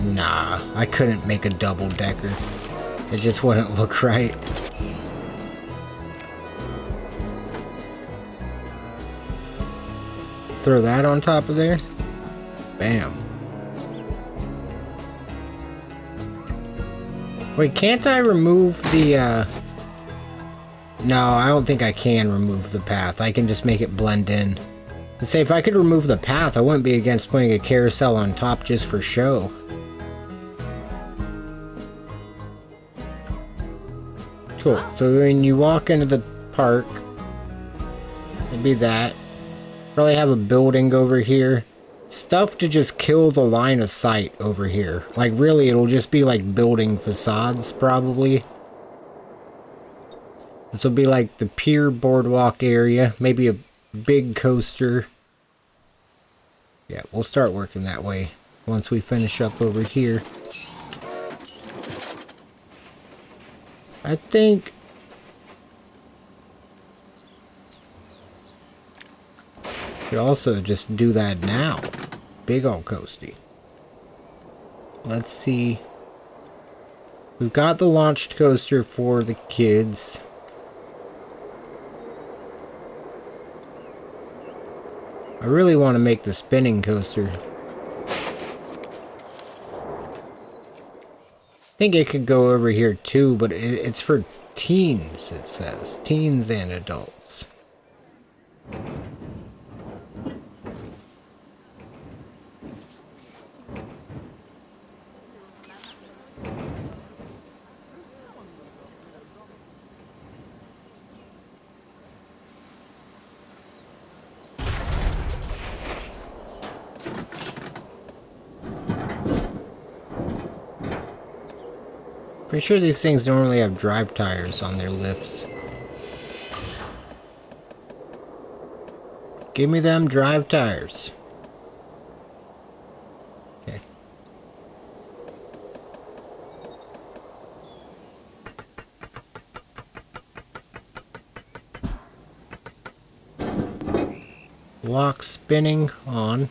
Nah, I couldn't make a double decker. It just wouldn't look right. Throw that on top of there. Bam. Wait, can't I remove the, No, I don't think I can remove the path. I can just make it blend in. Let's say if I could remove the path, I wouldn't be against putting a carousel on top just for show. Cool. So when you walk into the park, it'd be that. Probably have a building over here. Stuff to just kill the line of sight over here. Like really, it'll just be like building facades probably. This will be like the pier boardwalk area. Maybe a big coaster. Yeah, we'll start working that way once we finish up over here. I think could also just do that now. Big old coasty. Let's see. We've got the launched coaster for the kids. I really want to make the spinning coaster. I think it could go over here too, but it's for teens, it says. Teens and adults. Pretty sure these things normally have drive tires on their lifts. Give me them drive tires. Okay. Lock spinning on.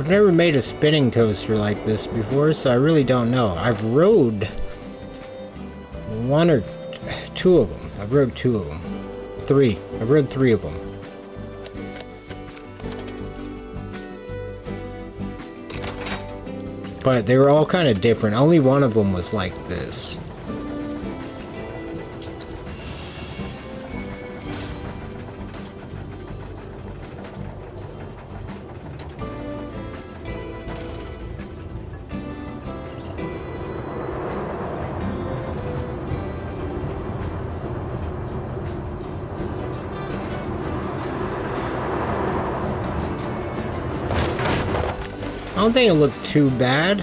I've never made a spinning coaster like this before, so I really don't know. I've rode one or two of them. I've rode two of them. Three. I've rode three of them. But they were all kind of different. Only one of them was like this. I don't think it looked too bad.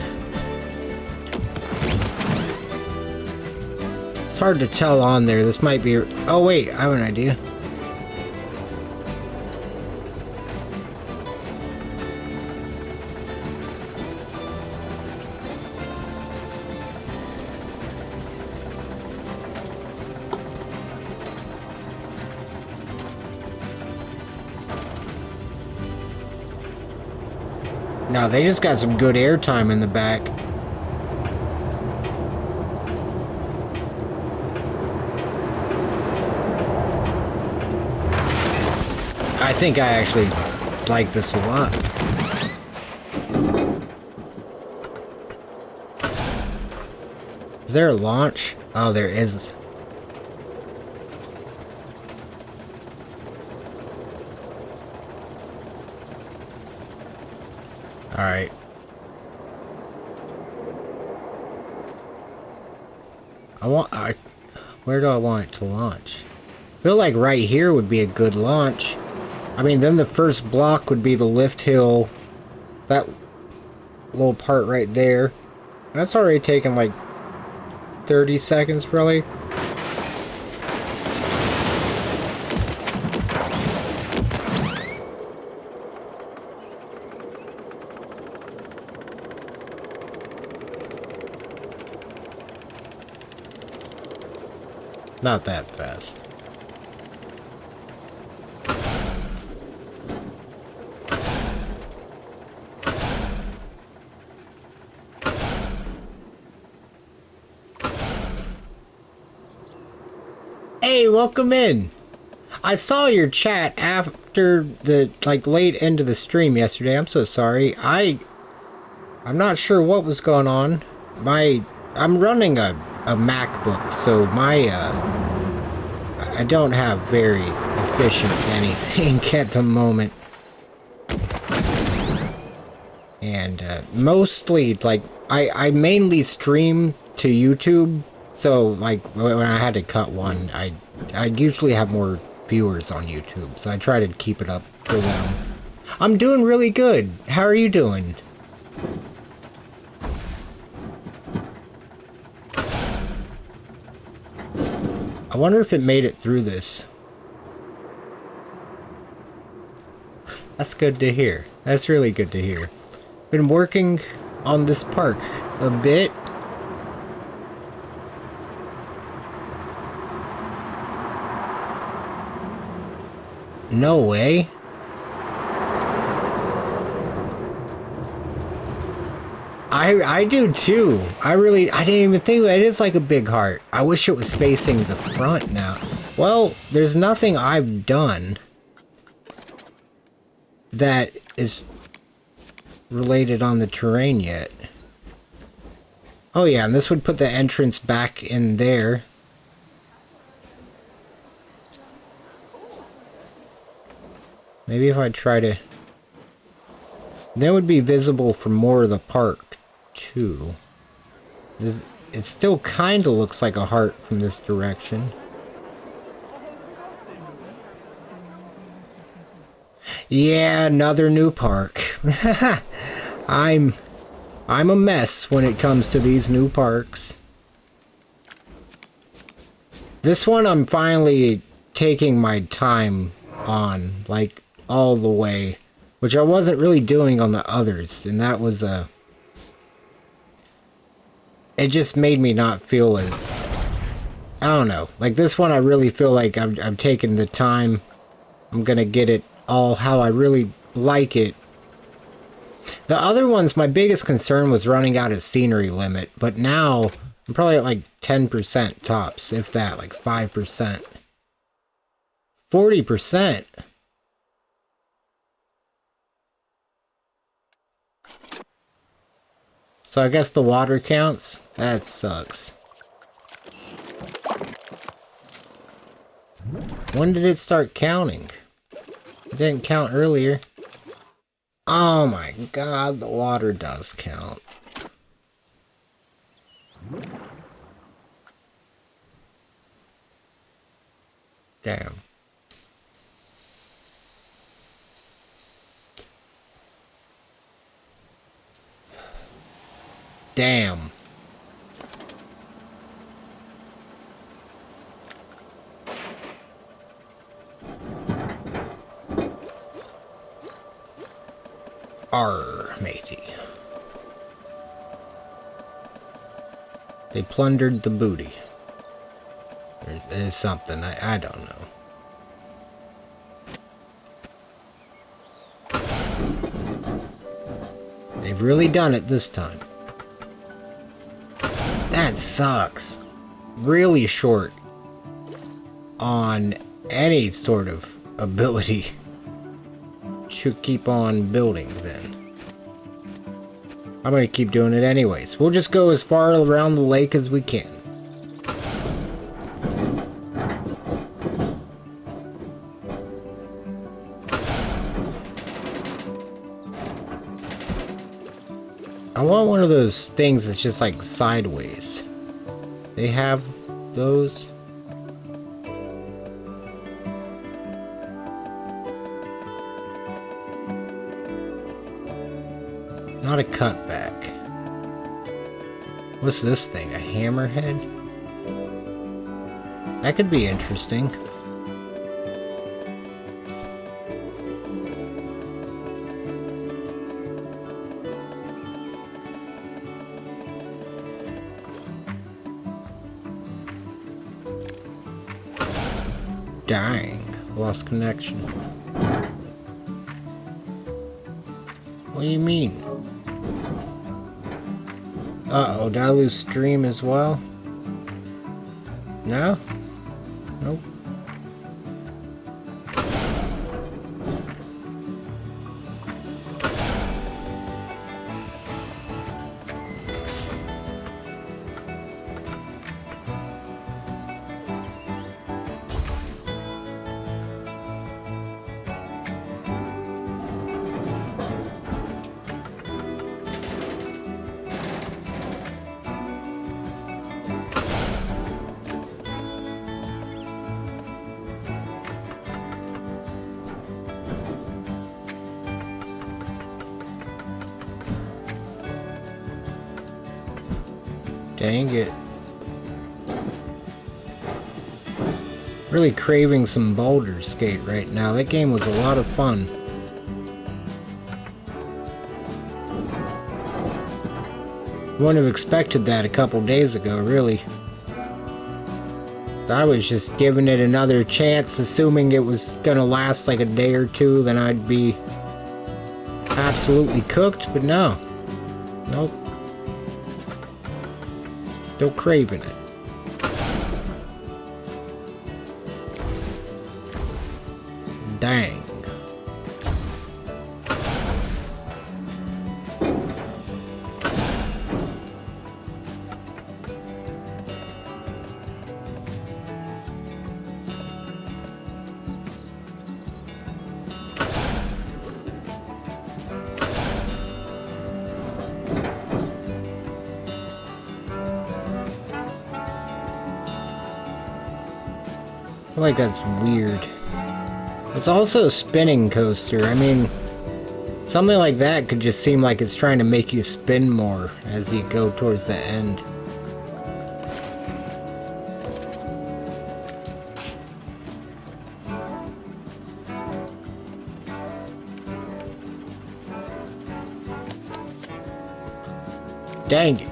It's hard to tell on there. This might be... Oh wait, I have an idea. No, they just got some good airtime in the back. I think I actually like this a lot. Is there a launch? Oh, there is. Alright. Where do I want it to launch? I feel like right here would be a good launch. I mean, then the first block would be the lift hill. That little part right there. That's already taken like 30 seconds, probably. Not that fast. Hey, welcome in. I saw your chat after the late end of the stream yesterday. I'm so sorry. I'm not sure what was going on. I'm running a MacBook, so I don't have very efficient anything at the moment. And mostly, I mainly stream to YouTube, so when I had to cut one, I usually have more viewers on YouTube, so I try to keep it up for them. I'm doing really good. How are you doing? I wonder if it made it through this. That's good to hear. That's really good to hear. Been working on this park a bit. No way. I do too. I didn't even think of it. It is like a big heart. I wish it was facing the front now. Well, there's nothing I've done that is related on the terrain yet. Oh yeah, and this would put the entrance back in there. Maybe if I try to... That would be visible from more of the park too. It still kind of looks like a heart from this direction. Yeah, another new park. I'm a mess when it comes to these new parks. This one I'm finally taking my time on, like all the way, which I wasn't really doing on the others, and that was it just made me not feel as, I don't know, like this one I really feel like I'm taking the time. I'm gonna get it all how I really like it. The other ones, my biggest concern was running out of scenery limit, but now I'm probably at like 10% tops, if that, like 5%. 40%. So I guess the water counts? That sucks. When did it start counting? It didn't count earlier. Oh my god, the water does count. Damn. Damn. Arr, matey. They plundered the booty. There's something, I don't know. They've really done it this time. That sucks. Really short on any sort of ability to keep on building then. I'm gonna keep doing it anyways. We'll just go as far around the lake as we can. I want one of those things that's just like sideways. They have those. Not a cutback. What's this thing? A hammerhead? That could be interesting. Dang, lost connection. What do you mean? Uh-oh, did I lose stream as well? No? Nope. Dang it. Really craving some Baldur's Gate right now. That game was a lot of fun. Wouldn't have expected that a couple days ago, really. I was just giving it another chance, assuming it was gonna last like a day or two, then I'd be absolutely cooked, but no. Nope. Still craving it. Dang. I feel like that's weird. It's also a spinning coaster. I mean, something like that could just seem like it's trying to make you spin more as you go towards the end. Dang it.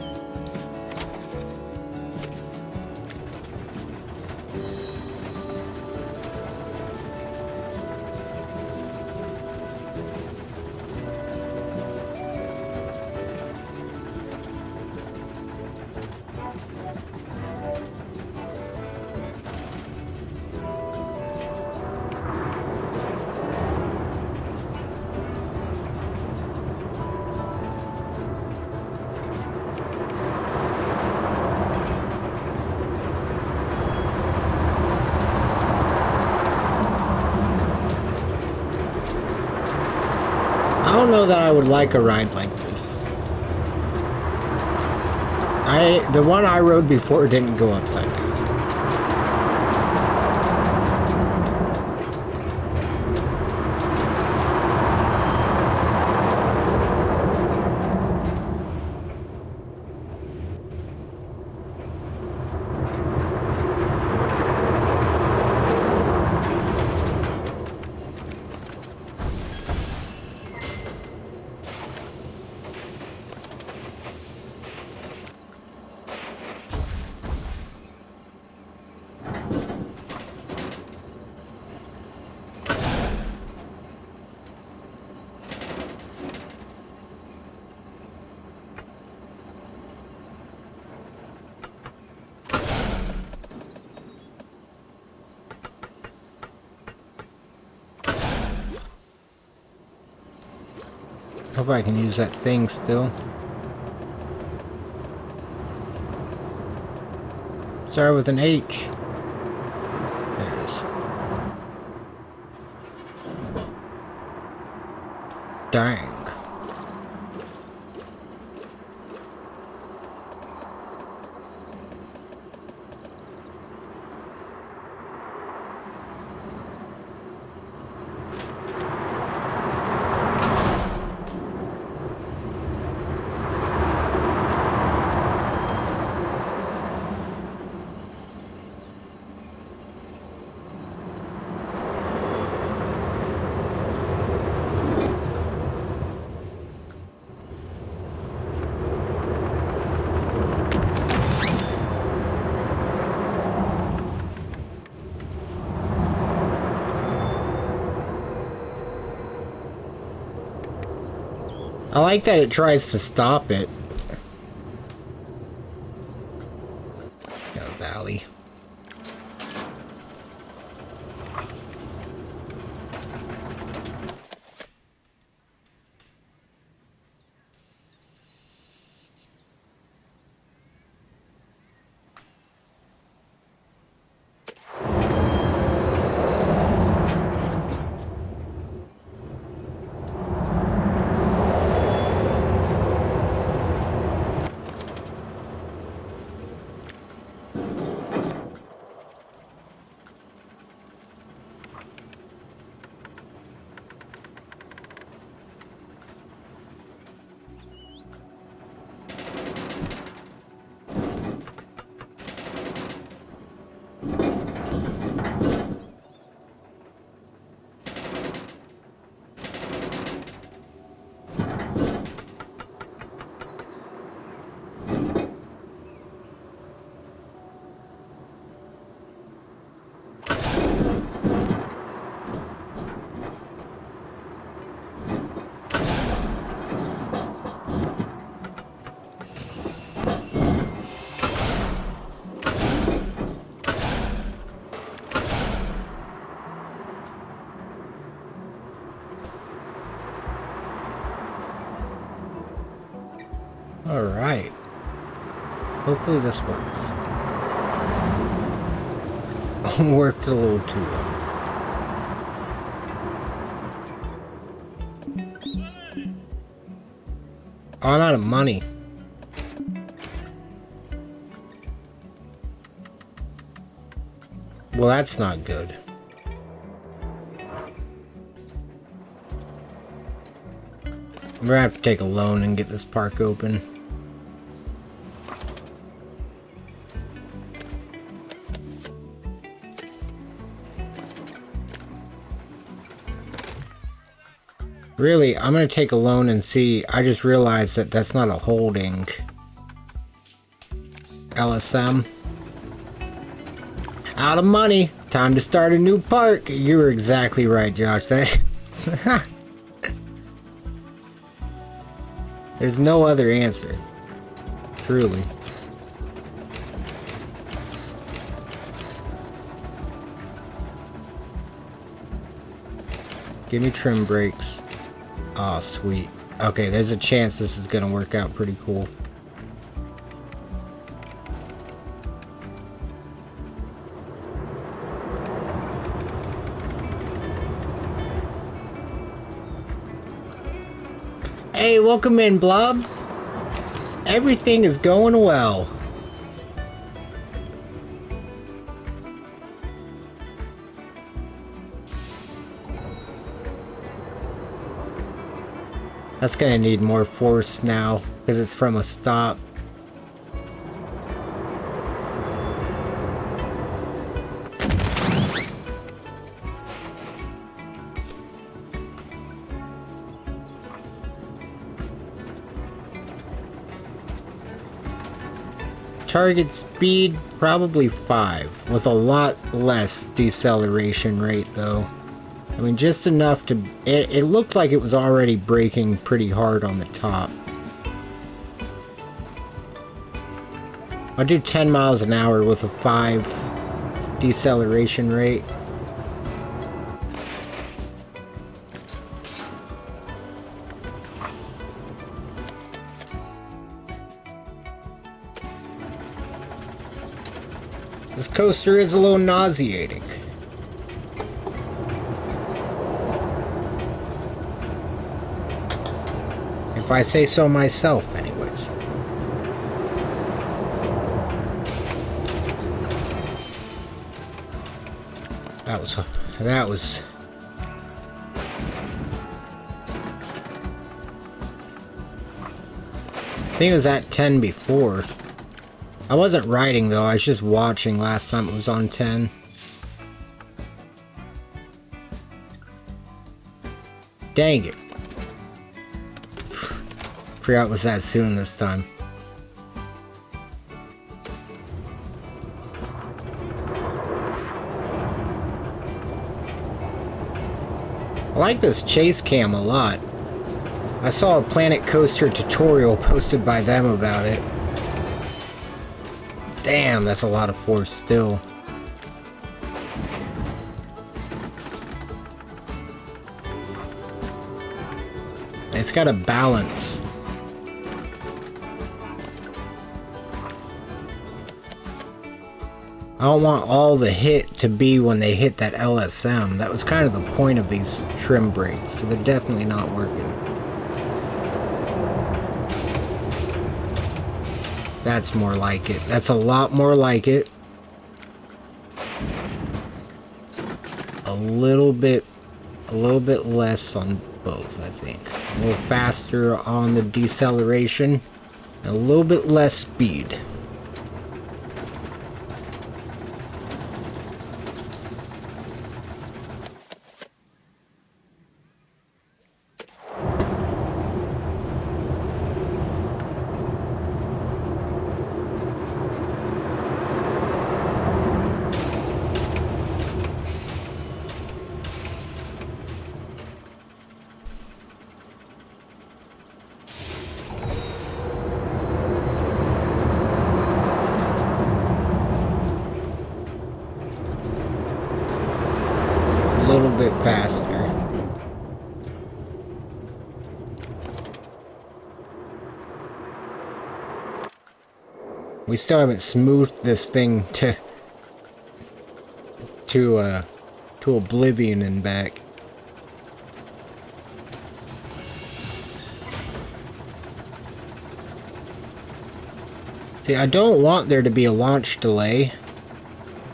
would like a ride like this. The one I rode before didn't go upside down. Hope I can use that thing still. Start with an H. There it is. Dang. I like that it tries to stop it. No, valley. Alright. Hopefully this works. Worked a little too well. Oh, I'm out of money. Well, that's not good. I'm gonna have to take a loan and get this park open. Really, I'm gonna take a loan and see. I just realized that that's not a holding. LSM. Out of money. Time to start a new park. You were exactly right, Josh. That There's no other answer. Truly. Give me trim brakes. Oh, sweet. Okay, there's a chance this is gonna work out pretty cool. Hey, welcome in, Blob. Everything is going well. That's gonna need more force now, because it's from a stop. Target speed, probably 5, with a lot less deceleration rate though. I mean, just enough to... It looked like it was already braking pretty hard on the top. I'll do 10 miles an hour with a 5 deceleration rate. This coaster is a little nauseating. If I say so myself, anyways. That was... I think it was at 10 before. I wasn't riding though, I was just watching last time it was on 10. Dang it. Forgot it was that soon this time. I like this chase cam a lot. I saw a Planet Coaster tutorial posted by them about it. Damn, that's a lot of force still. It's got a balance. I don't want all the hit to be when they hit that LSM. That was kind of the point of these trim brakes, so they're definitely not working. That's more like it. That's a lot more like it. A little bit less on both, I think. A little faster on the deceleration, and a little bit less speed. Bit faster. We still haven't smoothed this thing to oblivion and back. See, I don't want there to be a launch delay.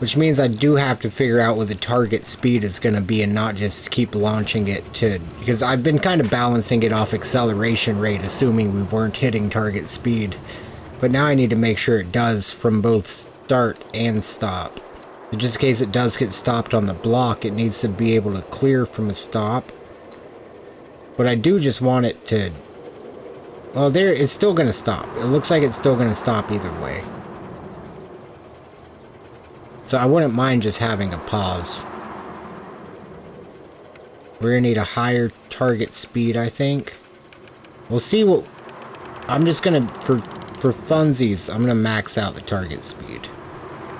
Which means I do have to figure out what the target speed is going to be and not just keep launching it to... Because I've been kind of balancing it off acceleration rate, assuming we weren't hitting target speed. But now I need to make sure it does from both start and stop. So just in case it does get stopped on the block, it needs to be able to clear from a stop. But I do just want it to... Well, there, it's still going to stop. It looks like it's still going to stop either way. So I wouldn't mind just having a pause. We're gonna need a higher target speed, I think. We'll see what... I'm just gonna, for funsies, I'm gonna max out the target speed.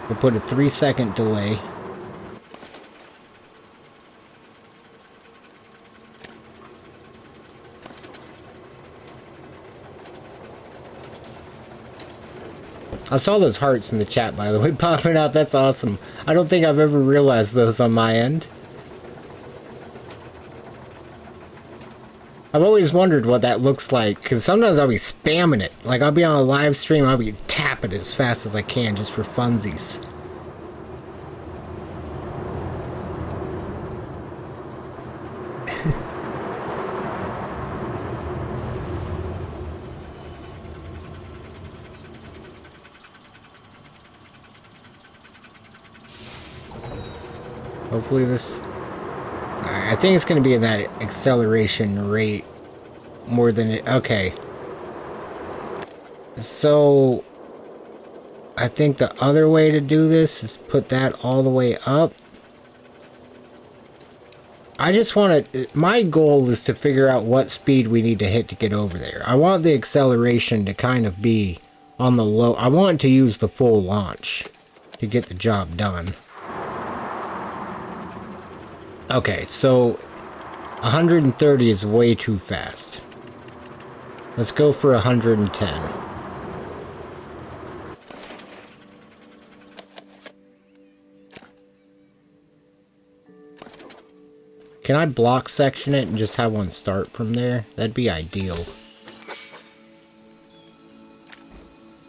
We'll put a 3-second delay. I saw those hearts in the chat, by the way, popping out. That's awesome. I don't think I've ever realized those on my end. I've always wondered what that looks like, because sometimes I'll be spamming it. Like, I'll be on a live stream, I'll be tapping it as fast as I can, just for funsies. Hopefully this... I think it's going to be in that acceleration rate more than it... Okay. So... I think the other way to do this is put that all the way up. I just want to... My goal is to figure out what speed we need to hit to get over there. I want the acceleration to kind of be on the low... I want to use the full launch to get the job done. Okay, so 130 is way too fast. Let's go for 110. Can I block section it and just have one start from there? That'd be ideal.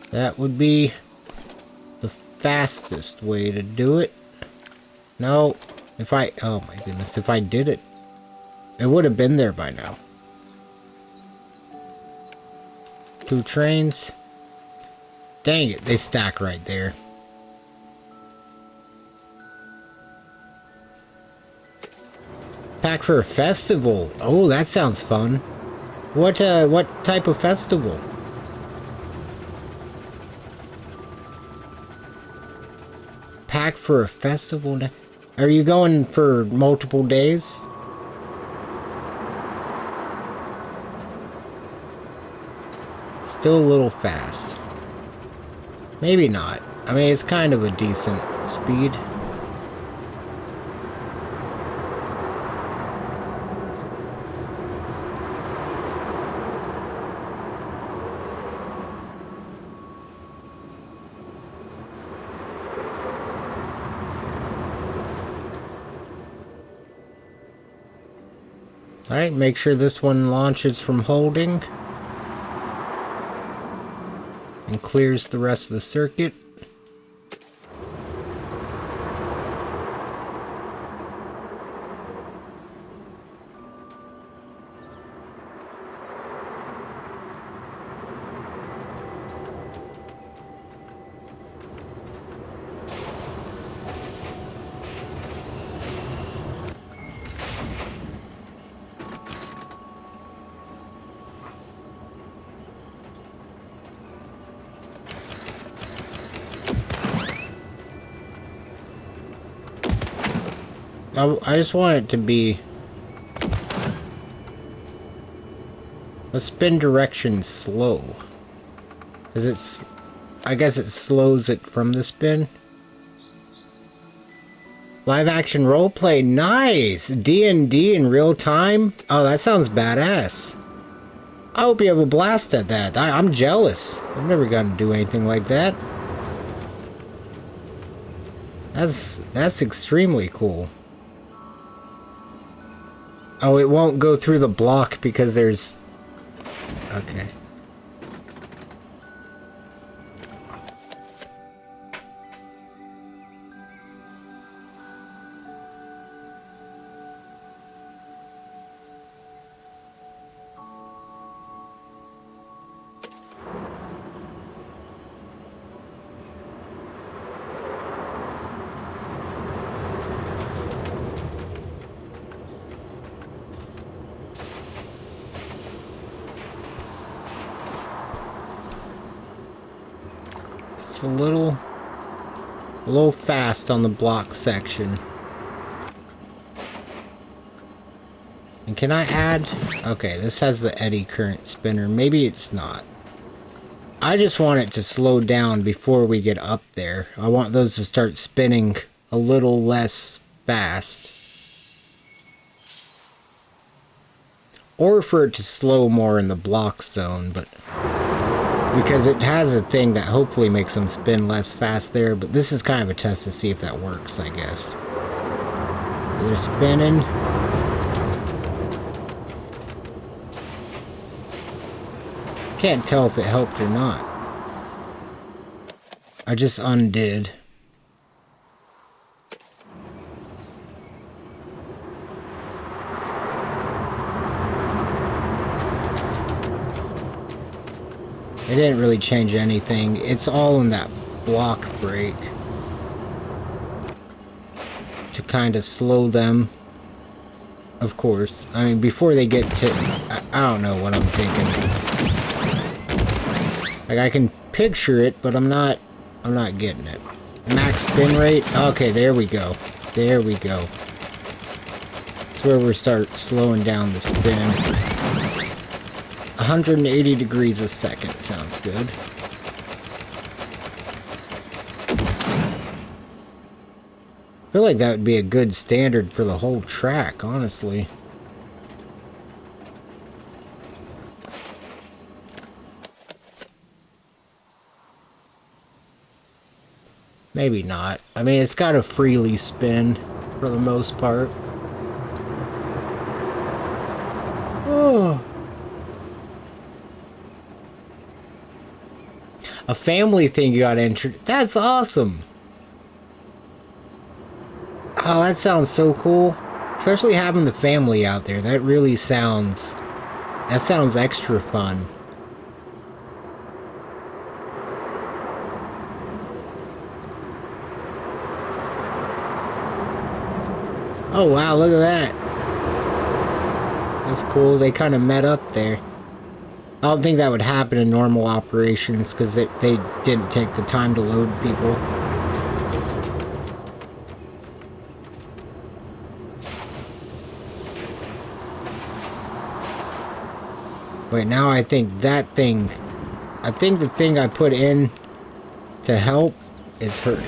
That would be the fastest way to do it. No. If I... Oh my goodness. If I did it, it would have been there by now. 2 trains. Dang it. They stack right there. Pack for a festival. Oh, that sounds fun. What type of festival? Pack for a festival? Are you going for multiple days? Still a little fast. Maybe not. I mean, it's kind of a decent speed. Alright, make sure this one launches from holding and clears the rest of the circuit. I just want it to be a spin direction slow. Cause it's, I guess it slows it from the spin. Live action roleplay, nice! D&D in real time? Oh, that sounds badass. I hope you have a blast at that. I'm jealous. I've never gotten to do anything like that. That's extremely cool. Oh, it won't go through the block because there's... Okay. It's a little fast on the block section. And can I add? Okay, this has the eddy current spinner. Maybe it's not. I just want it to slow down before we get up there. I want those to start spinning a little less fast. Or for it to slow more in the block zone, but... because it has a thing that hopefully makes them spin less fast there, but this is kind of a test to see if that works, I guess. They're spinning. can't tell if it helped or not. I just undid. It didn't really change anything. It's all in that block brake to kind of slow them. Of course. I mean, before they get to... I don't know what I'm thinking. Like, I can picture it, but I'm not getting it. Max spin rate? Okay, there we go. There we go. That's where we start slowing down the spin. 180 degrees a second. Sounds good. I feel like that would be a good standard for the whole track, honestly. Maybe not. I mean, it's got to freely spin for the most part. Oh. A family thing you got entered. That's awesome. Oh, that sounds so cool. Especially having the family out there. That really sounds... That sounds extra fun. Oh, wow, look at that. That's cool. They kind of met up there. I don't think that would happen in normal operations because they didn't take the time to load people. Wait, now I think that thing... I think the thing I put in to help is hurting.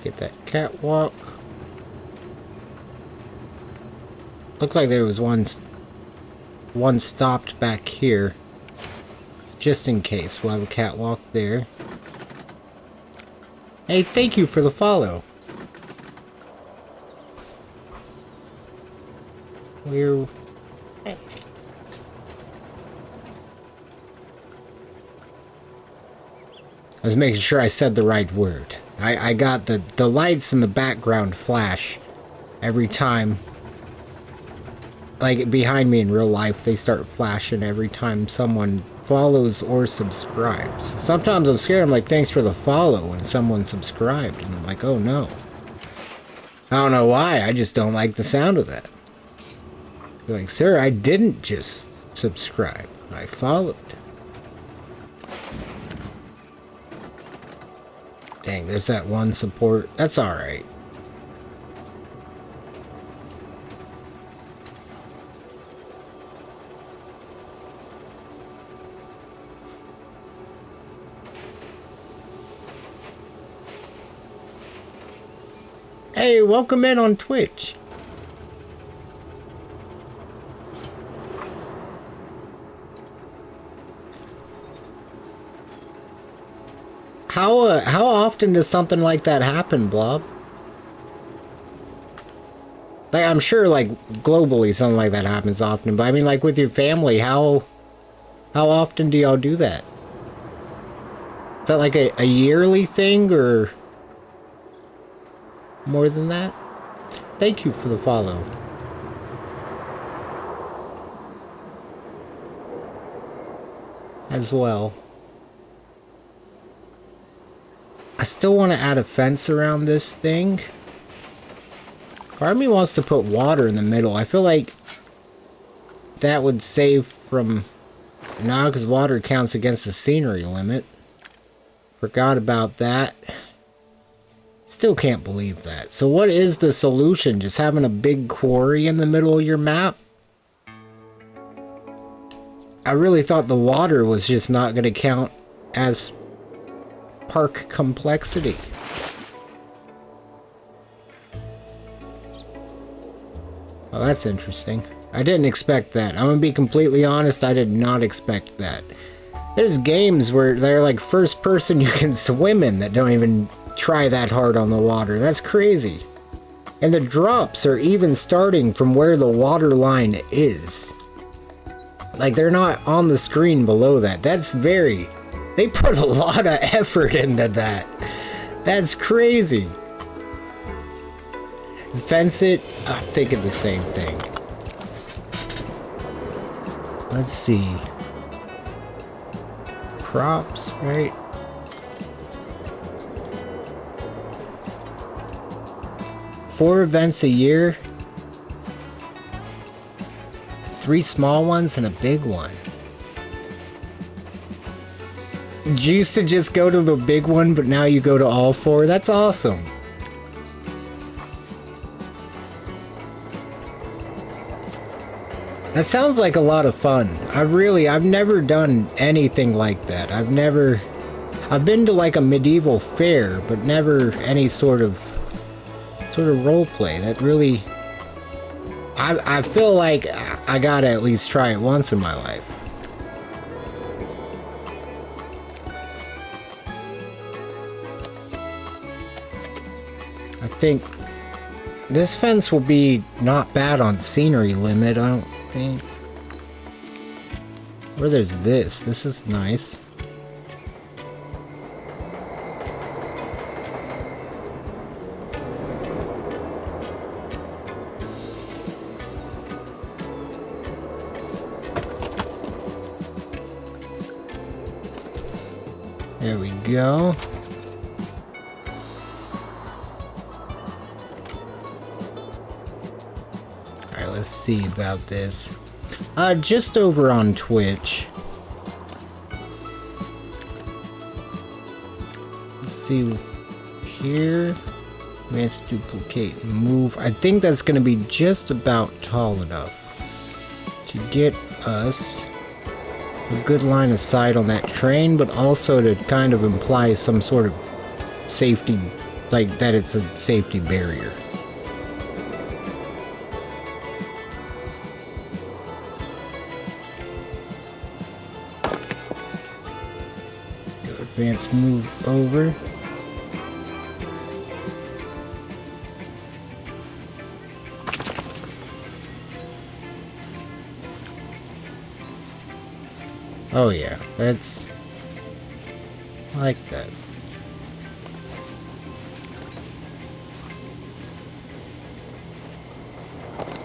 Get that catwalk. Looked like there was one stopped back here. Just in case, we'll have a catwalk there. Hey, thank you for the follow. We're... I was making sure I said the right word. I got the lights in the background flash every time. Like, behind me in real life, they start flashing every time someone follows or subscribes. Sometimes I'm scared. I'm like, thanks for the follow, and someone subscribed. And I'm like, oh no. I don't know why. I just don't like the sound of that. You're like, sir, I didn't just subscribe. I followed. Dang, there's that one support. That's alright. Hey, welcome in on Twitch. How often does something like that happen, Blob? Like, I'm sure, like, globally something like that happens often, but I mean, like, with your family, how often do y'all do that? Is that like a yearly thing, or more than that? Thank you for the follow. As well. I still want to add a fence around this thing. Part of me wants to put water in the middle. I feel like that would save from... No, because water counts against the scenery limit. Forgot about that. Still can't believe that. So what is the solution? Just having a big quarry in the middle of your map? I really thought the water was just not going to count as park complexity. Oh, that's interesting. I didn't expect that. I'm gonna be completely honest, I did not expect that. There's games where they're like first person you can swim in that don't even try that hard on the water. That's crazy. And the drops are even starting from where the water line is. Like, they're not on the screen below that. That's very... They put a lot of effort into that. That's crazy. Fence it? I'm thinking the same thing. Let's see. Props, right? Four events a year. 3 small ones and a big one. You used to just go to the big one, but now you go to all 4. That's awesome. That sounds like a lot of fun. I've never done anything like that. I've been to like a medieval fair, but never any sort of role play. That really, I feel like I gotta at least try it once in my life. I think this fence will be not bad on scenery limit, I don't think. Where there's this. This is nice. There we go. Alright, let's see about this. Just over on Twitch. Let's see here. Advance, duplicate, move. I think that's going to be just about tall enough to get us a good line of sight on that train, but also to kind of imply some sort of safety, like that it's a safety barrier. Advance, move over. Oh yeah, that's... I like that.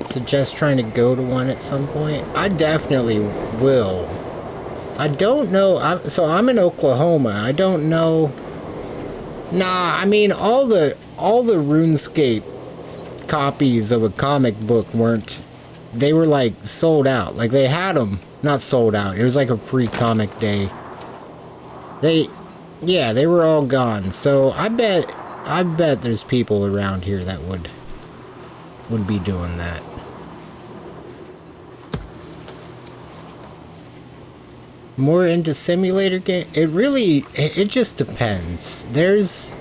Suggest trying to go to one at some point? I definitely will. I don't know, so I'm in Oklahoma. I don't know... Nah, I mean, all the RuneScape copies of a comic book weren't... They were like sold out. Like they had them, not sold out. It was like a free comic day. Yeah, they were all gone. So I bet there's people around here that would be doing that. More into simulator game? It just depends. There's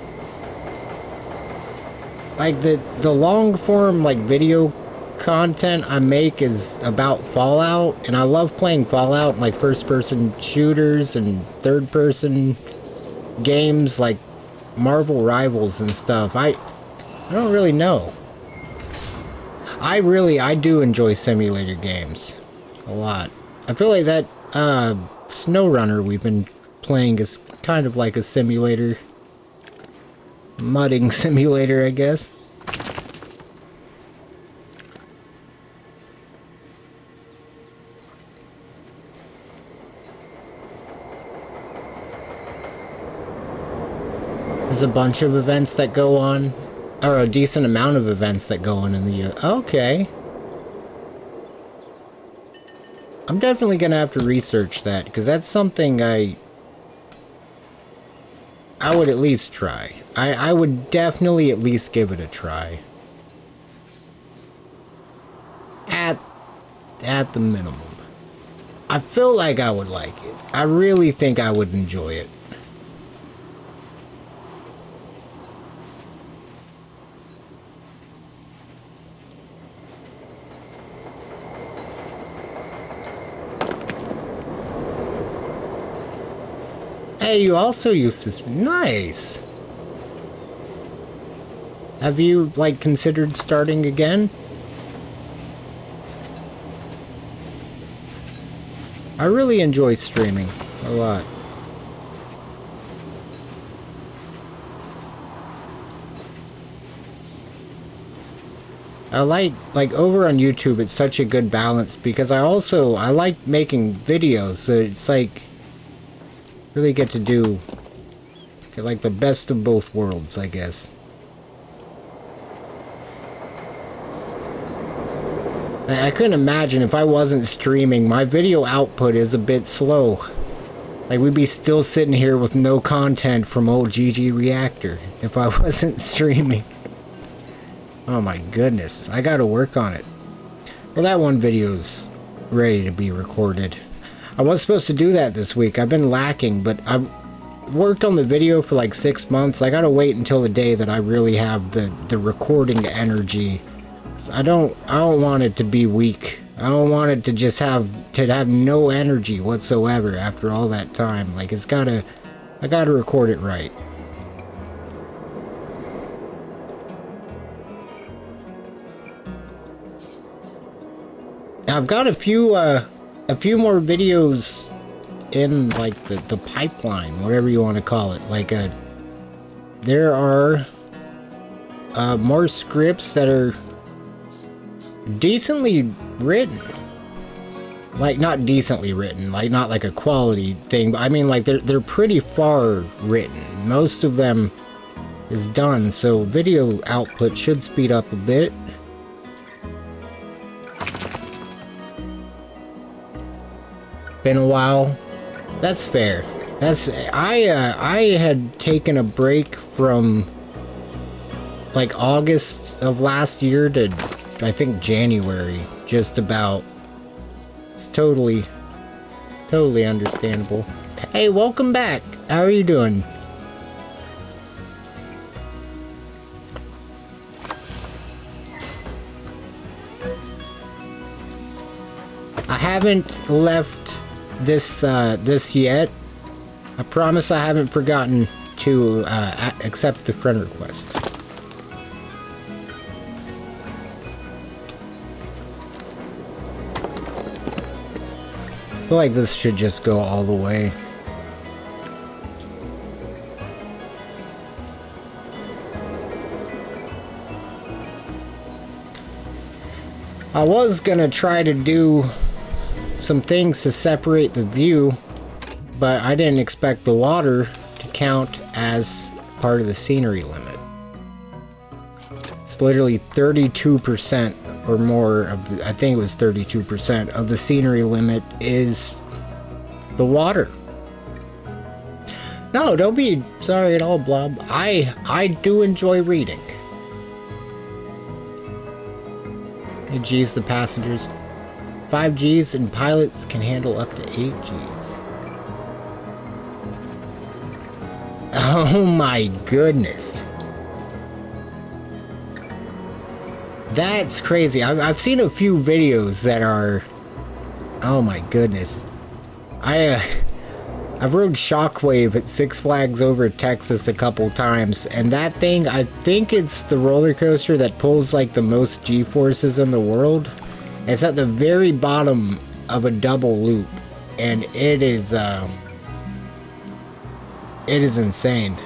like the long form like video content I make is about Fallout, and I love playing Fallout, like first person shooters and third person games like Marvel Rivals and stuff. I don't really know. I do enjoy simulator games a lot. I feel like that SnowRunner we've been playing is kind of like a simulator, mudding simulator, I guess. There's a bunch of events that go on, or a decent amount of events that go on in the year. Okay. I'm definitely gonna have to research that, because that's something I would at least try. I would definitely at least give it a try. At the minimum. I feel like I would like it. I really think I would enjoy it. Hey, you also used this. Nice. Have you, like, considered starting again? I really enjoy streaming a lot. I like over on YouTube, it's such a good balance because I like making videos, so it's like really get like the best of both worlds, I guess. I couldn't imagine if I wasn't streaming. My video output is a bit slow. Like, we'd be still sitting here with no content from old GG Reactor if I wasn't streaming. Oh my goodness, I gotta work on it. Well, that one video's ready to be recorded. I was supposed to do that this week. I've been lacking, but I worked on the video for like 6 months. I gotta wait until the day that I really have the recording energy. I don't want it to be weak. I don't want it to just have no energy whatsoever after all that time. Like, I gotta record it right. Now, I've got a few more videos in, like, the pipeline, whatever you want to call it. Like, there are more scripts that are decently written. Like, not decently written, like, not like a quality thing, but I mean, like, they're pretty far written. Most of them is done, so video output should speed up a bit. Been a while. That's fair. I had taken a break from like August of last year to I think January, just about. It's totally understandable. Hey, welcome back. How are you doing? I haven't left this yet. I promise I haven't forgotten to accept the friend request. I feel like this should just go all the way. I was gonna try to do some things to separate the view, but I didn't expect the water to count as part of the scenery limit. It's literally 32% or more of the, I think it was 32% of the scenery limit is the water. No, don't be sorry at all, Blob. I do enjoy reading. Hey, G's the passengers. 5 Gs and pilots can handle up to 8 Gs. Oh my goodness. That's crazy. I've seen a few videos that are... Oh my goodness. I rode Shockwave at Six Flags over Texas a couple times, and that thing, I think it's the roller coaster that pulls like the most G-forces in the world. It's at the very bottom of a double loop, and it is insane.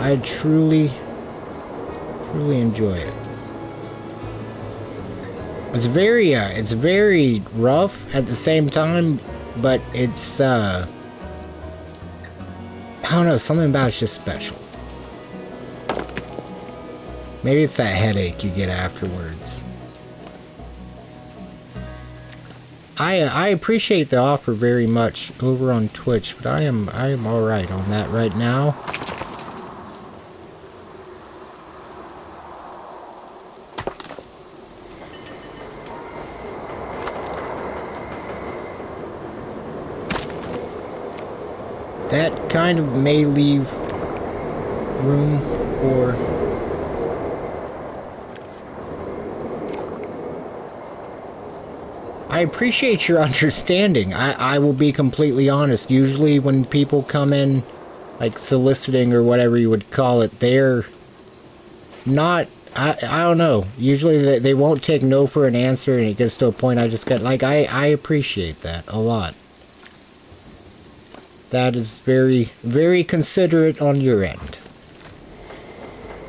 I truly enjoy it. It's very rough at the same time, but it's I don't know, something about it's just special. Maybe it's that headache you get afterwards. I appreciate the offer very much over on Twitch, but I am all right on that right now. that kind of may leave room for... I appreciate your understanding. I will be completely honest. Usually when people come in, like soliciting or whatever you would call it, they're not... I don't know. Usually they won't take no for an answer, and it gets to a point I just get... Like, I appreciate that a lot. That is very, very considerate on your end.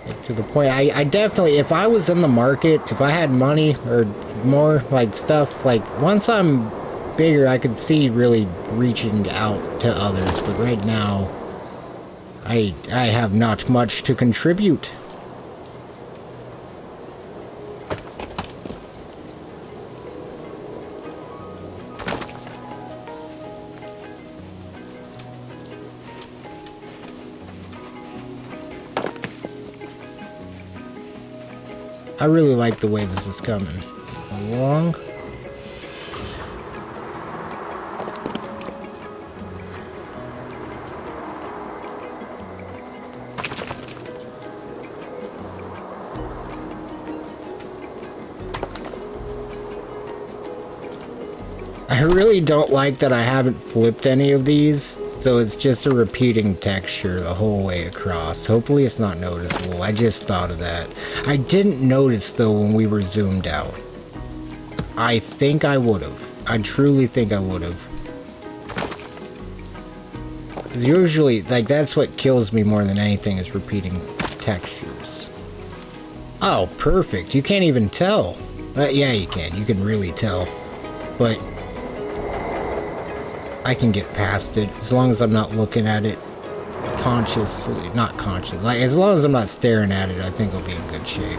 Like, to the point, I definitely, if I was in the market, if I had money or more, like, stuff, like, once I'm bigger, I could see really reaching out to others, but right now, I have not much to contribute. I really like the way this is coming along. I really don't like that I haven't flipped any of these, so it's just a repeating texture the whole way across. Hopefully it's not noticeable. I just thought of that. I didn't notice though when we were zoomed out. I think I would have. I truly think I would have. Usually, like, that's what kills me more than anything is repeating textures. Oh, perfect. You can't even tell. Yeah, you can. You can really tell. But I can get past it as long as I'm not looking at it consciously. Not conscious. Like, as long as I'm not staring at it, I think I'll be in good shape.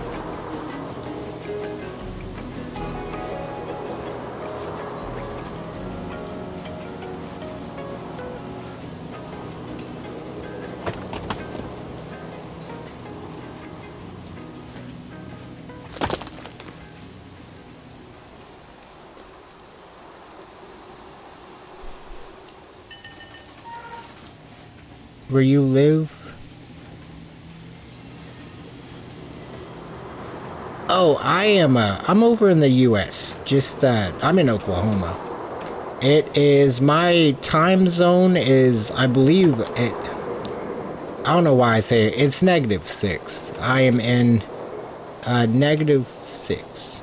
Where you live? Oh, I'm over in the US. Just, I'm in Oklahoma. It is, my time zone is, I believe, I don't know why I say it, it's -6. I am in, -6.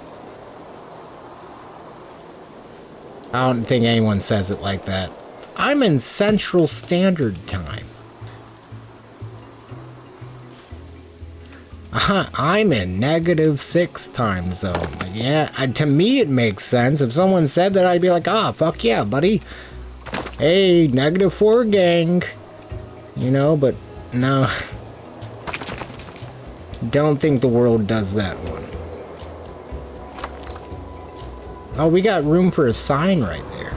I don't think anyone says it like that. I'm in Central Standard Time. I'm in -6 time zone. Yeah, to me it makes sense. If someone said that, I'd be like, ah, fuck yeah, buddy. Hey, -4 gang. You know, but no. Don't think the world does that one. Oh, we got room for a sign right there.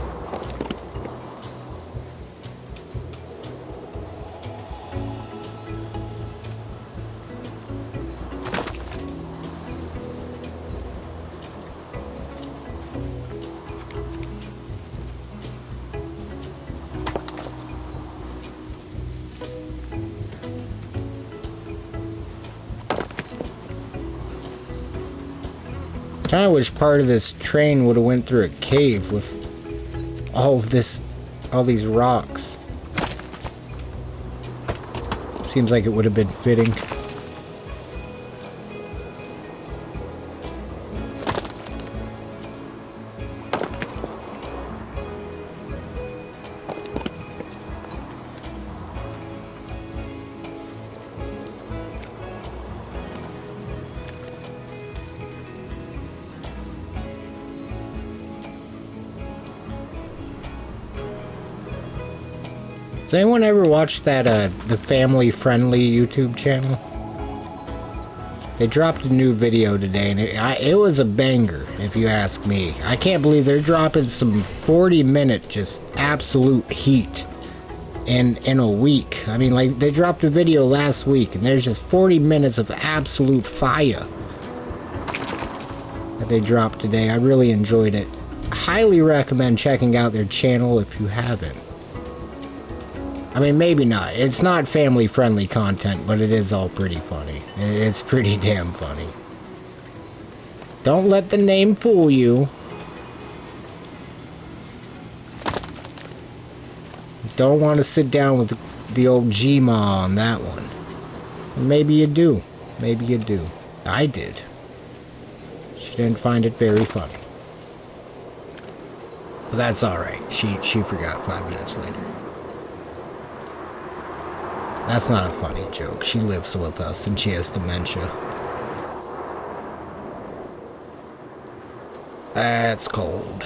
I wish part of this train would have went through a cave with all these rocks. Seems like it would have been fitting. Does anyone ever watch that, the family-friendly YouTube channel? They dropped a new video today, and it was a banger, if you ask me. I can't believe they're dropping some 40-minute just absolute heat in a week. I mean, like, they dropped a video last week, and there's just 40 minutes of absolute fire that they dropped today. I really enjoyed it. Highly recommend checking out their channel if you haven't. I mean, maybe not. It's not family-friendly content, but it is all pretty funny. It's pretty damn funny. Don't let the name fool you. Don't want to sit down with the old G-Ma on that one. Maybe you do. Maybe you do. I did. She didn't find it very funny. But that's alright. She forgot 5 minutes later. That's not a funny joke. She lives with us and she has dementia. That's cold.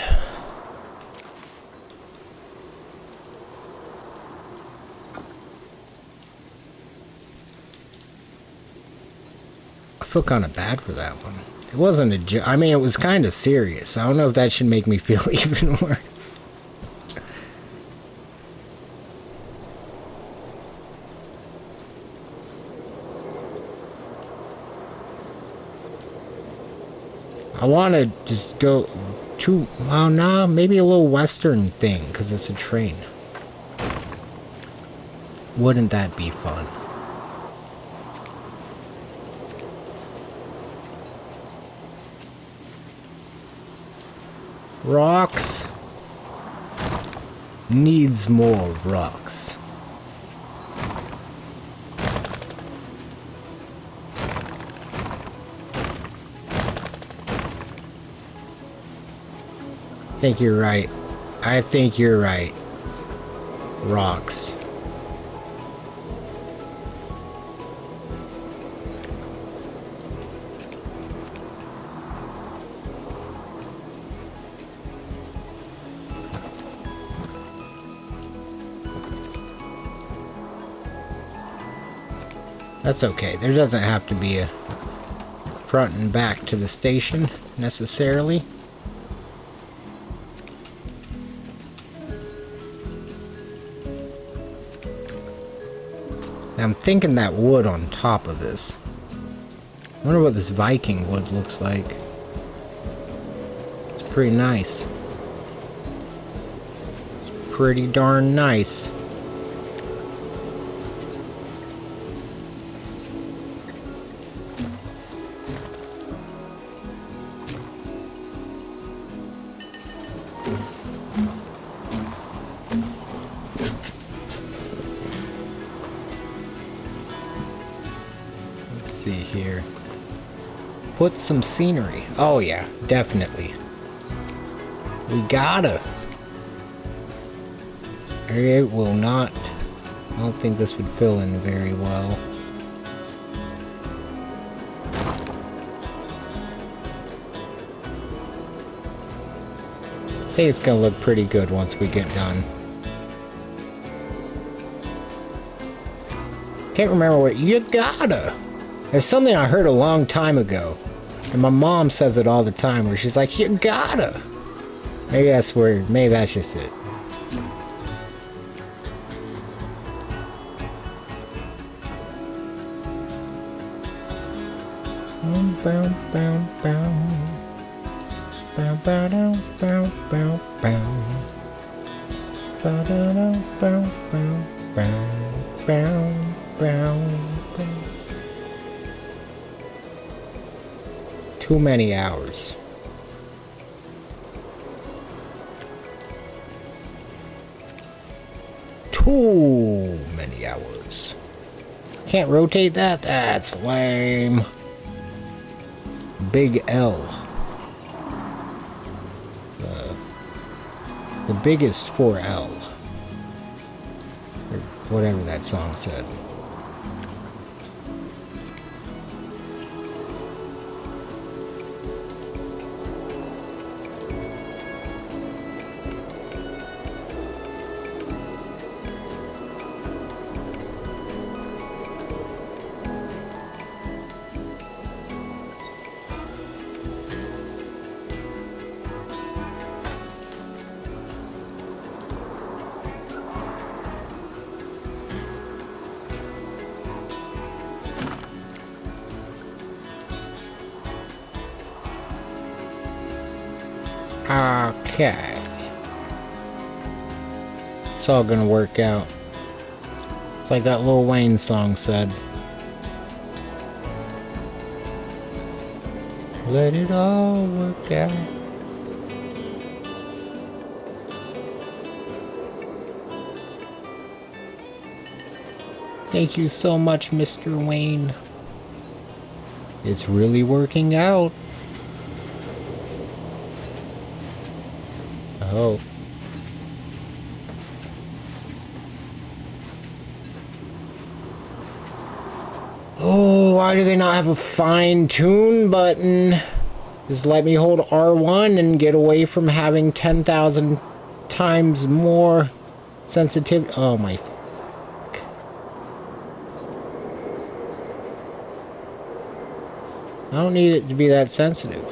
I feel kind of bad for that one. It wasn't a joke. I mean, it was kind of serious. I don't know if that should make me feel even worse. I want to just go to, well, nah, maybe a little western thing, because it's a train. Wouldn't that be fun? Rocks. Needs more rocks. I think you're right. I think you're right. Rocks. That's okay. There doesn't have to be a front and back to the station, necessarily. I'm thinking that wood on top of this. I wonder what this Viking wood looks like. It's pretty nice. It's pretty darn nice. Here. Put some scenery. Oh yeah, definitely. We gotta. It will not. I don't think this would fill in very well. I think it's gonna look pretty good once we get done. Can't remember what you gotta. There's something I heard a long time ago, and my mom says it all the time, where she's like, you gotta. Maybe that's where, maybe that's just it. Too many hours. Too many hours. Can't rotate that? That's lame. Big L. The biggest 4L. Or whatever that song said. Okay. It's all gonna work out. It's like that Lil Wayne song said. Let it all work out. Thank you so much, Mr. Wayne. It's really working out. I hope. Oh, why do they not have a fine-tune button? Just let me hold R1 and get away from having 10,000 times more sensitivity. Oh my. I don't need it to be that sensitive.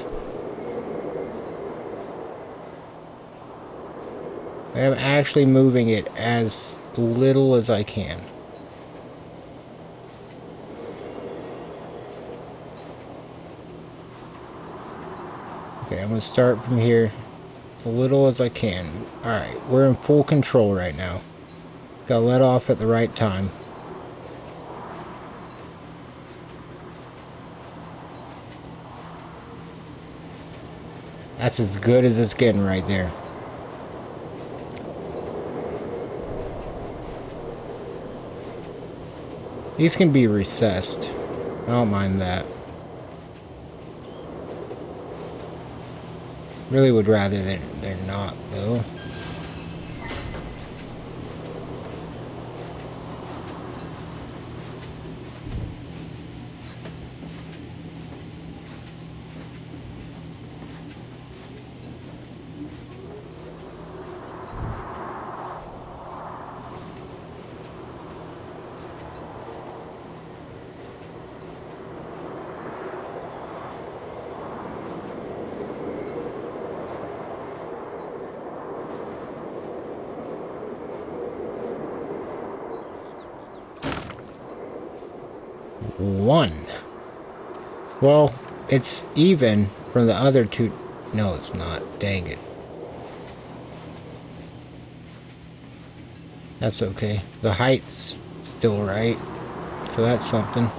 I am actually moving it as little as I can. Okay, I'm going to start from here as little as I can. Alright, we're in full control right now. Got let off at the right time. That's as good as it's getting right there. These can be recessed. I don't mind that. Really would rather they're not, though. One. Well, it's even from the other two. No, it's not. Dang it. That's okay. The height's still right. So that's something.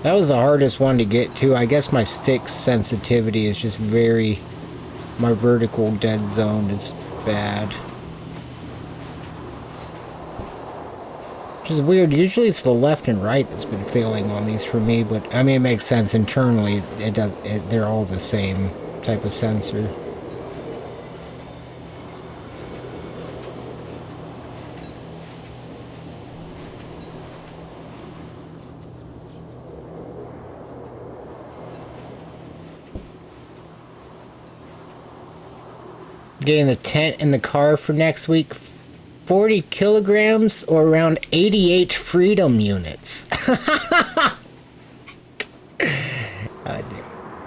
That was the hardest one to get to. I guess my stick sensitivity is just very... My vertical dead zone is bad. Which is weird. Usually it's the left and right that's been failing on these for me, but I mean it makes sense internally. They're all the same type of sensor. Getting the tent in the car for next week. 40 kilograms or around 88 freedom units.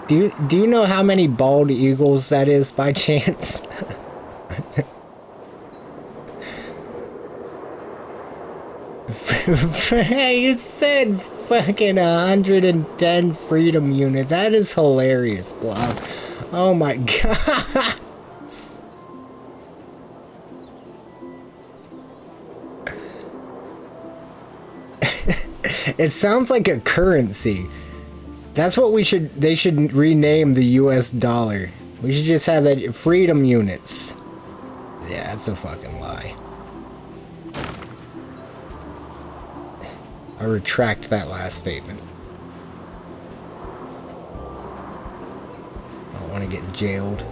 Do you know how many bald eagles that is by chance? You said fucking 110 freedom units. That is hilarious, Blob. Oh my god. It sounds like a currency. That's what they should rename the US dollar. We should just have that freedom units. Yeah, that's a fucking lie. I retract that last statement. I don't want to get jailed.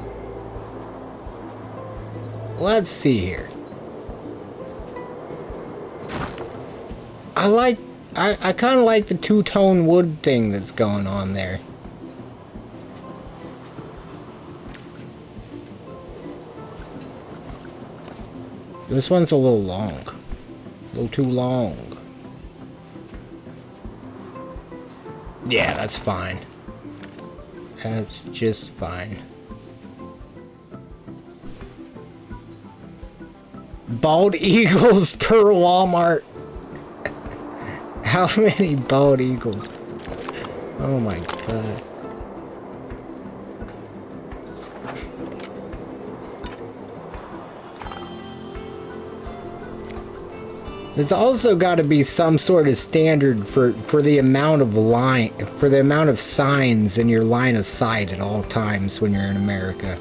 Let's see here. I kind of like the two-tone wood thing that's going on there. This one's a little long. A little too long. Yeah, that's fine. That's just fine. Bald eagles per Walmart. How many bald eagles? Oh my god. There's also got to be some sort of standard for the amount of signs in your line of sight at all times when you're in America.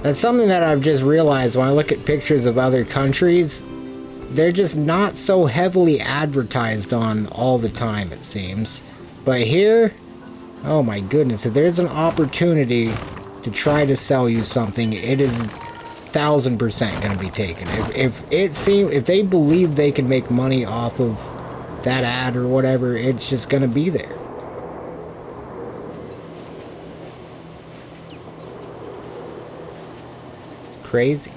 That's something that I've just realized when I look at pictures of other countries. They're just not so heavily advertised on all the time, it seems. But here, oh my goodness, if there's an opportunity to try to sell you something, it is 1000% going to be taken. If they believe they can make money off of that ad or whatever, it's just going to be there. Crazy.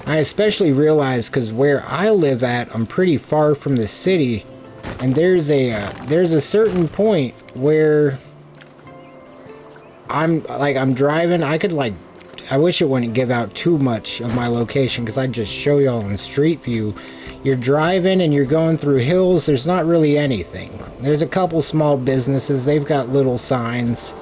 I especially realize because where I live at, I'm pretty far from the city. And there's a certain point where I'm driving. I wish it wouldn't give out too much of my location because I'd just show y'all in Street View. You're driving and you're going through hills. There's not really anything. There's a couple small businesses. They've got little signs.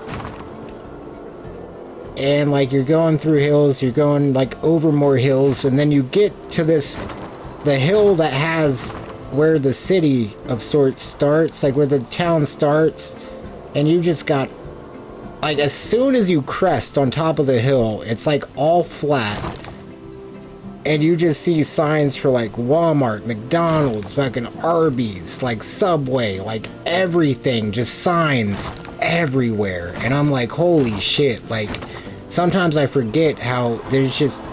And like you're going through hills, you're going like over more hills, and then you get to the hill that has where the city of sorts starts, like where the town starts, and you just got, like, as soon as you crest on top of the hill, it's like all flat, and you just see signs for like Walmart, McDonald's, fucking Arby's, like Subway, like everything, just signs everywhere, and I'm like, holy shit. Like, sometimes I forget how there's just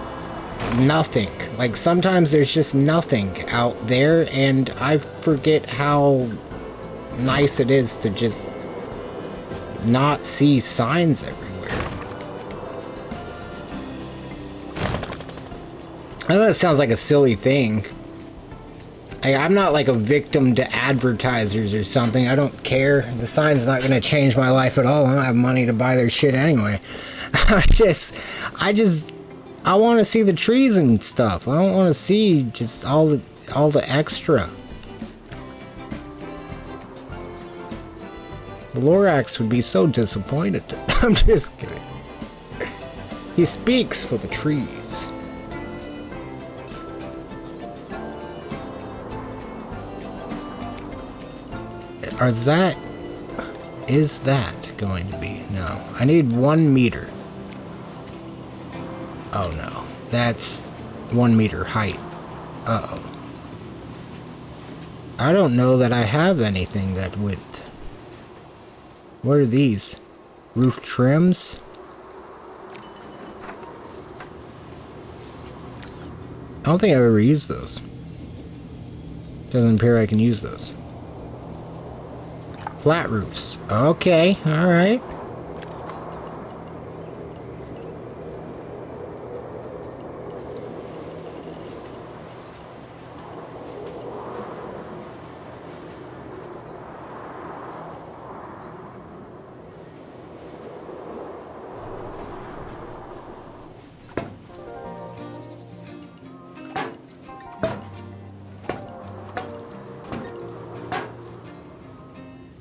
nothing. Like, sometimes there's just nothing out there, and I forget how nice it is to just not see signs everywhere. I know that sounds like a silly thing. I'm not like a victim to advertisers or something. I don't care. The sign's not going to change my life at all. I don't have money to buy their shit anyway. I want to see the trees and stuff. I don't want to see just all the extra. The Lorax would be so disappointed. I'm just kidding. He speaks for the trees. Is that going to be? No. I need 1 meter. Oh no. That's 1 meter height. Uh-oh. I don't know that I have anything that width. What are these? Roof trims? I don't think I've ever used those. Doesn't appear I can use those. Flat roofs. Okay, alright.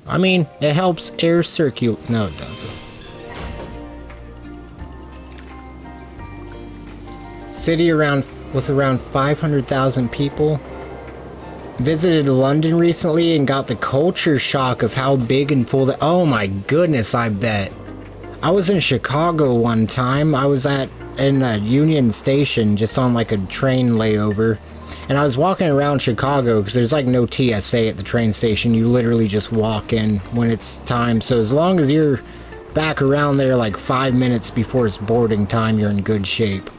I mean, it helps air circulate. No, it doesn't. City with around 500,000 people. Visited London recently and got the culture shock of how big and full the... Oh my goodness, I bet. I was in Chicago one time. I was in Union Station, just on like a train layover. And I was walking around Chicago because there's like no TSA at the train station. You literally just walk in when it's time. So as long as you're back around there like 5 minutes before it's boarding time, you're in good shape.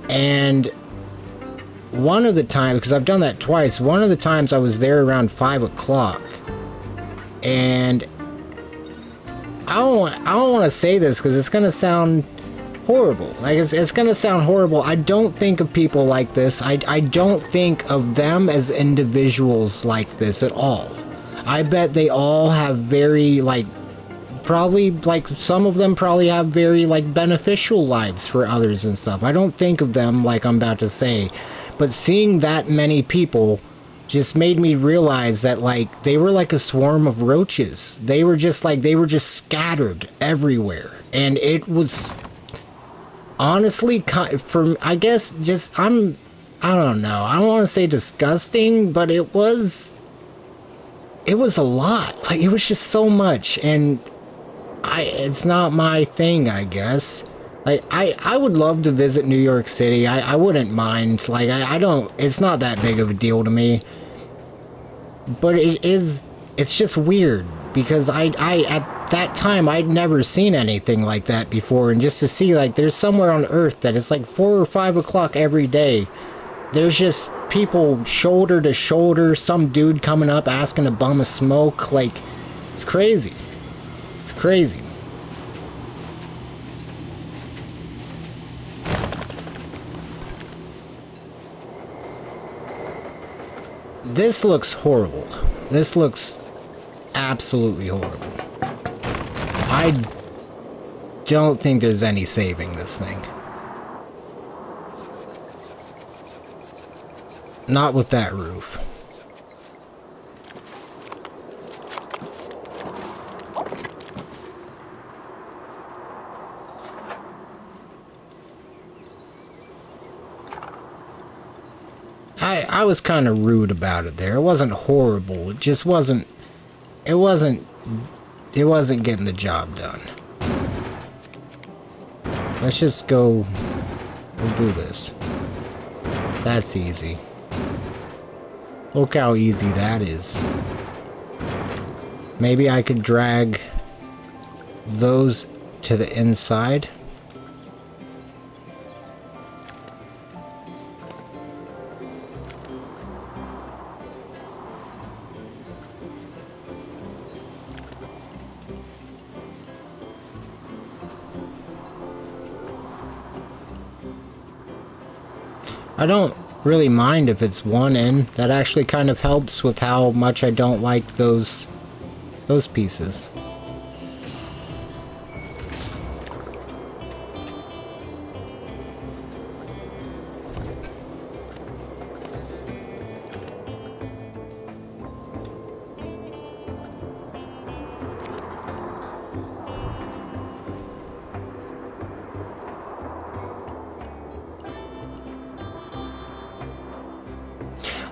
And one of the times, because I've done that twice, one of the times I was there around 5 o'clock. And I don't want to say this because it's going to sound horrible. Like, it's gonna sound horrible. I don't think of people like this. I don't think of them as individuals like this at all. I bet they all have very, like, probably, like, some of them probably have very, like, beneficial lives for others and stuff. I don't think of them like I'm about to say. But seeing that many people just made me realize that, like, they were like a swarm of roaches. They were just scattered everywhere. And it was honestly, I guess, just, I don't know. I don't want to say disgusting, but it was a lot. Like, it was just so much. And it's not my thing, I guess. Like, I would love to visit New York City. I wouldn't mind. Like, I don't, it's not that big of a deal to me. But it's just weird. Because I at that time, I'd never seen anything like that before. And just to see, like, there's somewhere on Earth that it's like 4 or 5 o'clock every day. There's just people shoulder to shoulder. Some dude coming up asking to bum a smoke. Like, it's crazy. It's crazy. This looks horrible. This looks absolutely horrible. I don't think there's any saving this thing. Not with that roof. I was kind of rude about it there. It wasn't horrible. It just wasn't... It wasn't getting the job done. Let's just go... We'll do this. That's easy. Look how easy that is. Maybe I could drag those to the inside. I don't really mind if it's one end. That actually kind of helps with how much I don't like those pieces.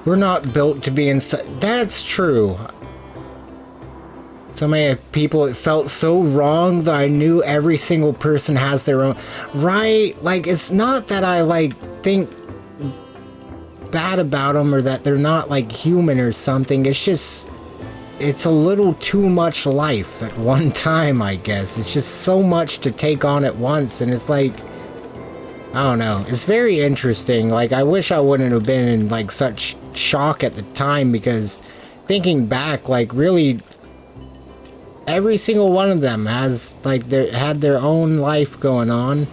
We're not built to be inside. That's true. So many people, it felt so wrong that I knew every single person has their own. Right? Like, it's not that I, like, think bad about them or that they're not, like, human or something. It's just, it's a little too much life at one time, I guess. It's just so much to take on at once. And it's like, I don't know. It's very interesting. Like, I wish I wouldn't have been in, like, such shock at the time, because thinking back, like, really every single one of them has, like, had their own life going on,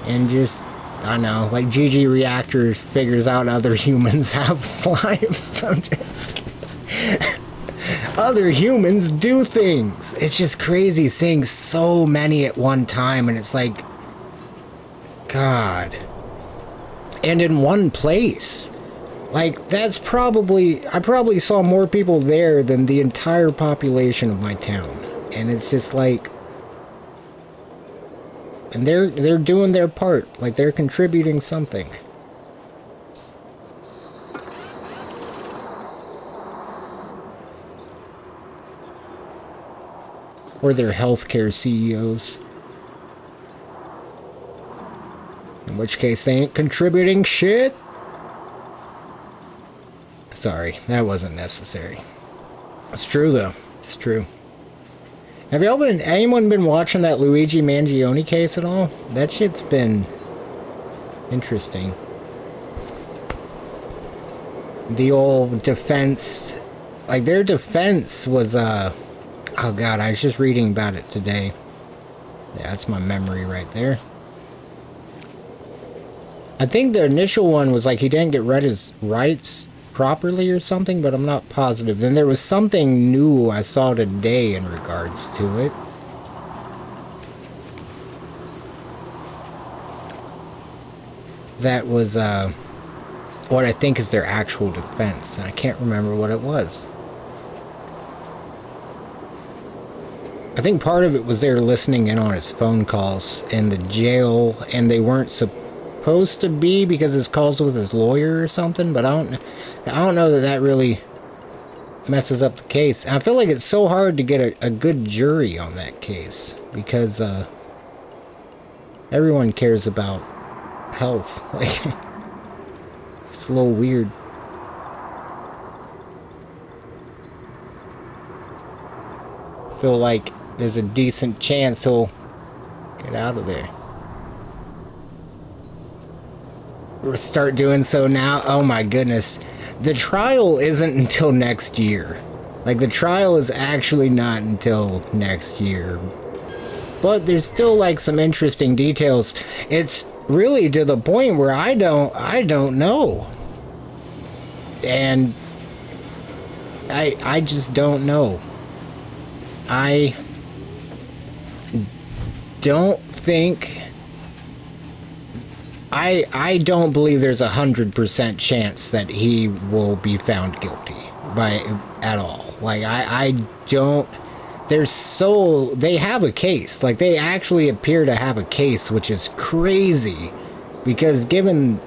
and just, I don't know, like, GG Reactor figures out other humans have lives. I'm just other humans do things. It's just crazy seeing so many at one time, and it's like, God. And in one place. Like, that's probably... I probably saw more people there than the entire population of my town. And it's just like... And they're doing their part. Like, they're contributing something. Or they're healthcare CEOs. In which case, they ain't contributing shit. Sorry, that wasn't necessary. It's true, though. It's true. Have anyone been watching that Luigi Mangione case at all? That shit's been interesting. The old defense, like, their defense was, oh God, I was just reading about it today. Yeah, that's my memory right there. I think the initial one was like he didn't get read his rights properly or something, but I'm not positive. Then there was something new I saw today in regards to it. That was, what I think is their actual defense. And I can't remember what it was. I think part of it was they were listening in on his phone calls in the jail, and they weren't supposed to be because his calls with his lawyer or something, but I don't know that that really messes up the case. And I feel like it's so hard to get a good jury on that case because everyone cares about health. Like, it's a little weird. I feel like there's a decent chance he'll get out of there. We'll start doing so now. Oh my goodness. The trial isn't until next year. Like, the trial is actually not until next year. But there's still, like, some interesting details. It's really to the point where I don't know. And I just don't know. I don't think... I don't believe there's 100% chance that he will be found guilty at all. Like, I don't... They have a case. Like, they actually appear to have a case, which is crazy. Because given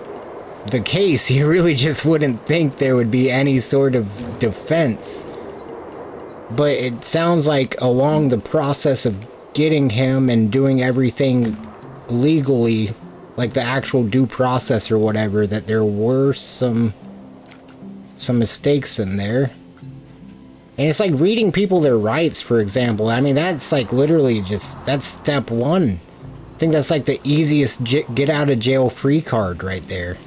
the case, you really just wouldn't think there would be any sort of defense. But it sounds like along the process of getting him and doing everything legally, like the actual due process or whatever, that there were some mistakes in there. And it's like reading people their rights, for example. I mean, that's like literally that's step one. I think that's like the easiest get out of jail free card right there.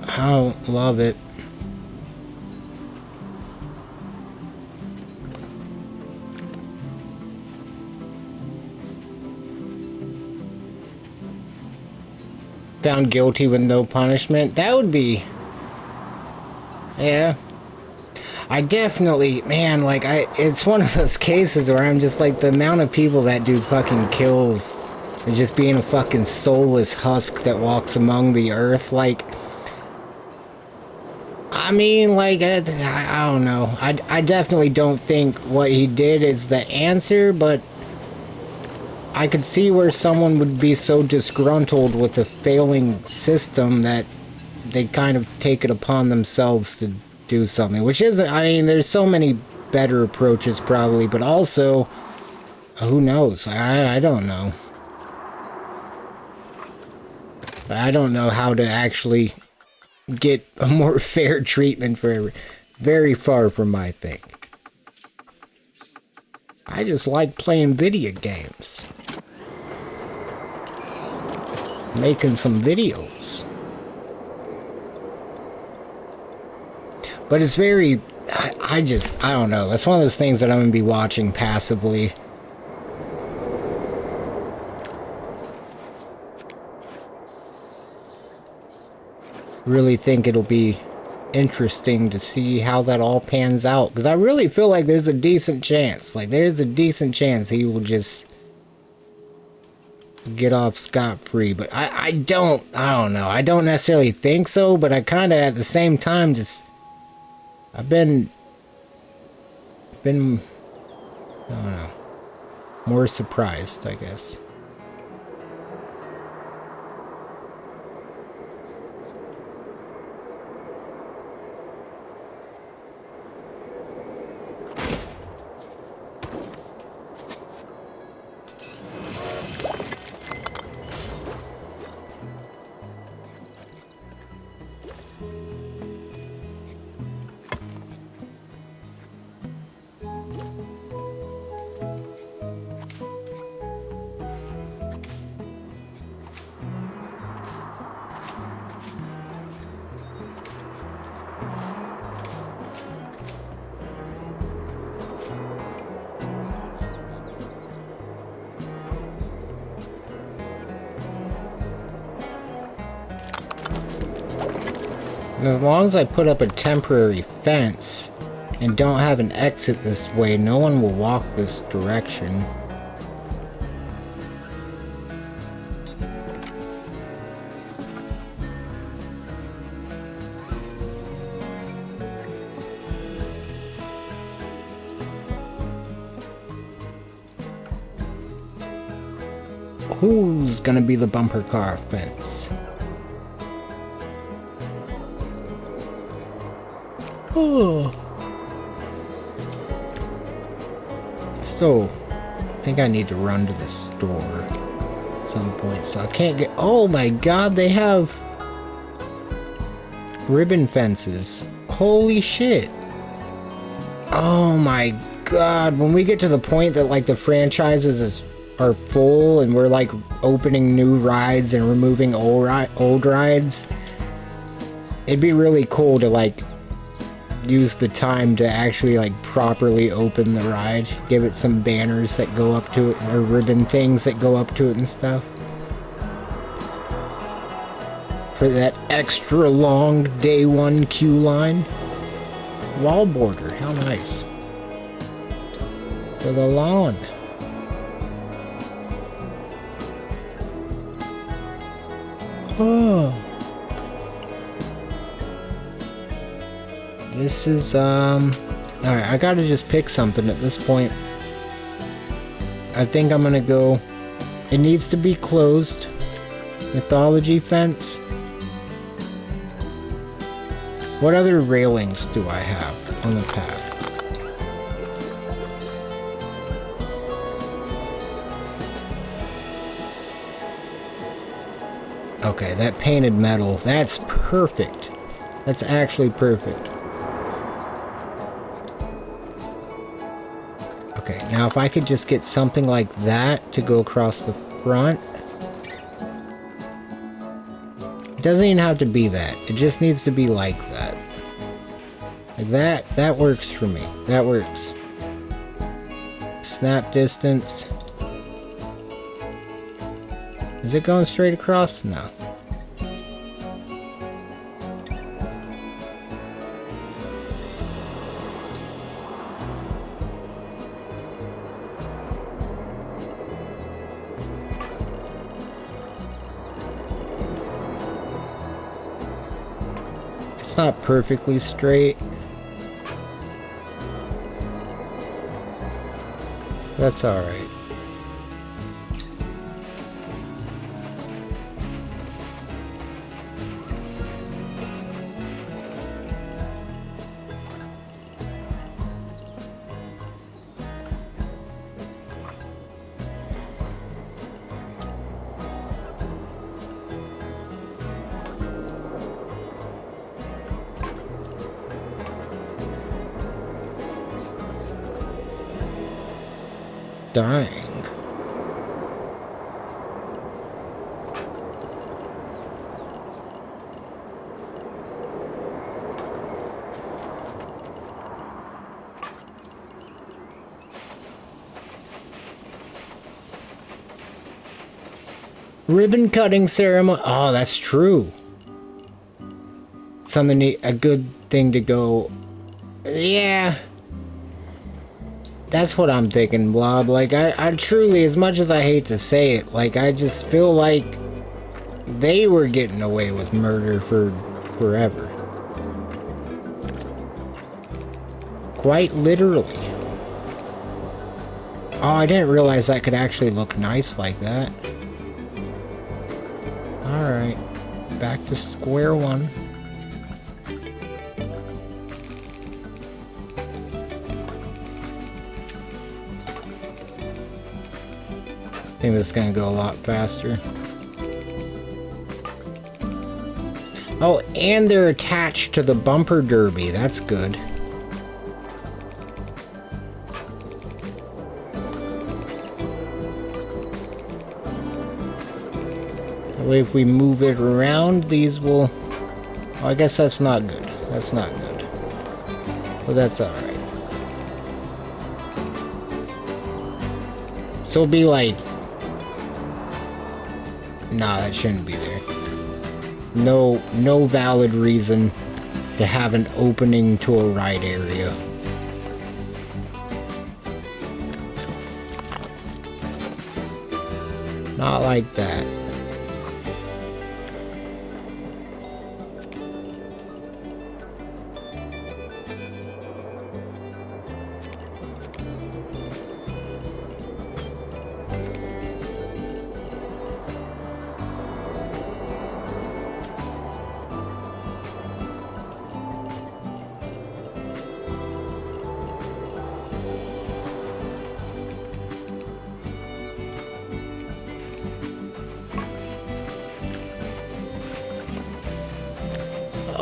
I don't love it. Found guilty with no punishment. That would be... Yeah. I definitely... Man, like, it's one of those cases where I'm just like, the amount of people that do fucking kills and just being a fucking soulless husk that walks among the earth, like... I mean, like, I don't know. I definitely don't think what he did is the answer, but I could see where someone would be so disgruntled with the failing system that they kind of take it upon themselves to do something. Which is, I mean, there's so many better approaches probably, but also, who knows? I don't know. I don't know how to actually get a more fair treatment for very far from my thing. I just like playing video games. Making some videos. But it's very... I don't know. That's one of those things that I'm going to be watching passively. Really think it'll be interesting to see how that all pans out, because I really feel like there's a decent chance, he will just get off scot-free. But I don't know, I don't necessarily think so, but I kind of at the same time just I've been I don't know, more surprised, I guess. As long as I put up a temporary fence and don't have an exit this way, no one will walk this direction. Who's gonna be the bumper car fence? Oh. So, I think I need to run to the store at some point, so I can't get... Oh my god, they have ribbon fences. Holy shit. Oh my god, when we get to the point that, like, the franchises are full and we're, like, opening new rides and removing old rides, it'd be really cool to, like, use the time to actually, like, properly open the ride. Give it some banners that go up to it, or ribbon things that go up to it and stuff. For that extra long day one queue line. Wall border, how nice. For the lawn. Oh. This is, alright, I gotta just pick something at this point. I think I'm gonna go... It needs to be closed. Mythology fence. What other railings do I have on the path? Okay, that painted metal, that's perfect. That's actually perfect. Okay, now if I could just get something like that to go across the front. It doesn't even have to be that. It just needs to be like that. Like that, that works for me. That works. Snap distance. Is it going straight across? No. It's not perfectly straight. That's alright. Dang. Ribbon cutting ceremony. Oh, that's true. Something, a good thing to go. Yeah. That's what I'm thinking, Blob. Like, I truly, as much as I hate to say it, like, I just feel like they were getting away with murder for forever. Quite literally. Oh, I didn't realize that could actually look nice like that. Alright. Back to square one. I think this is gonna go a lot faster. Oh, and they're attached to the bumper derby. That's good. That way, if we move it around, these will... Oh, I guess that's not good. That's not good. But that's alright. So it'll be like... Nah, that shouldn't be there. No valid reason to have an opening to a ride area. Not like that.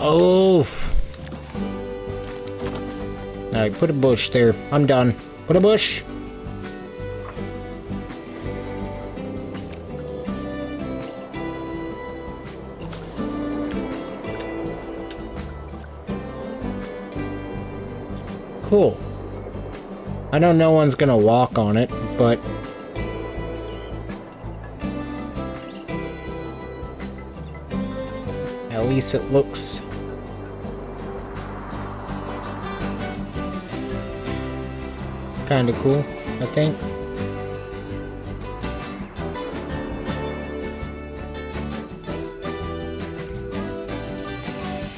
Oh. Alright, put a bush there. I'm done. Put a bush. Cool. I know no one's gonna walk on it, but at least it looks kind of cool, I think.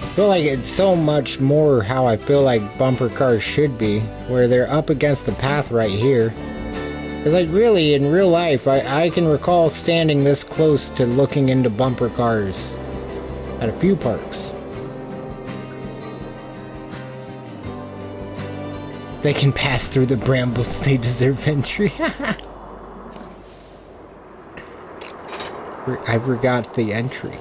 I feel like it's so much more how I feel like bumper cars should be, where they're up against the path right here. Because like really, in real life, I can recall standing this close to looking into bumper cars at a few parks. They can pass through the brambles, they deserve entry. I forgot the entry.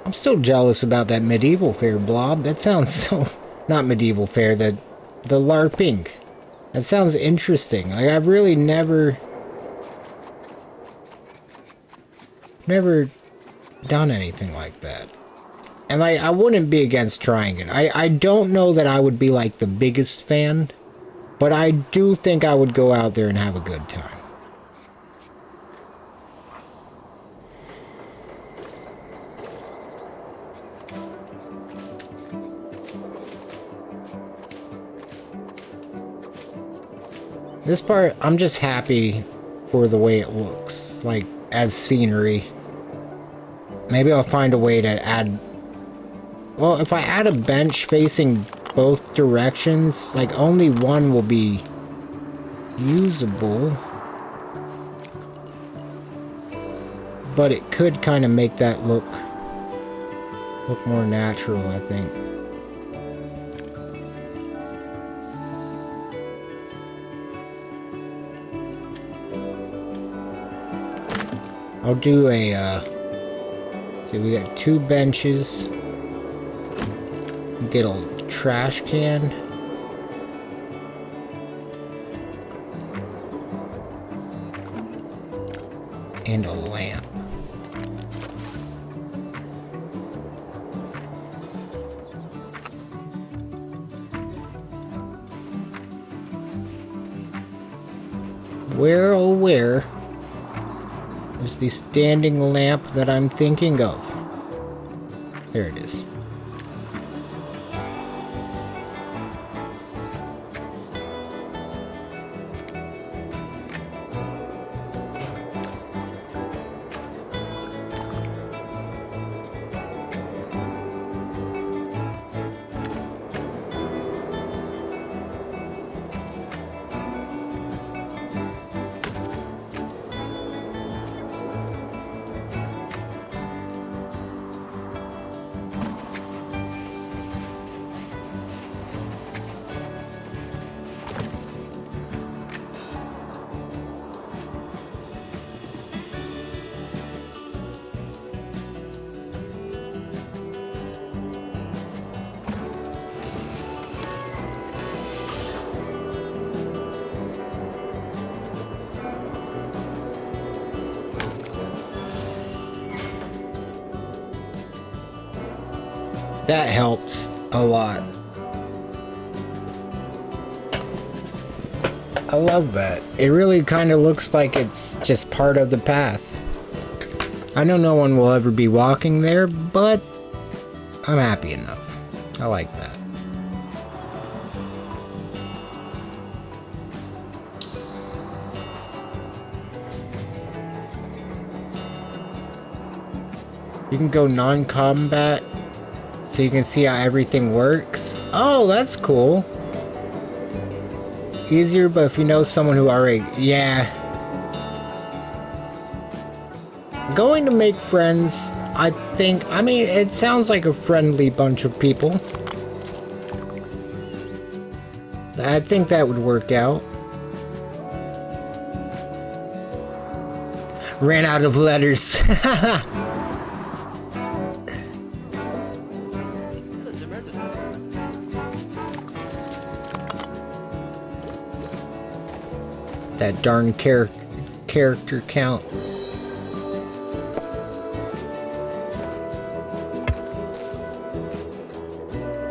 I'm still jealous about that medieval fair, Blob. That sounds so... Not medieval fair, the LARPing. That sounds interesting. Like, I've really never done anything like that. And like, I wouldn't be against trying it. I don't know that I would be like the biggest fan, but I do think I would go out there and have a good time. This part, I'm just happy for the way it looks, like, as scenery. Maybe I'll find a way to add... Well, if I add a bench facing both directions, like, only one will be usable. But it could kind of make that look more natural, I think. I'll do a, see, we got 2 benches. Get a trash can. And a lamp. Where, oh where is the standing lamp that I'm thinking of? There it is. That helps a lot. I love that. It really kind of looks like it's just part of the path. I know no one will ever be walking there, but I'm happy enough. I like that. You can go non-combat so you can see how everything works. Oh, that's cool. Easier, but if you know someone who already... Yeah. Going to make friends, I think... I mean, it sounds like a friendly bunch of people. I think that would work out. Ran out of letters. That darn character count.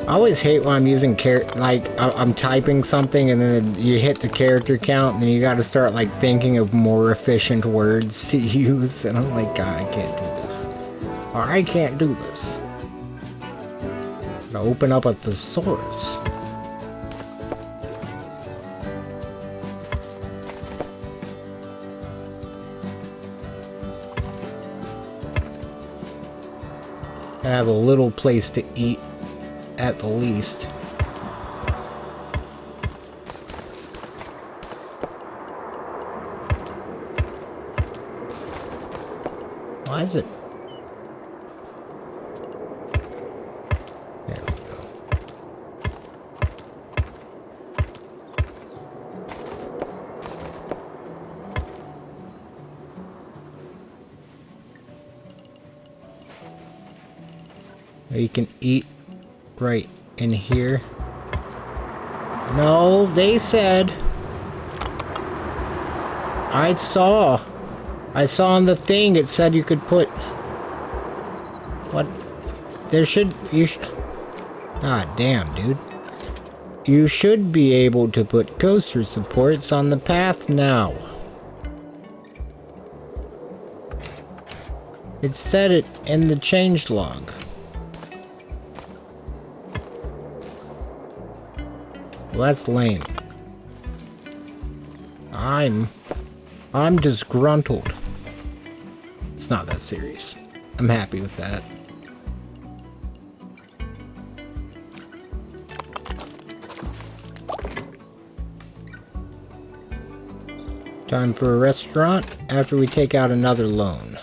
I always hate when I'm using I'm typing something and then you hit the character count and then you gotta start like thinking of more efficient words to use, and I'm like, God, I can't do this. Or I can't do this. Gotta open up a thesaurus. I have a little place to eat at the least. Why is it? There we go. You can eat right in here. No, they said. I saw on the thing it said you could put. What? Ah, damn, dude. You should be able to put coaster supports on the path now. It said it in the changelog. Well, that's lame. I'm disgruntled. It's not that serious. I'm happy with that. Time for a restaurant after we take out another loan.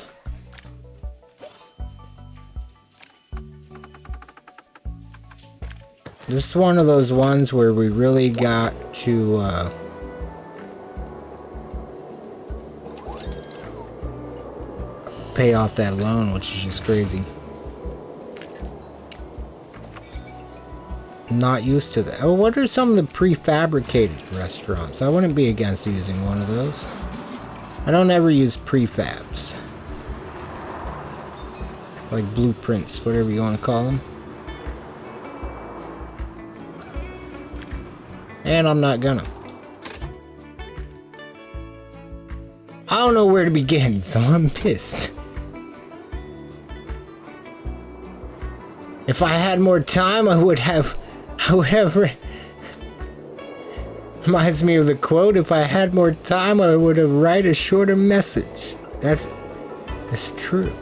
This is one of those ones where we really got to pay off that loan, which is just crazy. Not used to that. Oh, what are some of the prefabricated restaurants? I wouldn't be against using one of those. I don't ever use prefabs. Like blueprints, whatever you want to call them. And I'm not gonna. I don't know where to begin, so I'm pissed. If I had more time, I would have reminds me of the quote, if I had more time, I would have write a shorter message. That's true.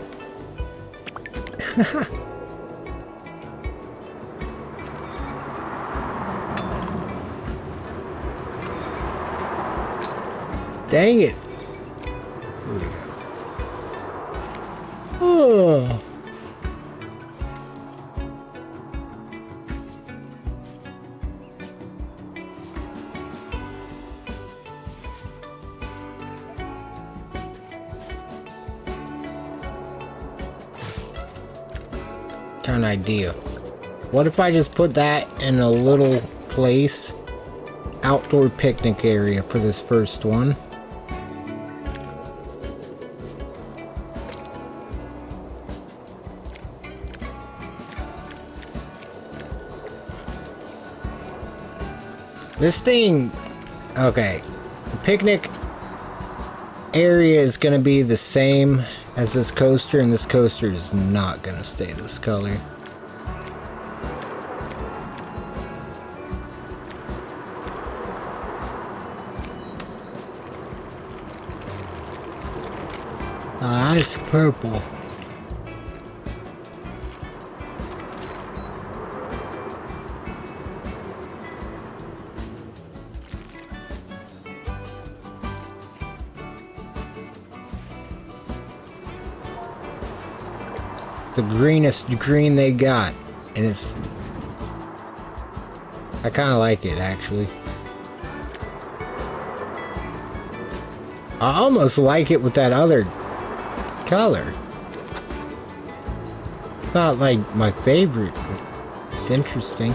Dang it. Here we go. Oh. An idea. What if I just put that in a little place? Outdoor picnic area for this first one. This thing... Okay. The picnic area is going to be the same as this coaster, and this coaster is not going to stay this color. That's purple. The greenest green they got, and it's... I kind of like it, actually. I almost like it with that other color. It's not like my favorite, but it's interesting.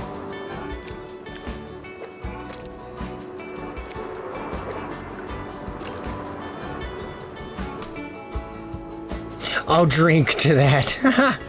I'll drink to that.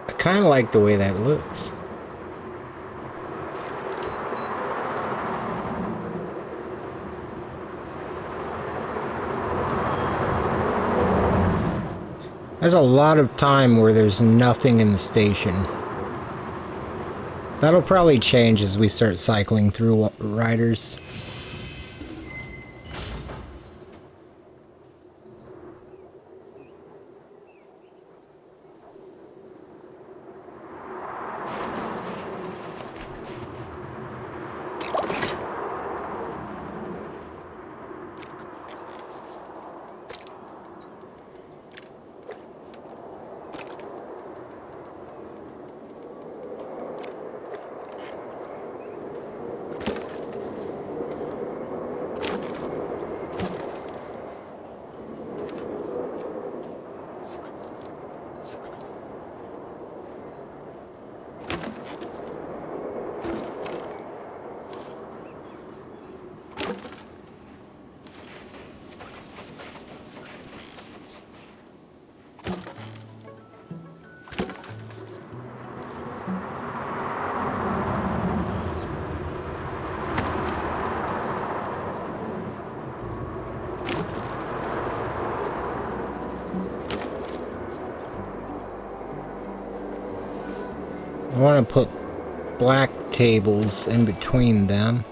I kind of like the way that looks. There's a lot of time where there's nothing in the station. That'll probably change as we start cycling through riders. I want to put black tables in between them.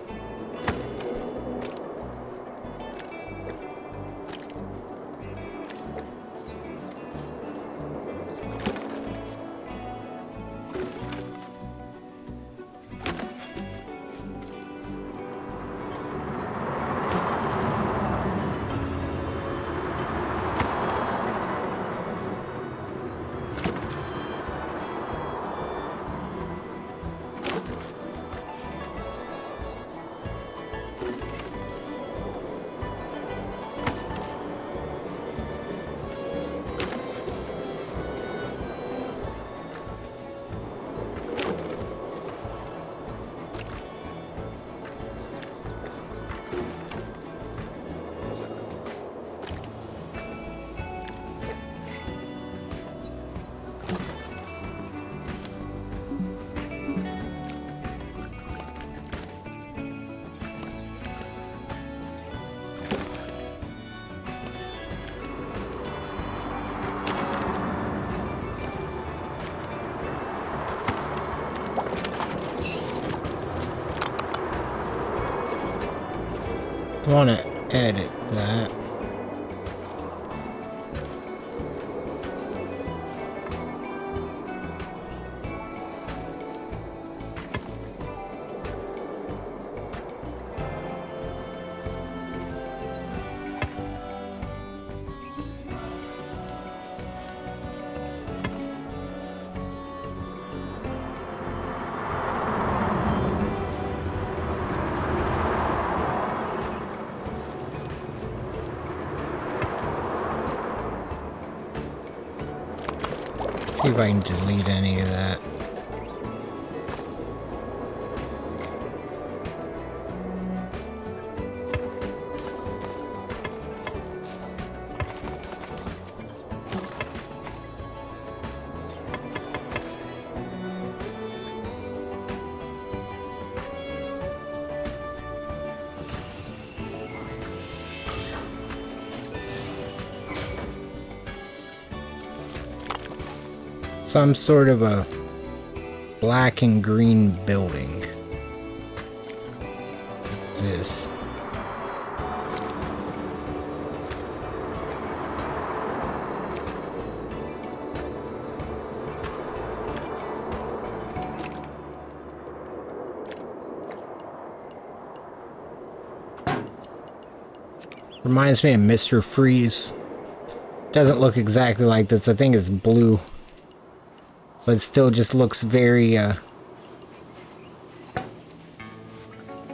I want to edit that. if I can delete any of that. Some sort of a black and green building. This. Reminds me of Mr. Freeze. Doesn't look exactly like this. I think it's blue. But it still just looks very,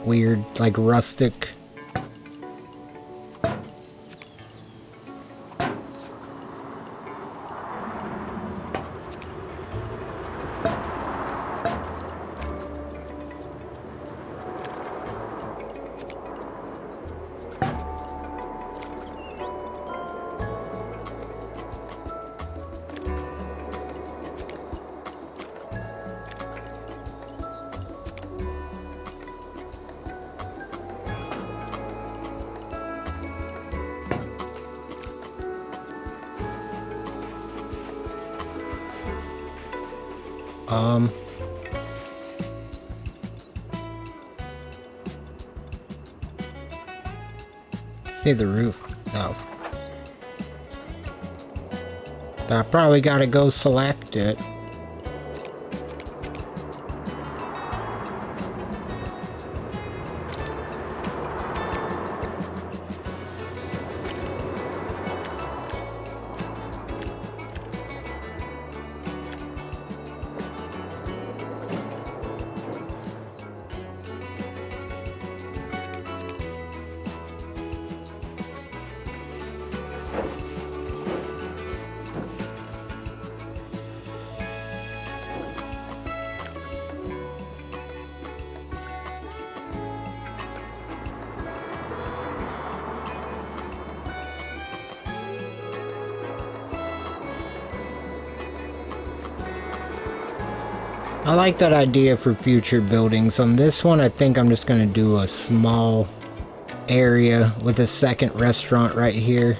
weird, like rustic. See the roof? No. I probably gotta go select it. I like that idea for future buildings. On this one, I think I'm just going to do a small area with a second restaurant right here.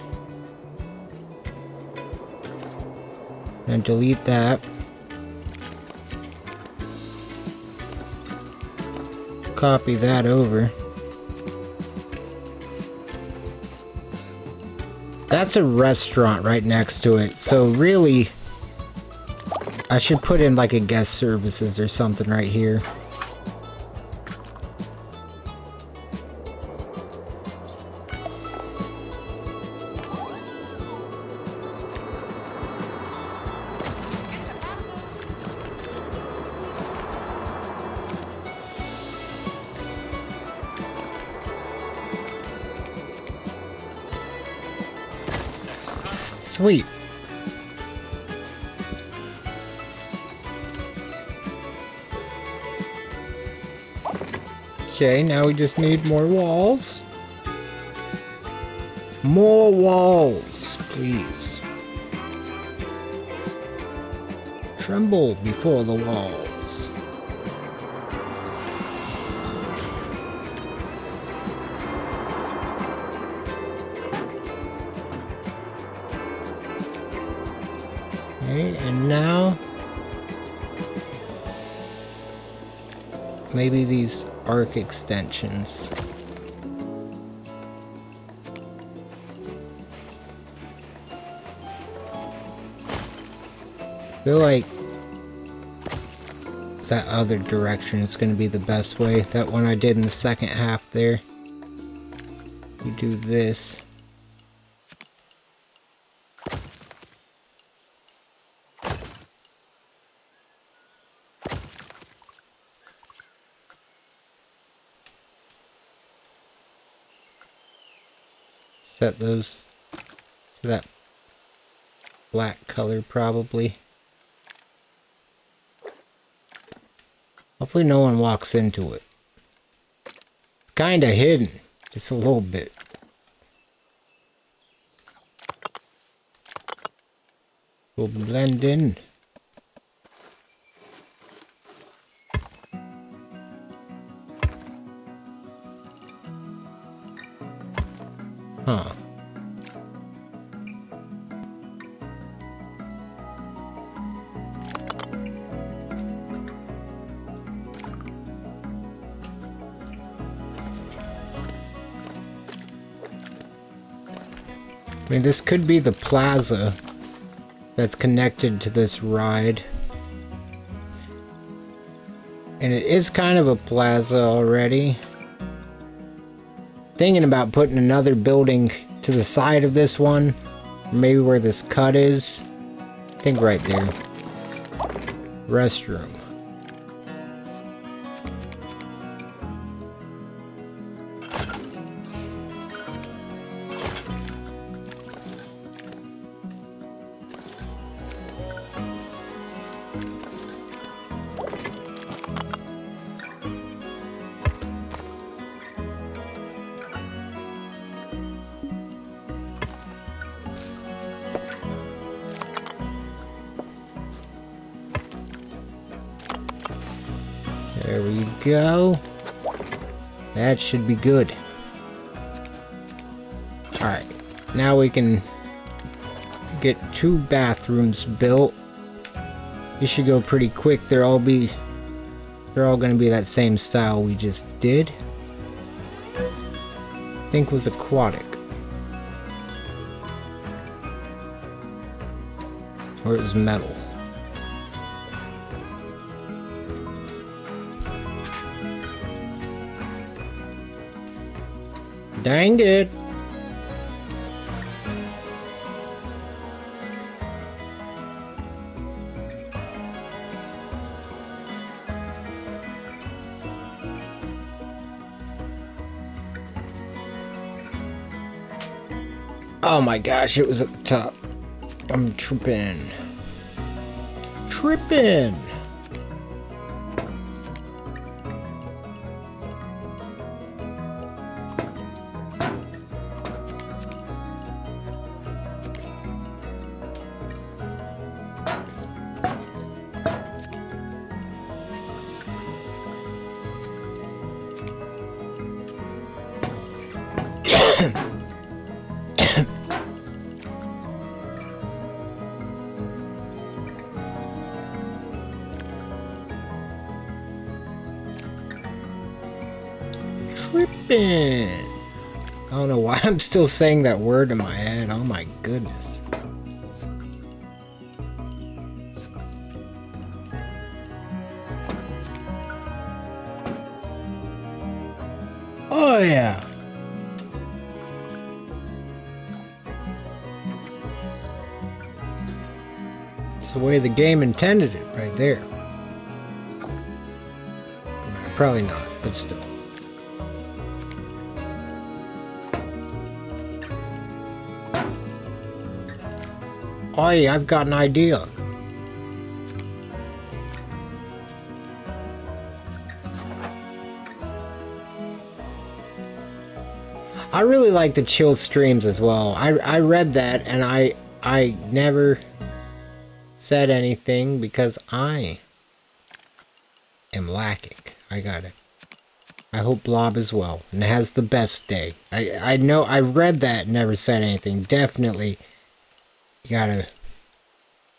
And delete that. Copy that over. That's a restaurant right next to it. So really, I should put in like a guest services or something right here. Sweet. Okay, now we just need more walls. More walls, please. Tremble before the walls. Okay, and now maybe these arc extensions. I feel like that other direction is going to be the best way. That one I did in the second half there. We do this. Set those to that black color probably. Hopefully no one walks into it. Kinda hidden. Just a little bit. We'll blend in. Huh. I mean, this could be the plaza that's connected to this ride. And it is kind of a plaza already. Thinking about putting another building to the side of this one. Maybe where this cut is. I think right there. Restroom. There we go. That should be good. Alright, now we can get 2 bathrooms built. This should go pretty quick. They're all gonna be that same style we just did. I think was aquatic. Or it was metal. Dang it! Oh my gosh, it was at the top. I'm tripping. Tripping! Trippin'. I don't know why I'm still saying that word in my head. Oh my goodness. Oh yeah. It's the way the game intended it right there. Probably not, but still. Oi, I've got an idea. I really like the chill streams as well. I read that and I never said anything because I am lacking. I got it. I hope Blob as well and has the best day. I know I read that and never said anything. Definitely. You gotta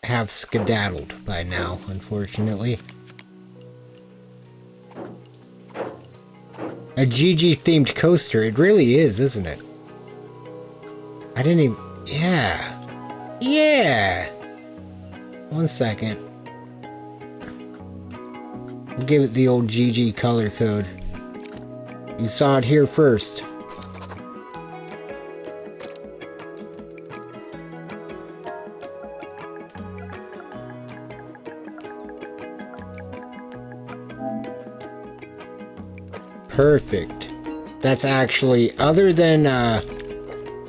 have skedaddled by now, unfortunately. A GG themed coaster. It really is, isn't it? I didn't even... Yeah. Yeah. 1 second. We'll give it the old GG color code. You saw it here first. Perfect. That's actually, other than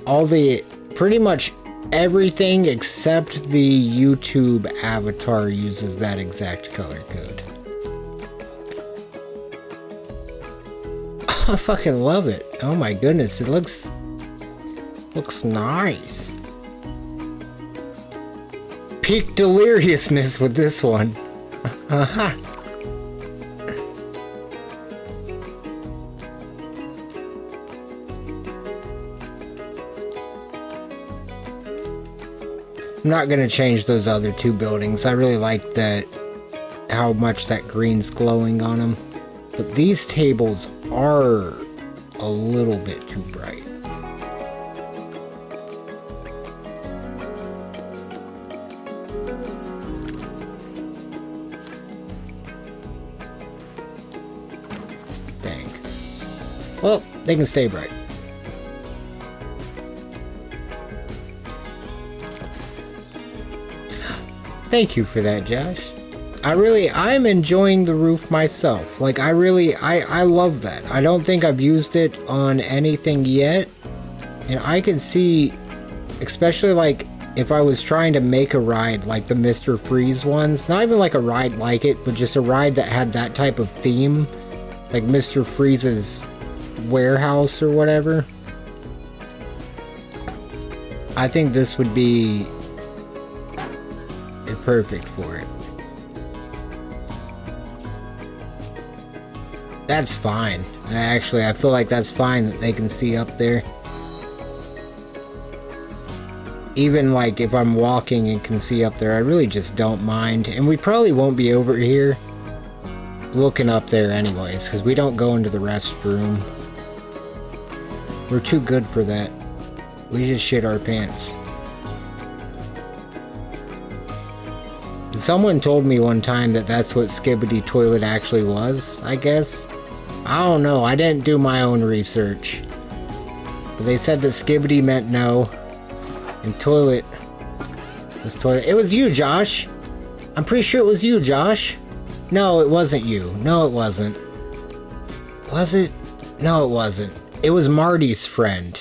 all the, pretty much everything except the YouTube avatar uses that exact color code. I fucking love it. Oh my goodness, it looks nice. Peak deliriousness with this one. Uh-huh. I'm not gonna change those other two buildings. I really like that, how much that green's glowing on them. But these tables are a little bit too bright. Dang. Well, they can stay bright. Thank you for that, Josh. I'm enjoying the roof myself. Like, I love that. I don't think I've used it on anything yet. And I can see, especially like, if I was trying to make a ride like the Mr. Freeze ones, not even like a ride like it, but just a ride that had that type of theme, like Mr. Freeze's warehouse or whatever. I think this would be perfect for it. That's fine. Actually, I feel like that's fine that they can see up there. Even like if I'm walking and can see up there, I really just don't mind. And we probably won't be over here looking up there anyways, because we don't go into the restroom. We're too good for that. We just shit our pants. Someone told me one time that that's what Skibidi Toilet actually was, I guess. I don't know, I didn't do my own research. But they said that Skibidi meant no, and toilet was toilet. It was you, Josh! I'm pretty sure it was you, Josh! No, it wasn't you. No, it wasn't. Was it? No, it wasn't. It was Marty's friend.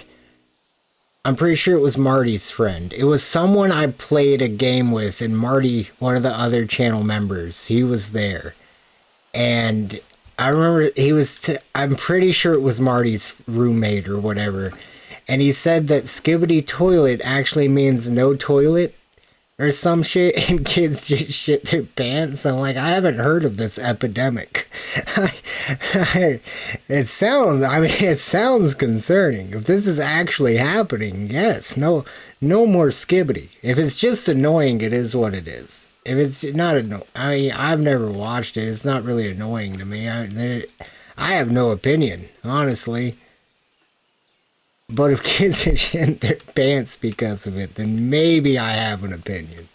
I'm pretty sure it was Marty's friend. It was someone I played a game with, and Marty, one of the other channel members, he was there. And I remember he was, I'm pretty sure it was Marty's roommate or whatever. And he said that Skibidi Toilet actually means no toilet or some shit, and kids just shit their pants. I'm like, I haven't heard of this epidemic. It sounds concerning. If this is actually happening, yes, no more Skibidi. If it's just annoying, it is what it is. If it's not annoying, I mean, I've never watched it. It's not really annoying to me. I have no opinion, honestly. But if kids are shitting their pants because of it, then maybe I have an opinion.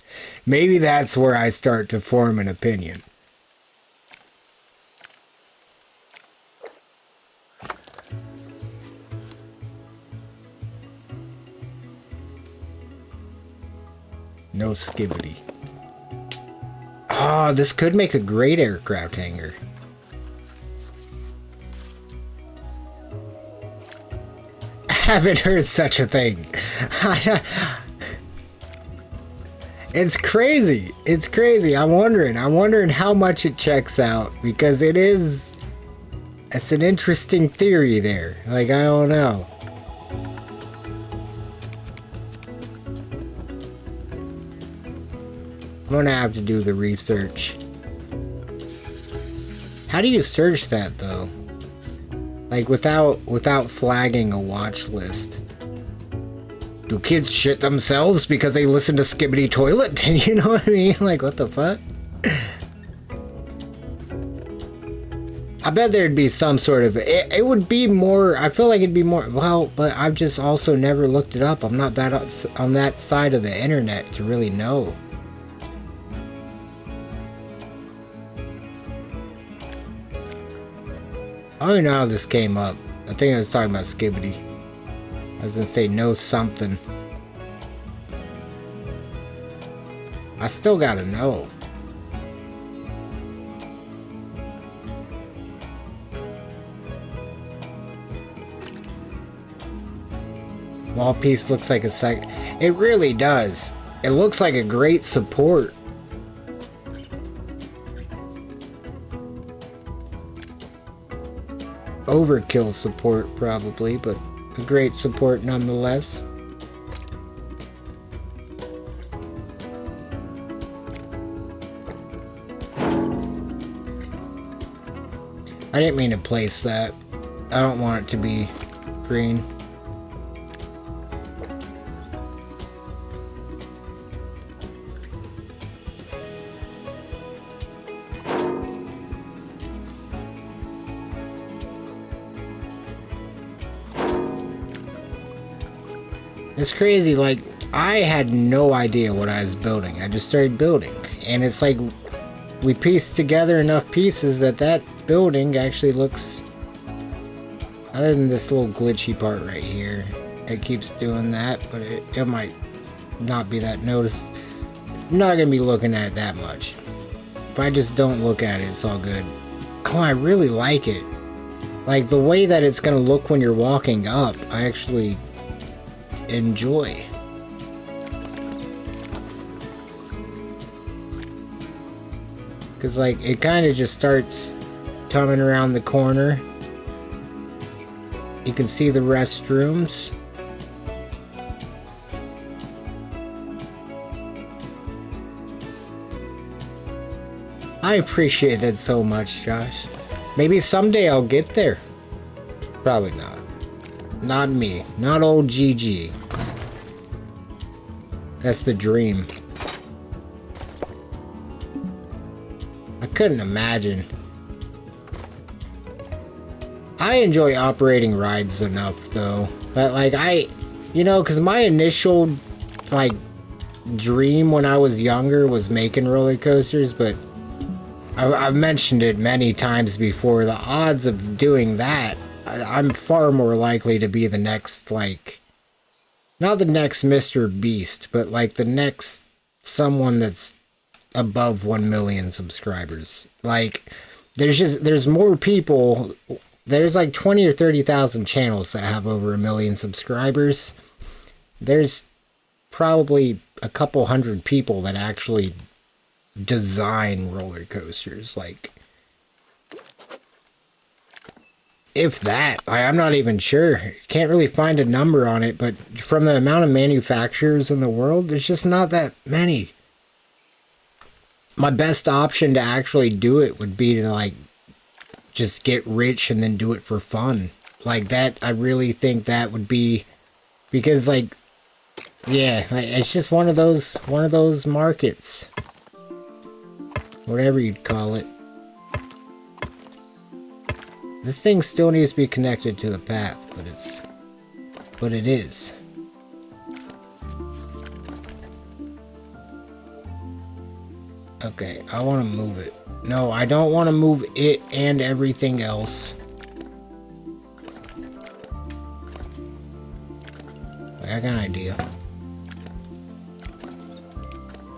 Maybe that's where I start to form an opinion. No Skibidi. Oh, this could make a great aircraft hangar. Haven't heard such a thing. It's crazy. It's crazy. I'm wondering how much it checks out, because it's an interesting theory there. Like, I don't know. I'm gonna have to do the research. How do you search that though? Like without flagging a watch list. Do kids shit themselves because they listen to Skibidi Toilet? You know what I mean? Like, what the fuck? I bet there'd be some sort of... It would be more... I feel like it'd be more... Well, but I've just also never looked it up. I'm not that on that side of the internet to really know. I don't even know how this came up. I think I was talking about Skibidi. I was gonna say no something. I still gotta know. Wall piece looks like a sec. It really does. It looks like a great support. overkill support probably, but a great support nonetheless. I didn't mean to place that. I don't want it to be green. It's crazy, like, I had no idea what I was building. I just started building. And it's like, we pieced together enough pieces that building actually looks... Other than this little glitchy part right here. It keeps doing that, but it might not be that noticed. I'm not going to be looking at it that much. If I just don't look at it, it's all good. Oh, I really like it. Like, the way that it's going to look when you're walking up, I actually... enjoy. Because like it kind of just starts coming around the corner. You can see the restrooms. I appreciate that so much, Josh. Maybe someday I'll get there. Probably not. Not me. Not old GG. That's the dream. I couldn't imagine. I enjoy operating rides enough, though. But, like, you know, because my initial, like, dream when I was younger was making roller coasters, but I've mentioned it many times before. The odds of doing that, I'm far more likely to be the next, like, not the next Mr. Beast, but like the next someone that's above 1 million subscribers. Like, there's more people. There's like 20 or 30,000 channels that have over 1 million subscribers. There's probably a couple hundred people that actually design roller coasters, like, if that. I'm not even sure. Can't really find a number on it, but from the amount of manufacturers in the world, there's just not that many. My best option to actually do it would be to, like, just get rich and then do it for fun. Like, that, I really think that would be, because, like, yeah, it's just one of those markets. Whatever you'd call it. This thing still needs to be connected to the path, but it is. Okay, I want to move it. No, I don't want to move it and everything else. I got an idea.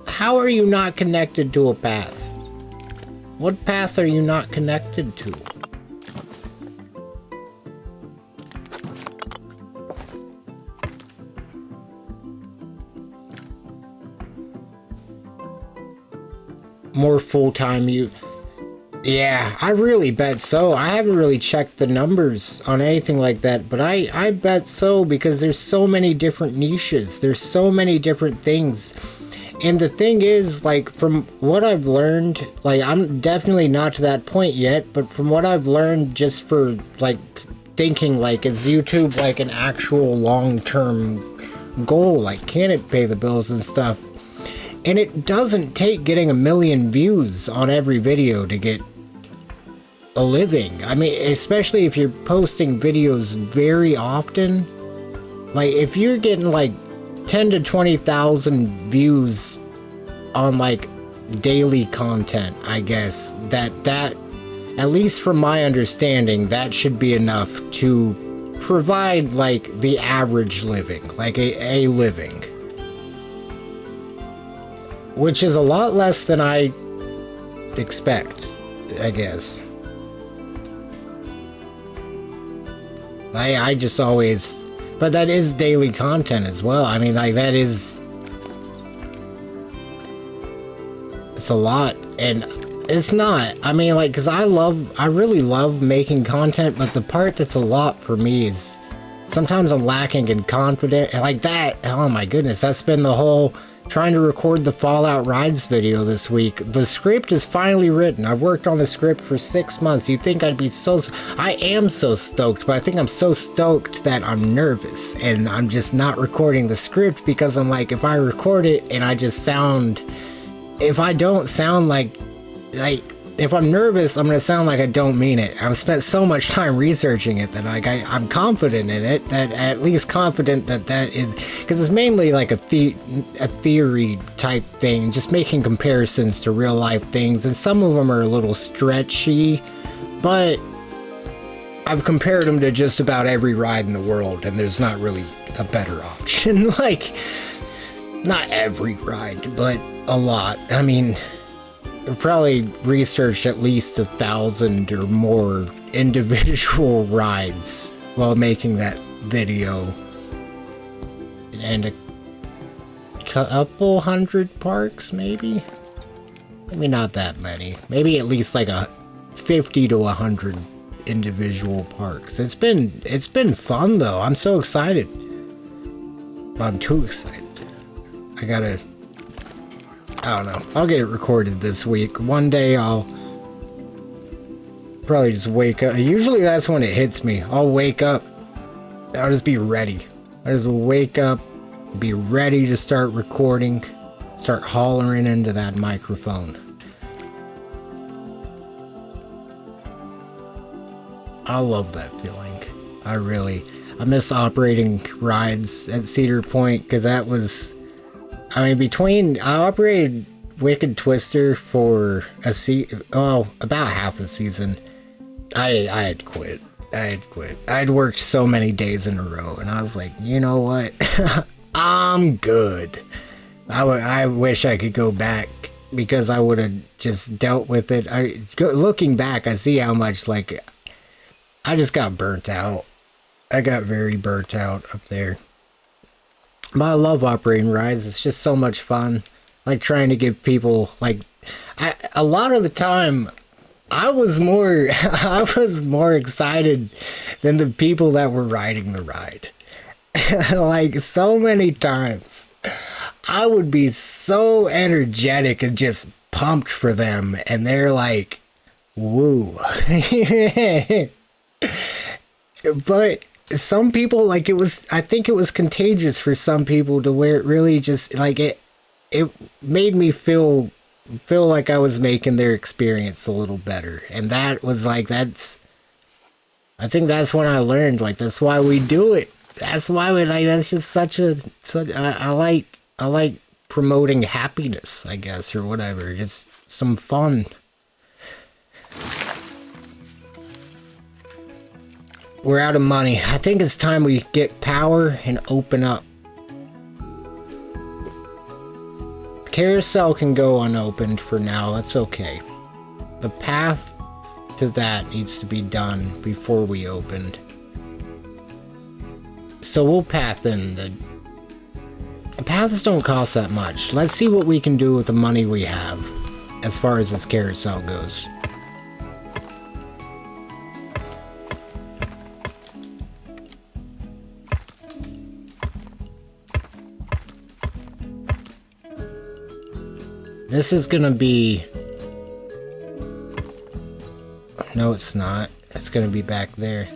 How are you not connected to a path? What path are you not connected to? More full-time you... Yeah, I really bet so. I haven't really checked the numbers on anything like that, but I bet so, because there's so many different niches. There's so many different things. And the thing is, like, from what I've learned, like, I'm definitely not to that point yet, but from what I've learned just for, like, thinking, like, is YouTube, like, an actual long-term goal? Like, can it pay the bills and stuff? And it doesn't take getting 1 million views on every video to get a living. I mean, especially if you're posting videos very often. Like, if you're getting, like, 10 to 20,000 views on, like, daily content, I guess, that, at least from my understanding, that should be enough to provide, like, the average living. Like, a living. Which is a lot less than I expect, I guess. I just always... But that is daily content as well. I mean, like, that is... It's a lot. And It's not. I mean, like, because I really love making content, but the part that's a lot for me is sometimes I'm lacking in confidence. Like that, oh my goodness, that's been the whole trying to record the Fallout Rides video this week. The script is finally written. I've worked on the script for 6 months. You'd think I'd be I am so stoked, but I think I'm so stoked that I'm nervous and I'm just not recording the script because I'm like, if I record it and I just sound, if I don't sound like, if I'm nervous, I'm gonna sound like I don't mean it. I've spent so much time researching it that like I'm confident in it, that at least confident that is, because it's mainly like a theory type thing, just making comparisons to real life things, and some of them are a little stretchy, but I've compared them to just about every ride in the world, and there's not really a better option. Like, not every ride, but a lot. I mean, I've probably researched at least 1,000 or more individual rides while making that video, and a couple hundred parks, maybe not that many, maybe at least like a 50 to 100 individual parks. It's been fun though. I'm so excited. I'm too excited. I don't know. I'll get it recorded this week. One day I'll probably just wake up. Usually that's when it hits me. I'll wake up. I'll just be ready. I just wake up, be ready to start recording, start hollering into that microphone. I love that feeling. I miss operating rides at Cedar Point, because that was, I mean, I operated Wicked Twister for about half a season. I had quit. I'd worked so many days in a row, and I was like, you know what? I'm good. I wish I could go back, because I would have just dealt with it. Looking back, I see how much, like, I just got burnt out. I got very burnt out up there. But I love operating rides. It's just so much fun. Like, trying to give people, like, a lot of the time, I was more excited than the people that were riding the ride. Like, so many times, I would be so energetic and just pumped for them, and they're like, woo. But some people, like, I think it was contagious for some people, to where it really just, like, it made me feel like I was making their experience a little better. And that was like, I think that's when I learned, like, that's why we do it. That's why that's just I like promoting happiness, I guess, or whatever. Just some fun. We're out of money. I think it's time we get power and open up. Carousel can go unopened for now. That's okay. The path to that needs to be done before we opened. So we'll path in. The paths don't cost that much. Let's see what we can do with the money we have as far as this carousel goes. This is gonna be... No, it's not. It's gonna be back there.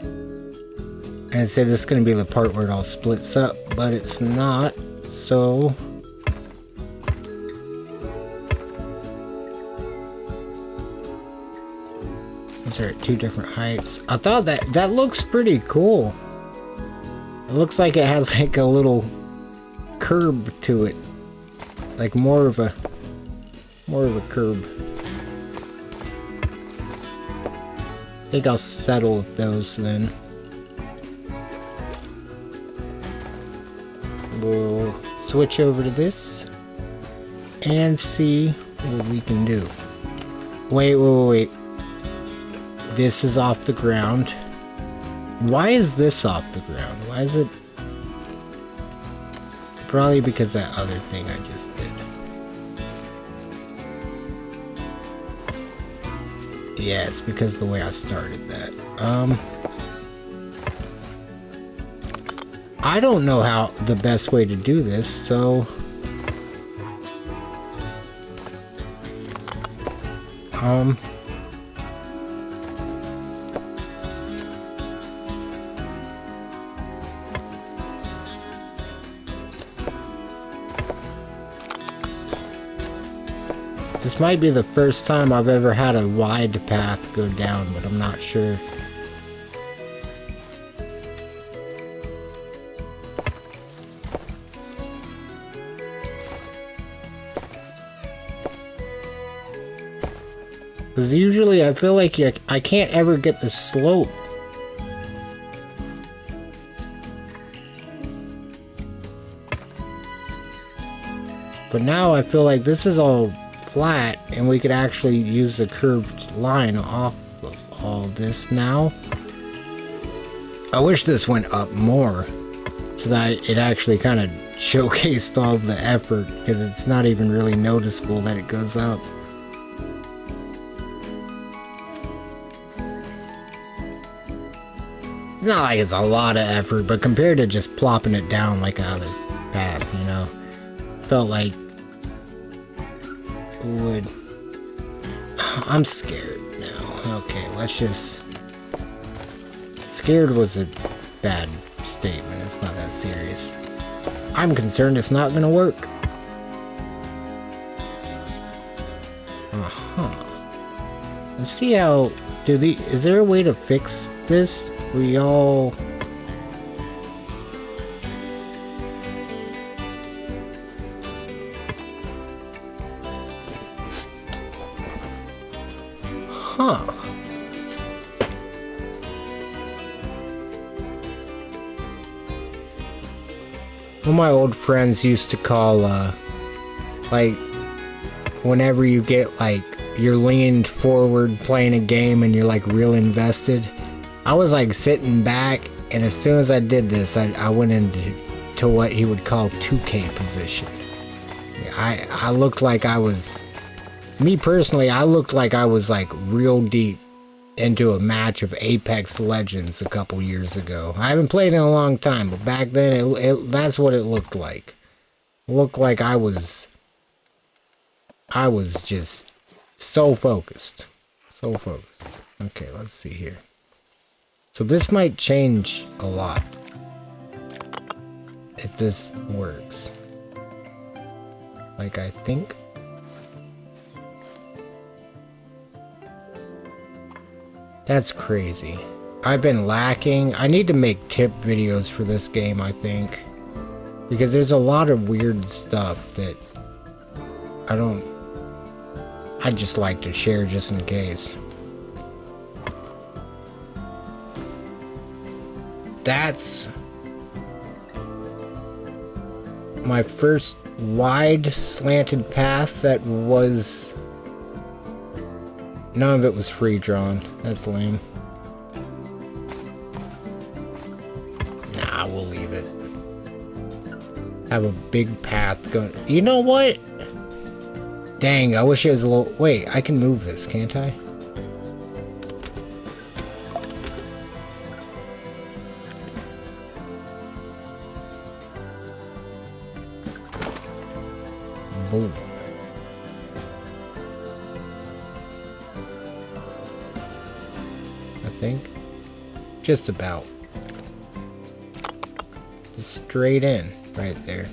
And I said this is gonna be the part where it all splits up, but it's not. So... these are at two different heights. I thought that looks pretty cool. It looks like it has like a little curb to it. Like more of a curb. I think I'll settle with those then. We'll switch over to this and see what we can do. Wait. This is off the ground. Why is this off the ground? Why is it? Probably because that other thing I just did. Yeah, it's because of the way I started that. I don't know how the best way to do this, so... This might be the first time I've ever had a wide path go down, but I'm not sure. Because usually I feel like I can't ever get the slope. But now I feel like this is all flat and we could actually use the curved line off of all this now. I wish this went up more so that it actually kind of showcased all of the effort, because it's not even really noticeable that it goes up. It's not like it's a lot of effort, but compared to just plopping it down like out of the path, you know, felt like would... I'm scared now. Okay, let's just... Scared was a bad statement. It's not that serious. I'm concerned it's not gonna work. Let's see how... Is there a way to fix this? We all... One of my old friends used to call, like, whenever you get, like, you're leaned forward playing a game and you're, like, real invested. I was, like, sitting back, and as soon as I did this, I went into what he would call 2K position. I looked like I was... Me personally, I looked like I was, like, real deep into a match of Apex Legends a couple years ago. I haven't played in a long time, but back then, that's what it looked like. It looked like I was just so focused. So focused. Okay, let's see here. So this might change a lot if this works. Like, I think... That's crazy. I've been lacking. I need to make tip videos for this game, I think. Because there's a lot of weird stuff that I'd just like to share just in case. That's my first wide slanted path that was... None of it was free drawn. That's lame. Nah, we'll leave it. Have a big path going. You know what? Dang, I wish it was a little... Wait, I can move this, can't I? Boom. I think. Just about. Just straight in, right there.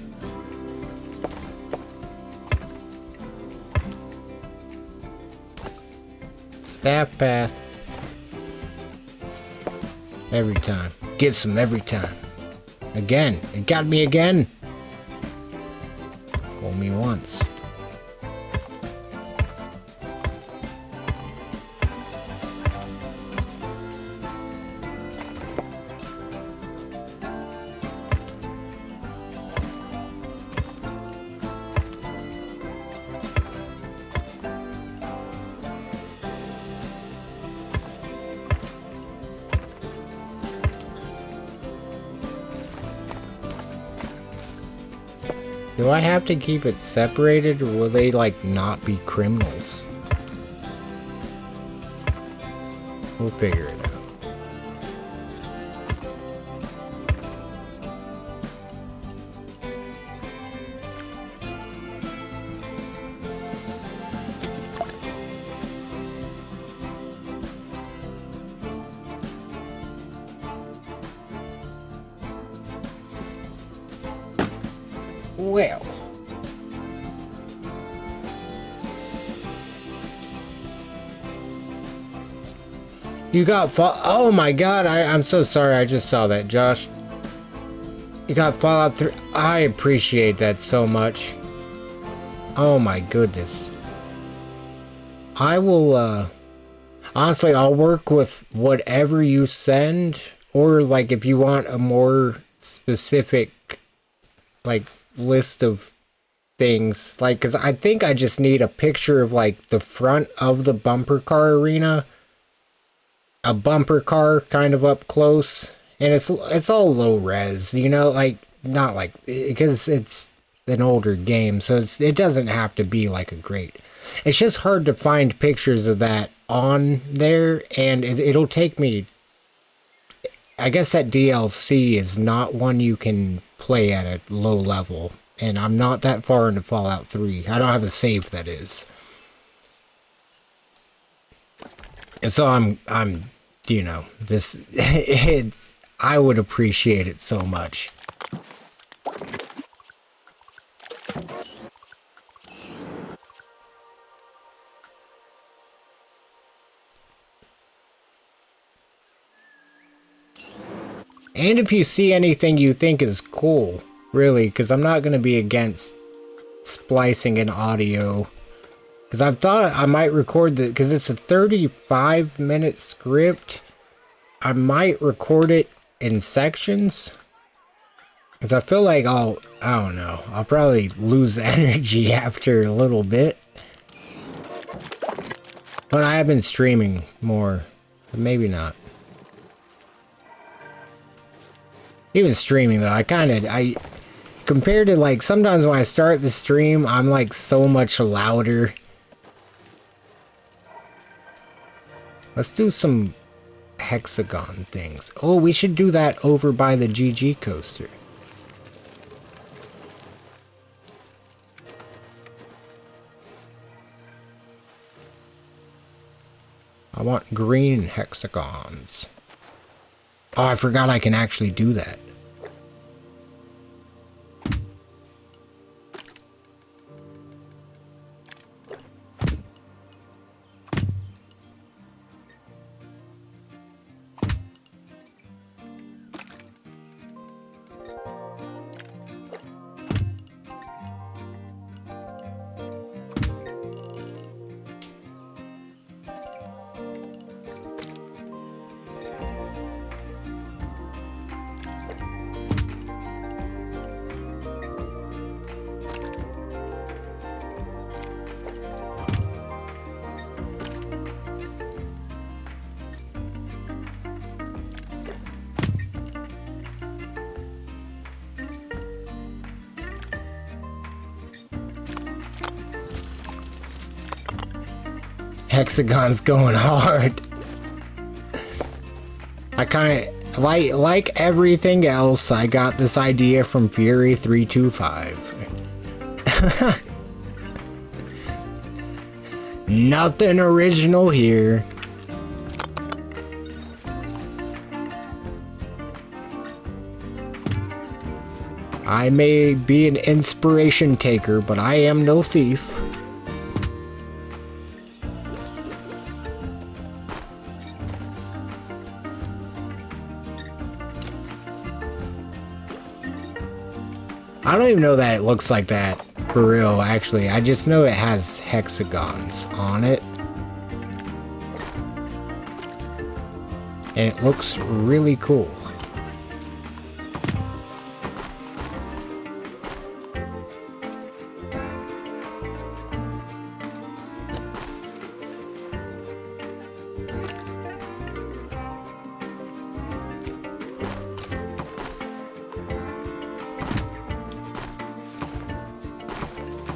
Staff path. Every time. Gets them every time. Again. It got me again. Fool me once. Do I have to keep it separated, or will they, like, not be criminals? We'll figure it out. Well. You got oh my god, I'm so sorry, I just saw that, Josh. You got Fallout 3. I appreciate that so much. Oh my goodness. I will, honestly, I'll work with whatever you send, or like if you want a more specific, like, list of things, like, because I think I just need a picture of, like, the front of the bumper car arena. A bumper car kind of up close, and it's all low res, you know, like, not like, because it's an older game, so it doesn't have to be like a great, it's just hard to find pictures of that on there, and it'll take me, I guess that DLC is not one you can play at a low level, and I'm not that far into Fallout 3. I don't have a save, that is. And so I'm you know, this, I would appreciate it so much. And if you see anything you think is cool, really, because I'm not going to be against splicing in audio. Because I've thought I might record the, because it's a 35-minute script, I might record it in sections. Because I feel like I don't know, I'll probably lose energy after a little bit. But I have been streaming more, but maybe not. Even streaming though, compared to like, sometimes when I start the stream, I'm like so much louder. Let's do some hexagon things. Oh, we should do that over by the GG coaster. I want green hexagons. Oh, I forgot I can actually do that. Hexagon's going hard. I kind of like everything else. I got this idea from Fury 325. Nothing original here. I may be an inspiration taker, but I am no thief. I don't even know that it looks like that for real, actually. I just know it has hexagons on it. And it looks really cool.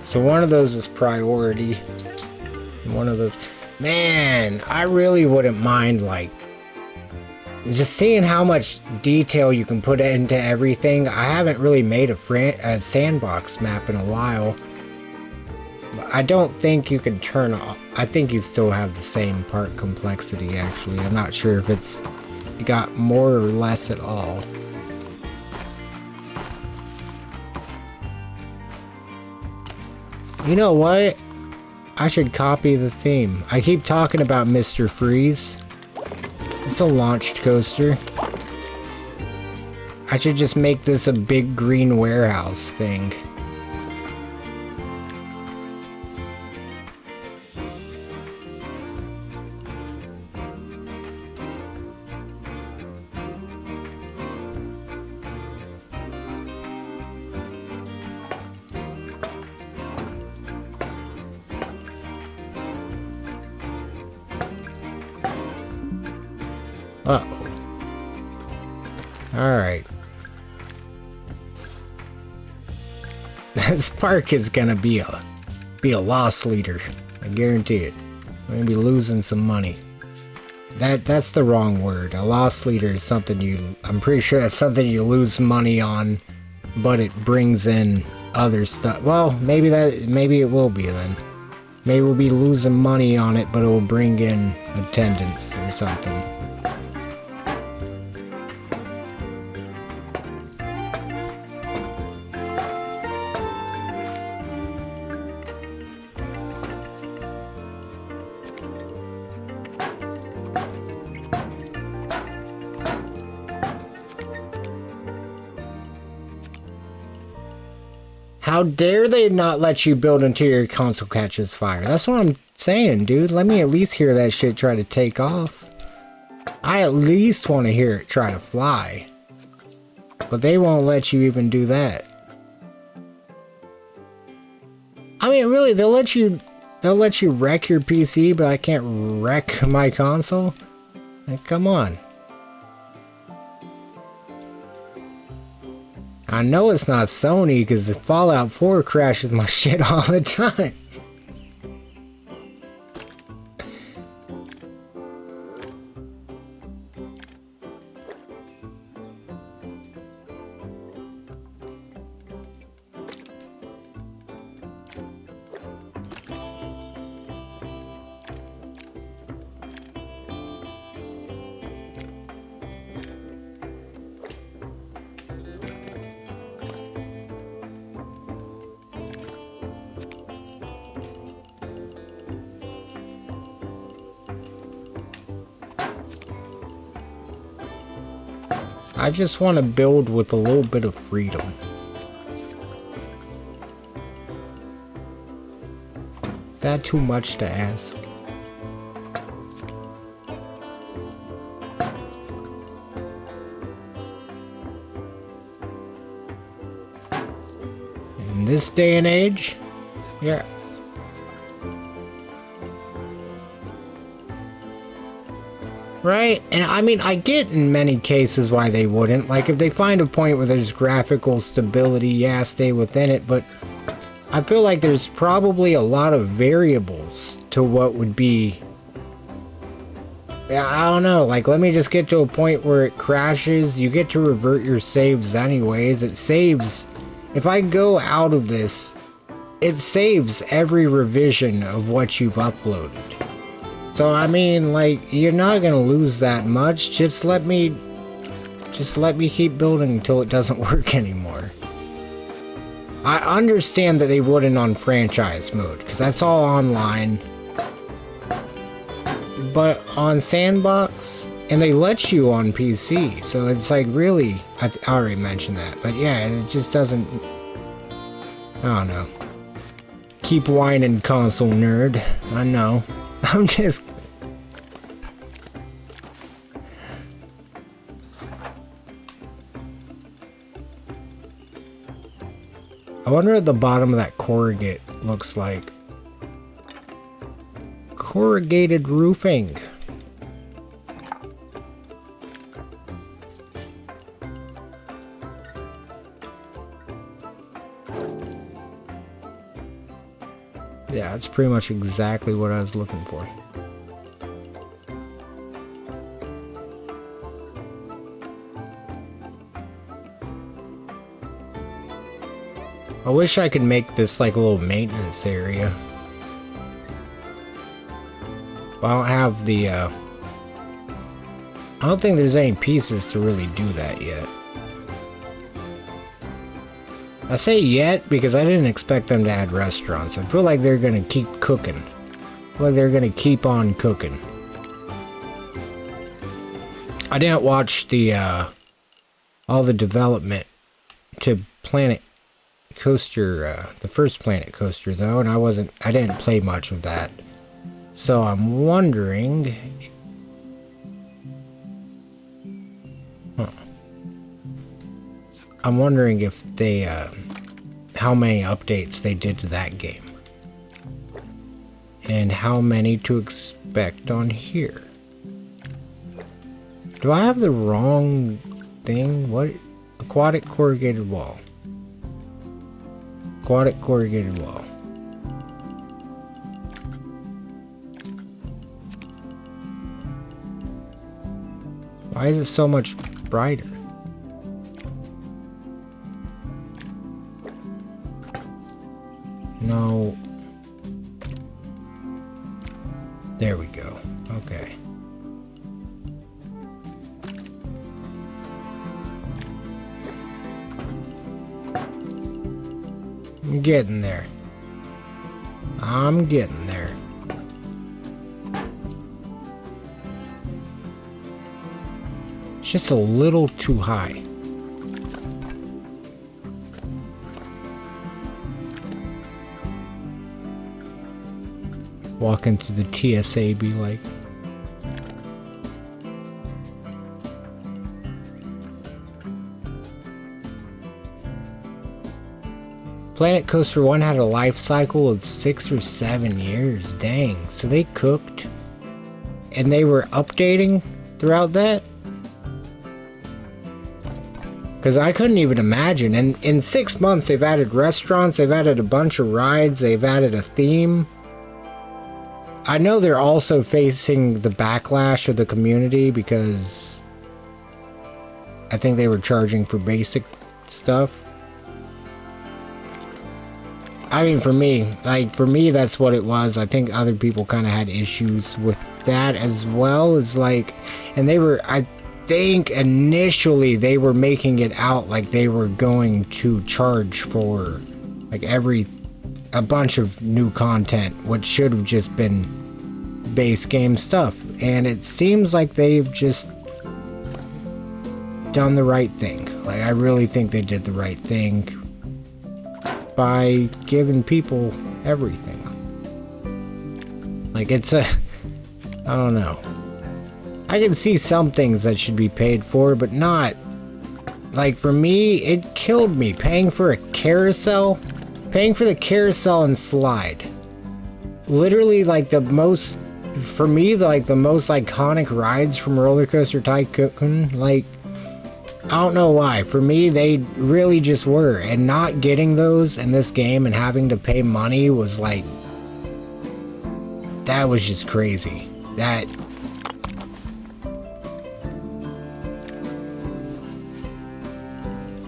So one of those is priority, and one of those... Man, I really wouldn't mind, like, just seeing how much detail you can put into everything. I haven't really made a sandbox map in a while. But I don't think you can turn off. I think you still have the same part complexity, actually. I'm not sure if it's got more or less at all. You know what? I should copy the theme. I keep talking about Mr. Freeze. It's a launched coaster. I should just make this a big green warehouse thing. Uh-oh. Alright. This park is gonna be a loss leader. I guarantee it. We're gonna be losing some money. That's the wrong word. A loss leader is something I'm pretty sure that's something you lose money on, but it brings in other stuff. Well, maybe it will be then. Maybe we'll be losing money on it, but it will bring in attendance or something. How dare they not let you build until your console catches fire? That's what I'm saying, dude. Let me at least hear that shit try to take off. I at least want to hear it try to fly. But they won't let you even do that. I mean, really, they'll let you wreck your PC, but I can't wreck my console? Like, come on. I know it's not Sony because Fallout 4 crashes my shit all the time. I just want to build with a little bit of freedom. Is that too much to ask? In this day and age? Yeah. Right? And I mean, I get in many cases why they wouldn't. Like, if they find a point where there's graphical stability, yeah, stay within it. But I feel like there's probably a lot of variables to what would be... I don't know. Like, let me just get to a point where it crashes. You get to revert your saves anyways. It saves... If I go out of this, it saves every revision of what you've uploaded. So, I mean, like, you're not gonna lose that much. Just let me keep building until it doesn't work anymore. I understand that they wouldn't on franchise mode, because that's all online. But on Sandbox, and they let you on PC, so it's like really, I already mentioned that, but yeah, it just doesn't, I don't know. Keep whining, console nerd. I know. I'm just... I wonder what the bottom of that corrugate looks like. Corrugated roofing. Yeah, that's pretty much exactly what I was looking for. I wish I could make this like a little maintenance area. But I don't have the, I don't think there's any pieces to really do that yet. I say yet because I didn't expect them to add restaurants. I feel like they're gonna keep cooking. I feel like they're gonna keep on cooking. I didn't watch the, all the development to Planet Coaster, the first Planet Coaster though, and I didn't play much of that. So I'm wondering... I'm wondering if they, how many updates they did to that game. And how many to expect on here. Do I have the wrong thing? What? Aquatic corrugated wall. Aquatic corrugated wall. Why is it so much brighter? No. There we go. Okay. I'm getting there. I'm getting there. It's just a little too high. Walking through the TSA be like... Planet Coaster 1 had a life cycle of 6 or 7 years. Dang. So they cooked and they were updating throughout that? Because I couldn't even imagine. And in 6 months they've added restaurants, they've added a bunch of rides, they've added a theme. I know they're also facing the backlash of the community because I think they were charging for basic stuff. I mean, for me, that's what it was. I think other people kind of had issues with that as well. It's like, and they were, I think initially they were making it out like they were going to charge for like a bunch of new content, which should have just been base game stuff. And it seems like they've just done the right thing. Like, I really think they did the right thing by giving people everything. Like, it's a... I don't know. I can see some things that should be paid for, but not... Like, for me, it killed me paying for a carousel. Paying for the carousel and slide. Literally, like, the most... For me, like, the most iconic rides from Roller Coaster Tycoon, like... I don't know why. For me, they really just were. And not getting those in this game and having to pay money was like... That was just crazy. That...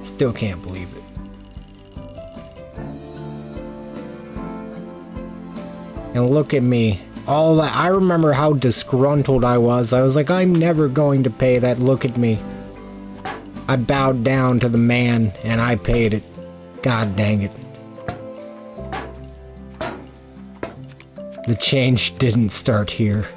Still can't believe it. And look at me. All that... I remember how disgruntled I was. I was like, I'm never going to pay that. Look at me. I bowed down to the man, and I paid it. God dang it. The change didn't start here.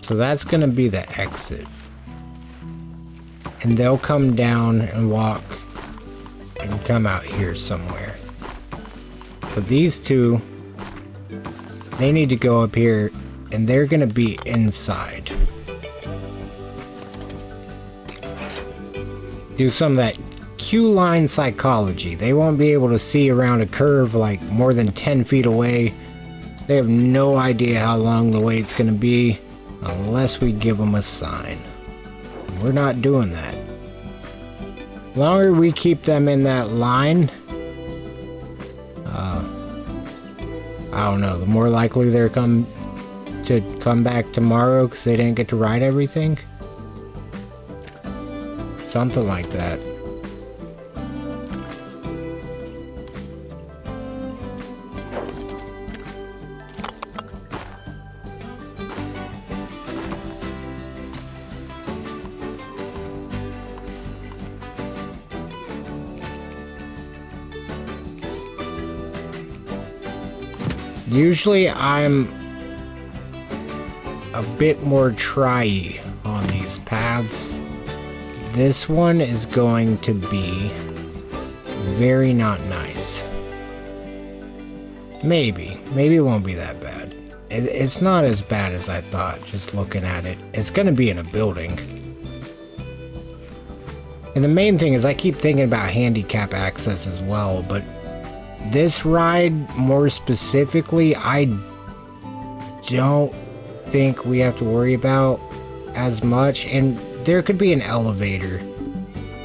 So that's gonna be the exit. And they'll come down and walk and come out here somewhere. But these two, they need to go up here and they're gonna be inside. Do some of that queue line psychology. They won't be able to see around a curve like more than 10 feet away. They have no idea how long the wait's gonna be unless we give them a sign. We're not doing that. The longer we keep them in that line, I don't know, the more likely they're to come back tomorrow because they didn't get to ride everything. Something like that. Usually I'm a bit more try-y on these paths. This one is going to be very not nice. Maybe it won't be that bad. It's not as bad as I thought just looking at it. It's gonna be in a building. And the main thing is I keep thinking about handicap access as well, but this ride, more specifically, I don't think we have to worry about as much. And there could be an elevator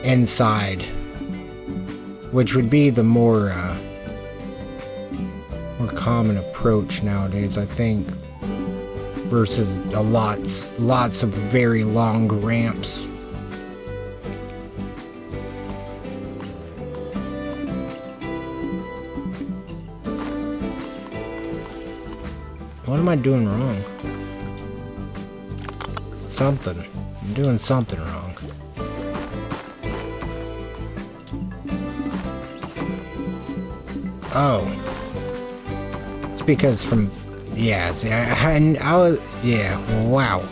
inside, which would be the more common approach nowadays, I think, versus lots of very long ramps. What am I doing wrong? Something. I'm doing something wrong. Oh. It's because from... Yeah, see, I was... Yeah, wow.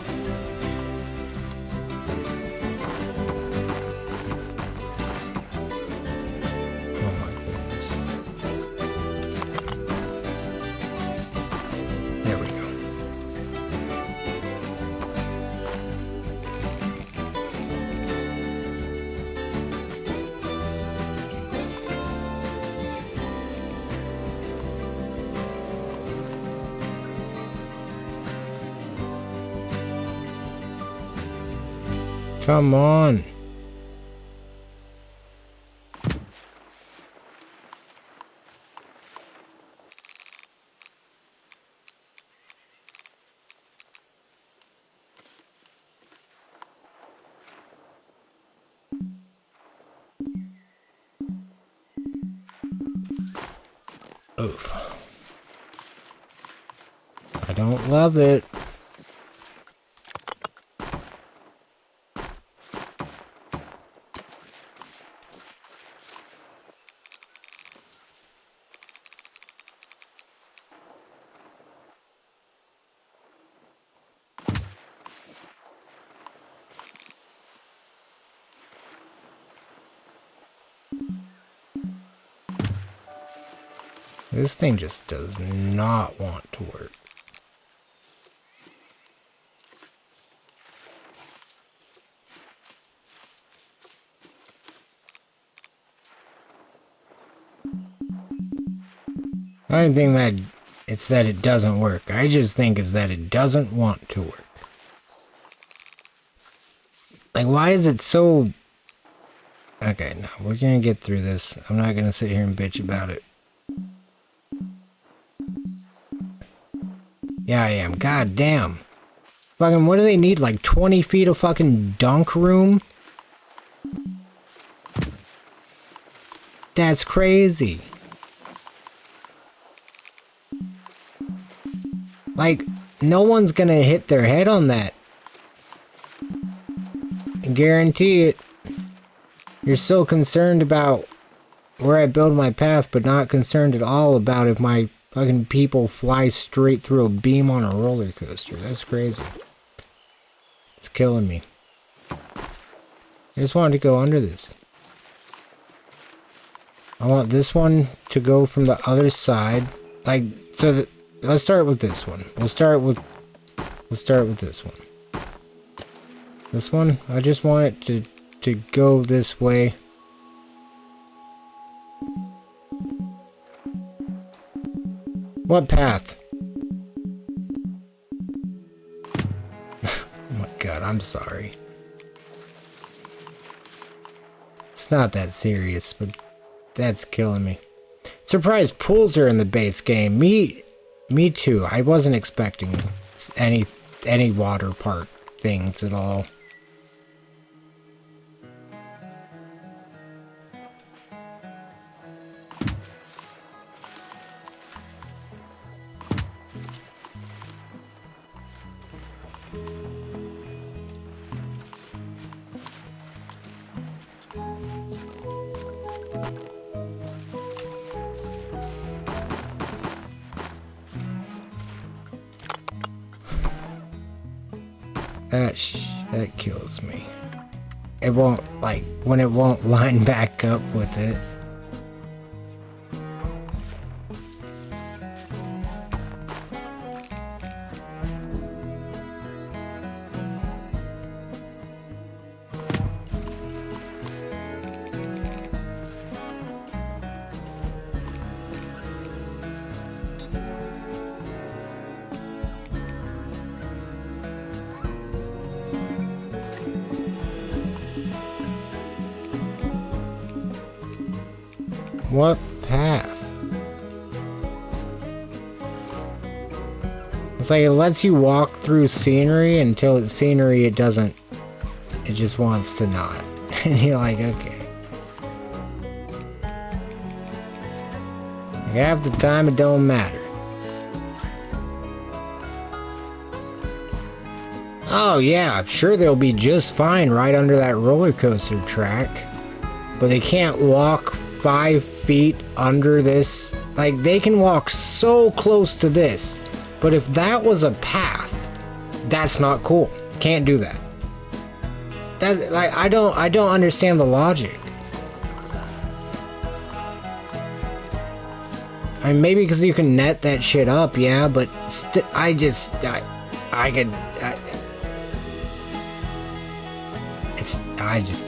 Come on. Oof. I don't love it. This thing just does not want to work. I don't think that it's that it doesn't work. I just think it's that it doesn't want to work. Like, why is it so... Okay, no, we're gonna get through this. I'm not gonna sit here and bitch about it. Yeah, I am. God damn. Fucking, what do they need? Like 20 feet of fucking dunk room? That's crazy. Like, no one's gonna hit their head on that. I guarantee it. You're so concerned about where I build my path, but not concerned at all about if my fucking people fly straight through a beam on a roller coaster. That's crazy. It's killing me. I just wanted to go under this. I want this one to go from the other side. Like, so that... Let's start with this one. We'll start with this one. This one, I just want it to go this way. What path? Oh my god, I'm sorry. It's not that serious, but that's killing me. Surprised pools are in the base game. Me too. I wasn't expecting any water park things at all. That kills me. It won't, like, when it won't line back up with it. What path? It's like it lets you walk through scenery until it's scenery it doesn't. It just wants to not. And you're like, okay. Like half the time it don't matter. Oh yeah, I'm sure they'll be just fine right under that roller coaster track. But they can't walk 5 feet under this. Like, they can walk so close to this, but if that was a path, that's not cool. Can't do that. That, like, I don't understand the logic. I mean, maybe because you can net that shit up, yeah, but I just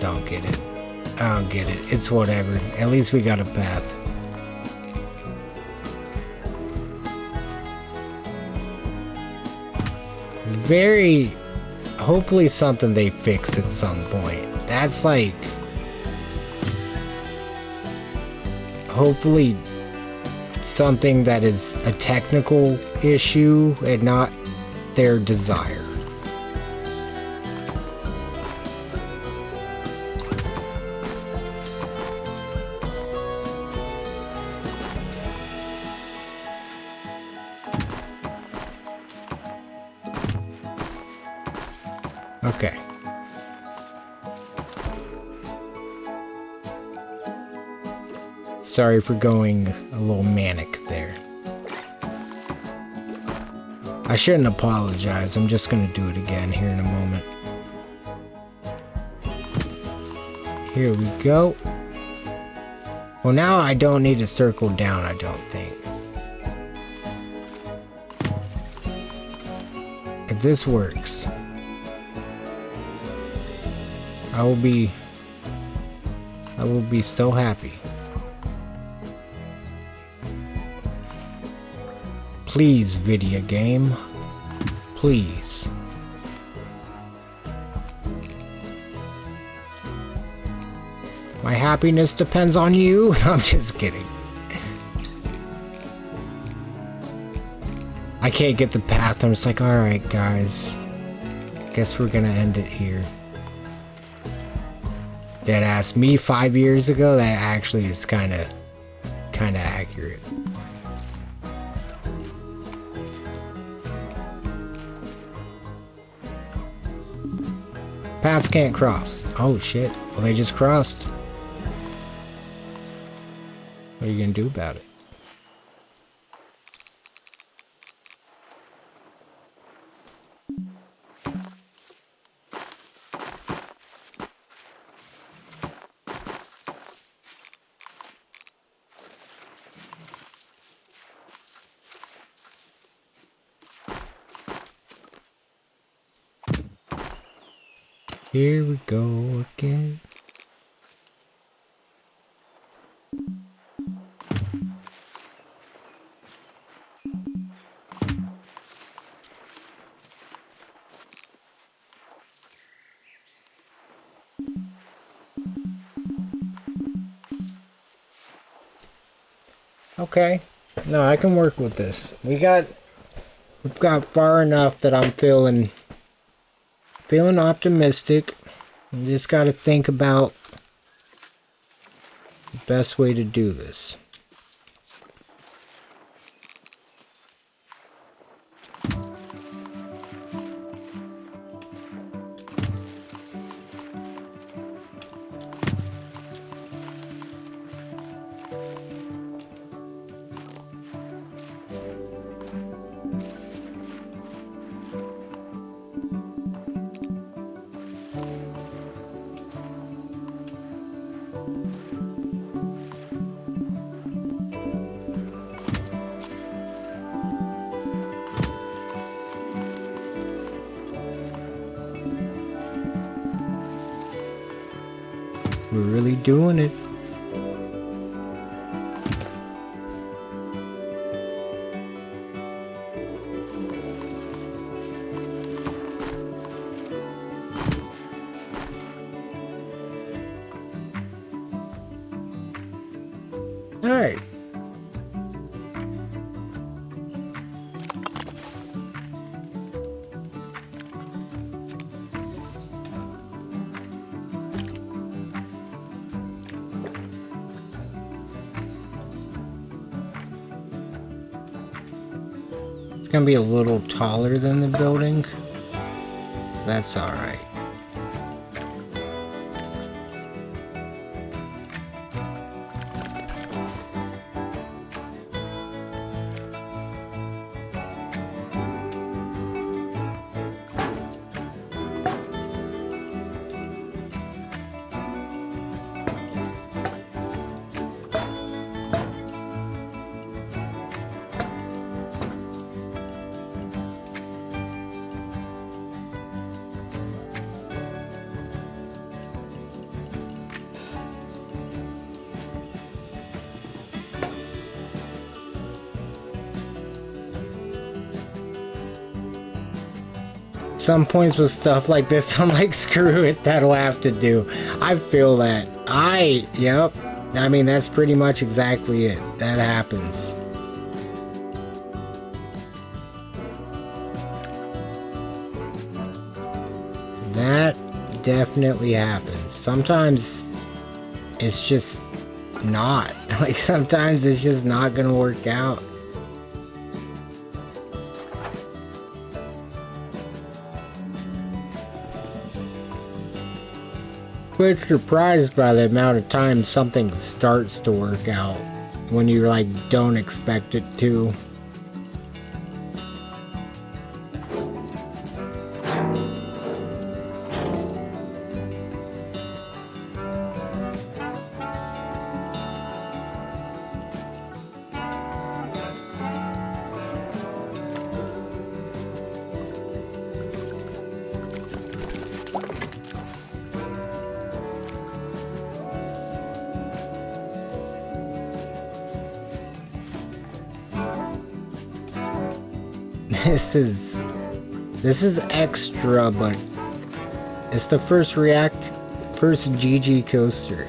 don't get it. I don't get it. It's whatever. At least we got a path. Very... Hopefully something they fix at some point. That's like... Hopefully something that is a technical issue and not their desire. Okay. Sorry for going a little manic there. I shouldn't apologize. I'm just gonna do it again here in a moment. Here we go. Well, now I don't need to circle down, I don't think. If this works, I will be so happy. Please, video game. Please. My happiness depends on you. I'm just kidding. I can't get the path. I'm just like, alright guys. Guess we're gonna end it here. Dead ass me 5 years ago, that actually is kinda accurate. Paths can't cross. Oh shit. Well, they just crossed. What are you gonna do about it? Here we go again. Okay. No, I can work with this. We've got far enough that I'm feeling optimistic. You just got to think about the best way to do this. We're really doing it. All right. It's gonna be a little taller than the building. That's all right. Some points with stuff like this, I'm like, screw it, that'll have to do. I feel that. Yep. I mean, that's pretty much exactly it. That happens. That definitely happens. Sometimes it's just not. Like, sometimes it's just not gonna work out. But surprised by the amount of time something starts to work out when you like don't expect it to. This is extra, but it's the first GG coaster.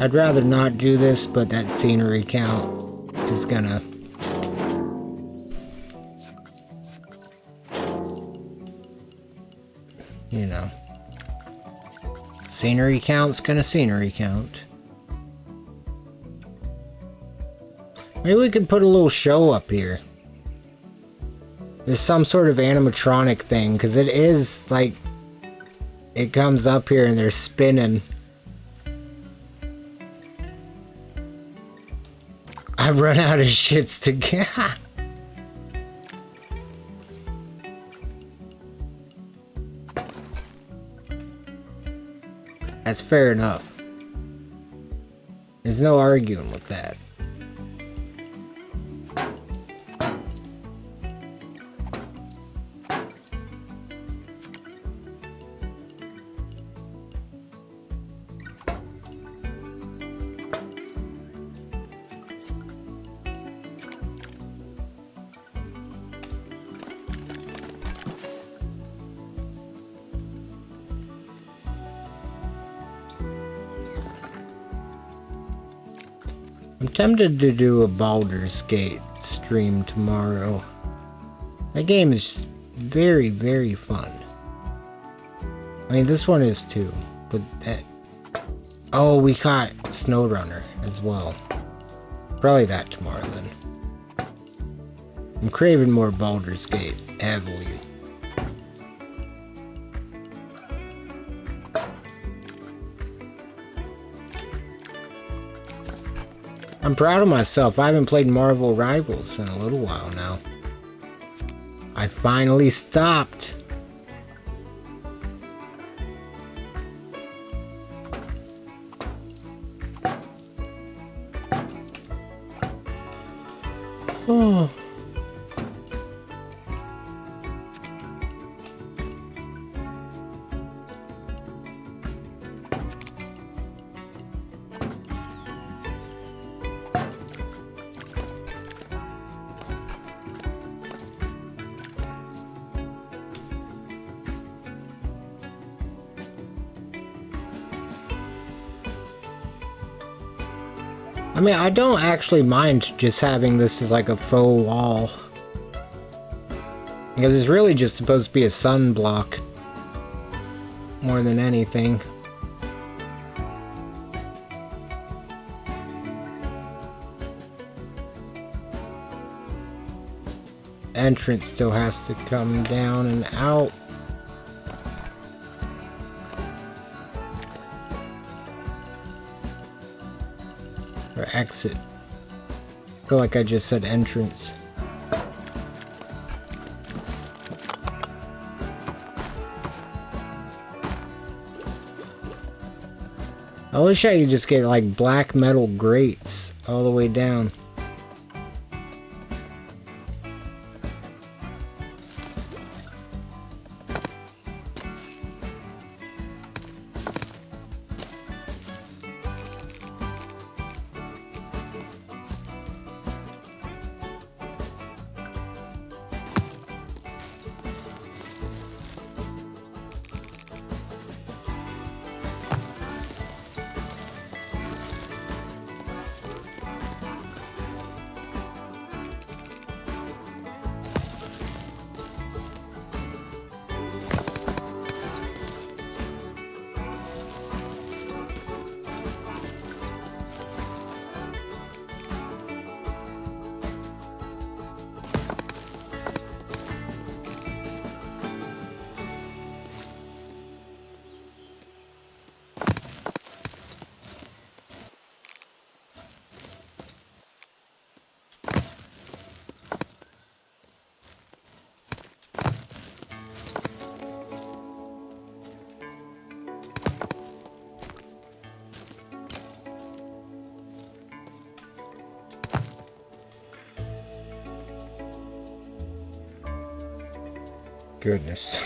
I'd rather not do this, but that scenery count is gonna you know. Scenery count's gonna scenery count. Maybe we could put a little show up here. There's some sort of animatronic thing, because it is like... It comes up here and they're spinning. I've run out of shits to get. That's fair enough. There's no arguing with that. I'm tempted to do a Baldur's Gate stream tomorrow. That game is very, very fun. I mean, this one is too, but that... Oh, we caught SnowRunner as well. Probably that tomorrow then. I'm craving more Baldur's Gate heavily. I'm proud of myself. I haven't played Marvel Rivals in a little while now. I finally stopped. Oh. I mean, I don't actually mind just having this as like a faux wall. Because it's really just supposed to be a sunblock more than anything. Entrance still has to come down and out. Or exit. I feel like I just said entrance. I wish I could just get like black metal grates all the way down. Goodness.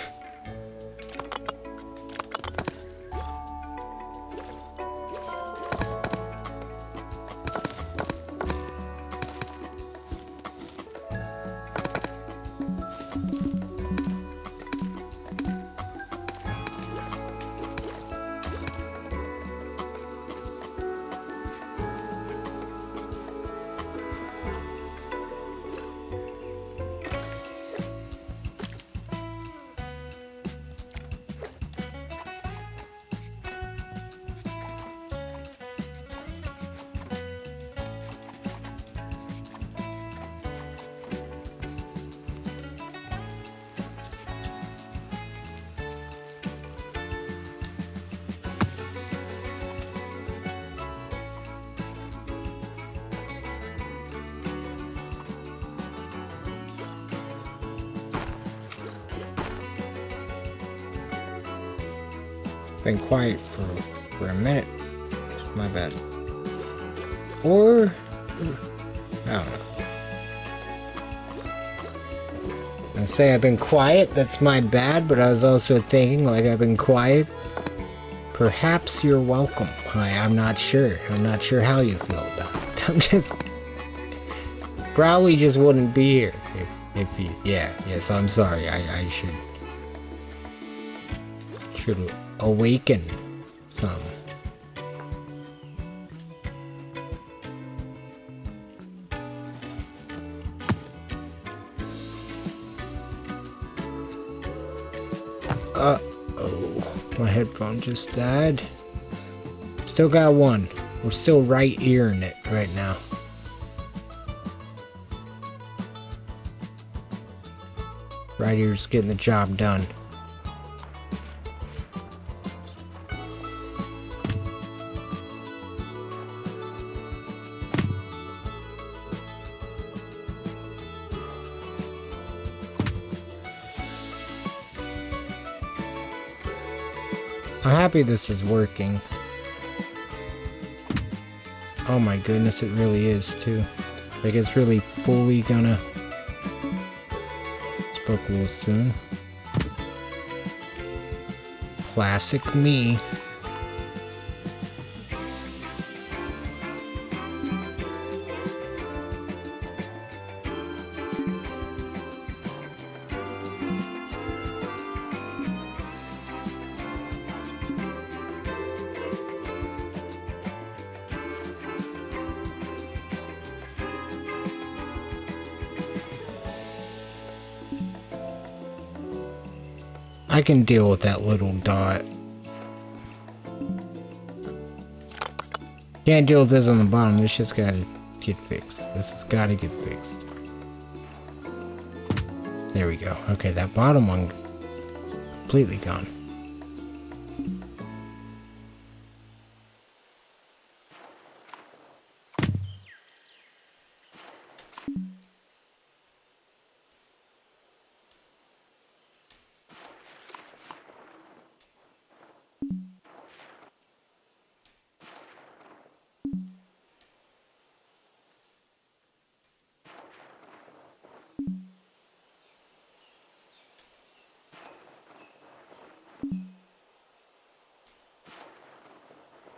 Been quiet for a minute. My bad. Or I don't know. I say I've been quiet, that's my bad, but I was also thinking like I've been quiet. Perhaps you're welcome. I'm not sure. I'm not sure how you feel about it. I'm just probably just wouldn't be here if you so I'm sorry. I should awaken some. Uh-oh, my headphone just died. Still got one. We're still right earing it right now. Right ear's getting the job done. I'm happy this is working. Oh my goodness, it really is too. Like it's really fully gonna... Spoke a little soon. Classic me. I can deal with that little dot. Can't deal with this on the bottom. This shit's gotta get fixed. This has gotta get fixed. There we go. Okay, that bottom one completely gone.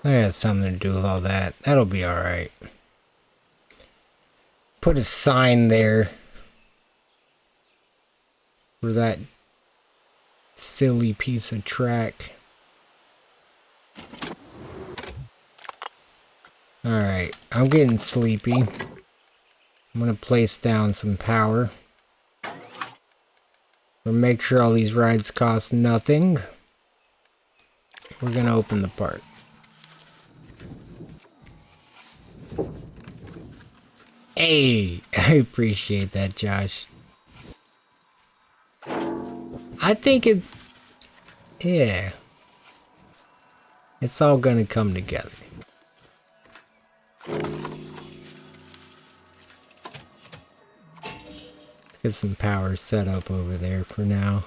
That has something to do with all that. That'll be alright. Put a sign there for that silly piece of track. Alright, I'm getting sleepy. I'm gonna place down some power. We'll make sure all these rides cost nothing. We're gonna open the park. Hey, I appreciate that, Josh. I think it's... yeah. It's all gonna come together. Let's get some power set up over there for now.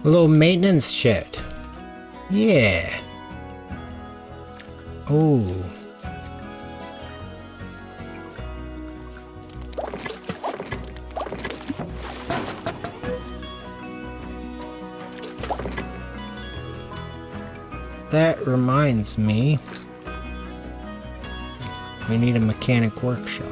A little maintenance shed. Yeah. Oh. That reminds me, we need a mechanic workshop.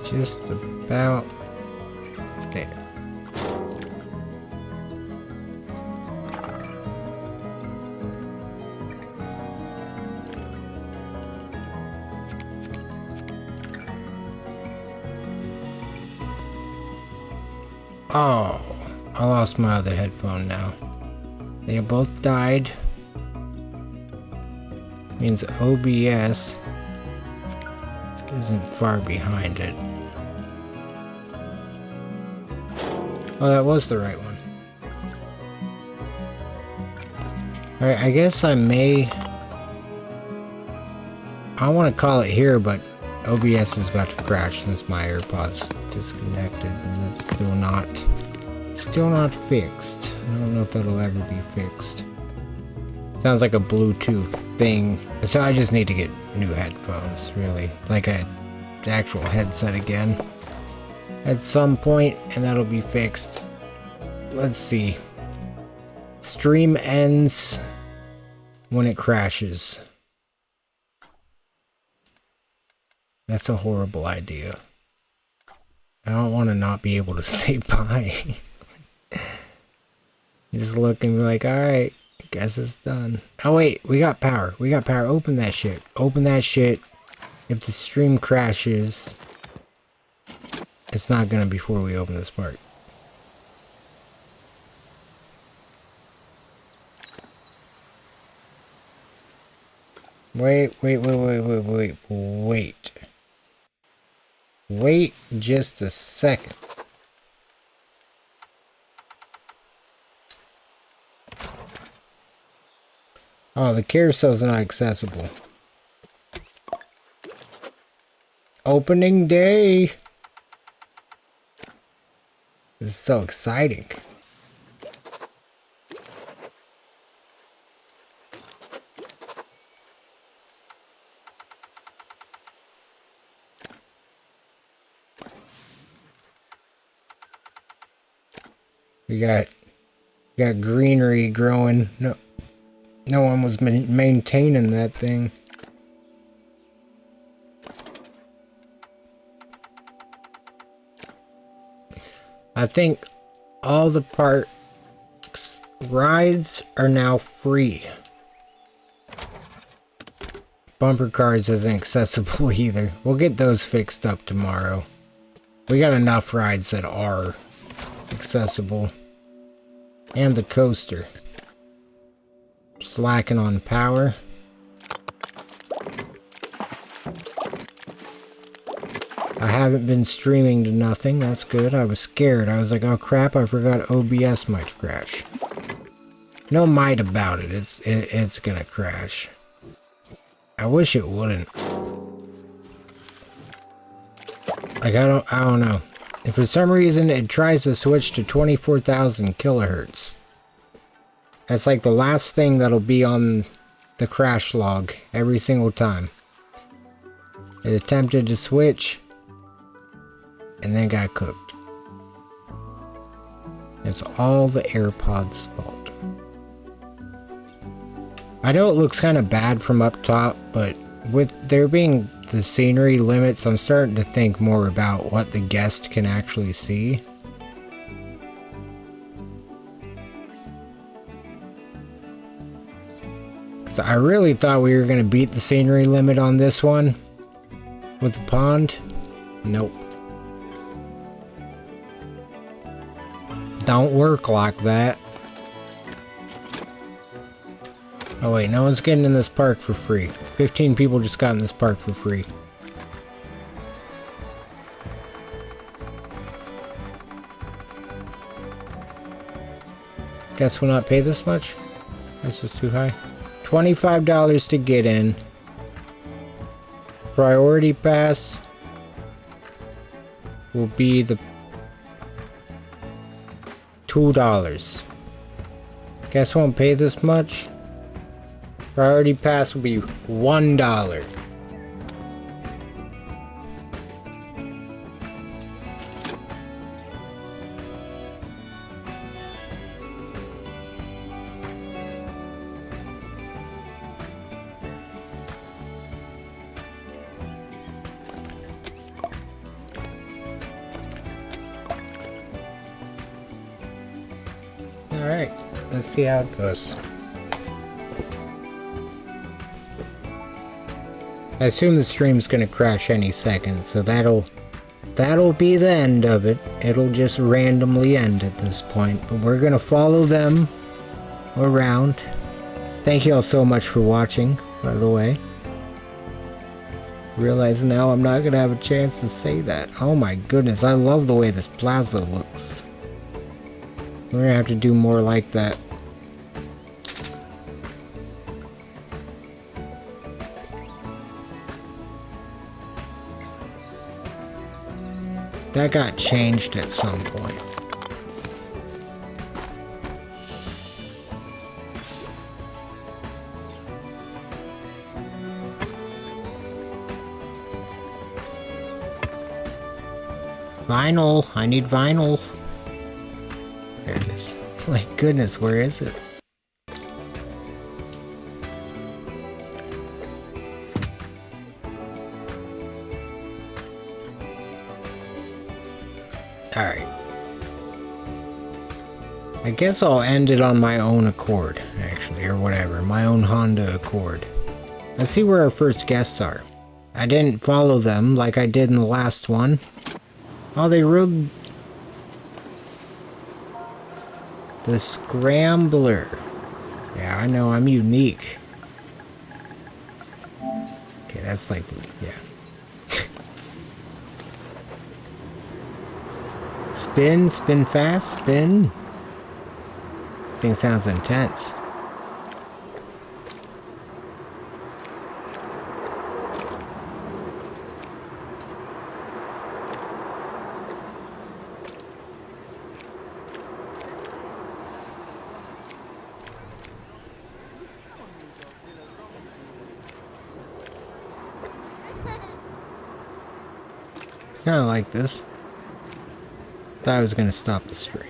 Just about there. Oh, I lost my other headphone now. They both died. Means OBS isn't far behind it. Oh, that was the right one. Alright, I guess I want to call it here, but OBS is about to crash since my AirPods disconnected, and it's still not fixed. I don't know if that'll ever be fixed. Sounds like a Bluetooth thing. So I just need to get new headphones, really. Like an actual headset again. At some point, and that'll be fixed. Let's see. Stream ends when it crashes. That's a horrible idea. I don't want to not be able to say bye. Just look and be like, alright, guess it's done. Oh wait, we got power. We got power. Open that shit. Open that shit. If the stream crashes, it's not gonna before we open this part. Wait. Wait just a second. Oh, the carousel's not accessible. Opening day! This is so exciting. We got greenery growing. No one was maintaining that thing. I think all the parks rides are now free. Bumper cars isn't accessible either. We'll get those fixed up tomorrow. We got enough rides that are accessible. And the coaster. Slacking on power. I haven't been streaming to nothing. That's good. I was scared. I was like, oh crap, I forgot OBS might crash. No might about it. It's gonna crash. I wish it wouldn't. Like, I don't know. If for some reason it tries to switch to 24,000 kilohertz, that's like the last thing that'll be on the crash log every single time. It attempted to switch and then got cooked. It's all the AirPods' fault. I know it looks kind of bad from up top, but with there being the scenery limits, I'm starting to think more about what the guest can actually see. Because I really thought we were going to beat the scenery limit on this one. With the pond. Nope. Don't work like that. Oh wait, no one's getting in this park for free. 15 people just got in this park for free. Guess we'll not pay this much? This is too high. $25 to get in. Priority pass will be the $2. Guess won't pay this much. Priority pass will be $1. Alright, let's see how it goes. I assume the stream's gonna crash any second, so that'll be the end of it. It'll just randomly end at this point, but we're gonna follow them around. Thank you all so much for watching, by the way. Realize now I'm not gonna have a chance to say that. Oh my goodness, I love the way this plaza looks. We're gonna have to do more like that. That got changed at some point. Vinyl! I need vinyl! There it is. My goodness, where is it? Alright. I guess I'll end it on my own accord, actually, or whatever. My own Honda Accord. Let's see where our first guests are. I didn't follow them like I did in the last one. Oh, they rode the Scrambler. Yeah, I know, I'm unique. Okay, that's like, yeah. Spin, spin fast, spin. Thing sounds intense. Kinda like this. Thought I was gonna stop the stream.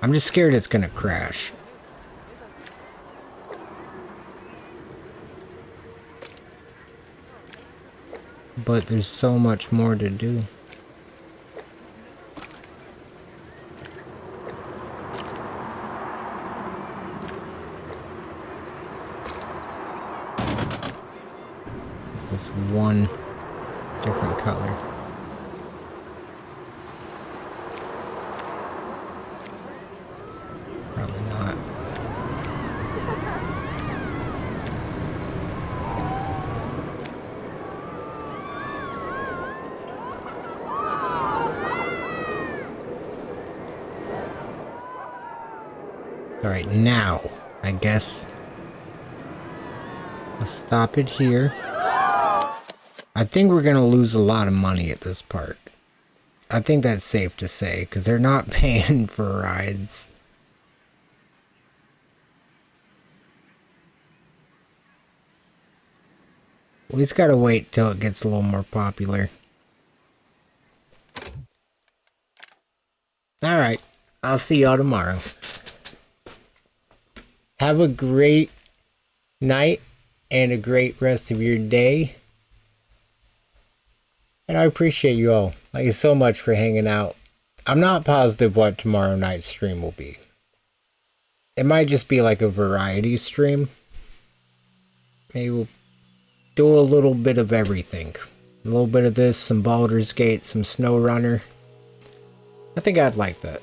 I'm just scared it's gonna crash. But there's so much more to do. This one different color. Probably not. Alright, now, I guess I'll stop it here. I think we're gonna lose a lot of money at this park. I think that's safe to say, because they're not paying for rides. We just gotta wait till it gets a little more popular. Alright, I'll see y'all tomorrow. Have a great night and a great rest of your day. And I appreciate you all. Thank you so much for hanging out. I'm not positive what tomorrow night's stream will be. It might just be like a variety stream. Maybe we'll do a little bit of everything. A little bit of this, some Baldur's Gate, some SnowRunner. I think I'd like that.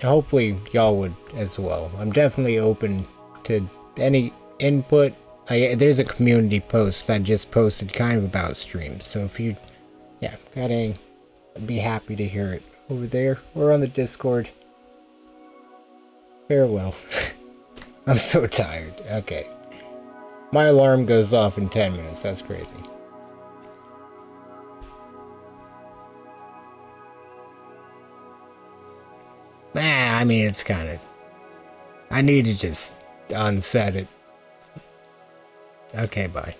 Hopefully y'all would as well. I'm definitely open to any input. There's a community post that just posted kind of about streams. So if you, yeah, got any, I'd be happy to hear it over there or on the Discord. Farewell. I'm so tired. Okay. My alarm goes off in 10 minutes. That's crazy. I mean, it's kind of... I need to just unset it. Okay, bye.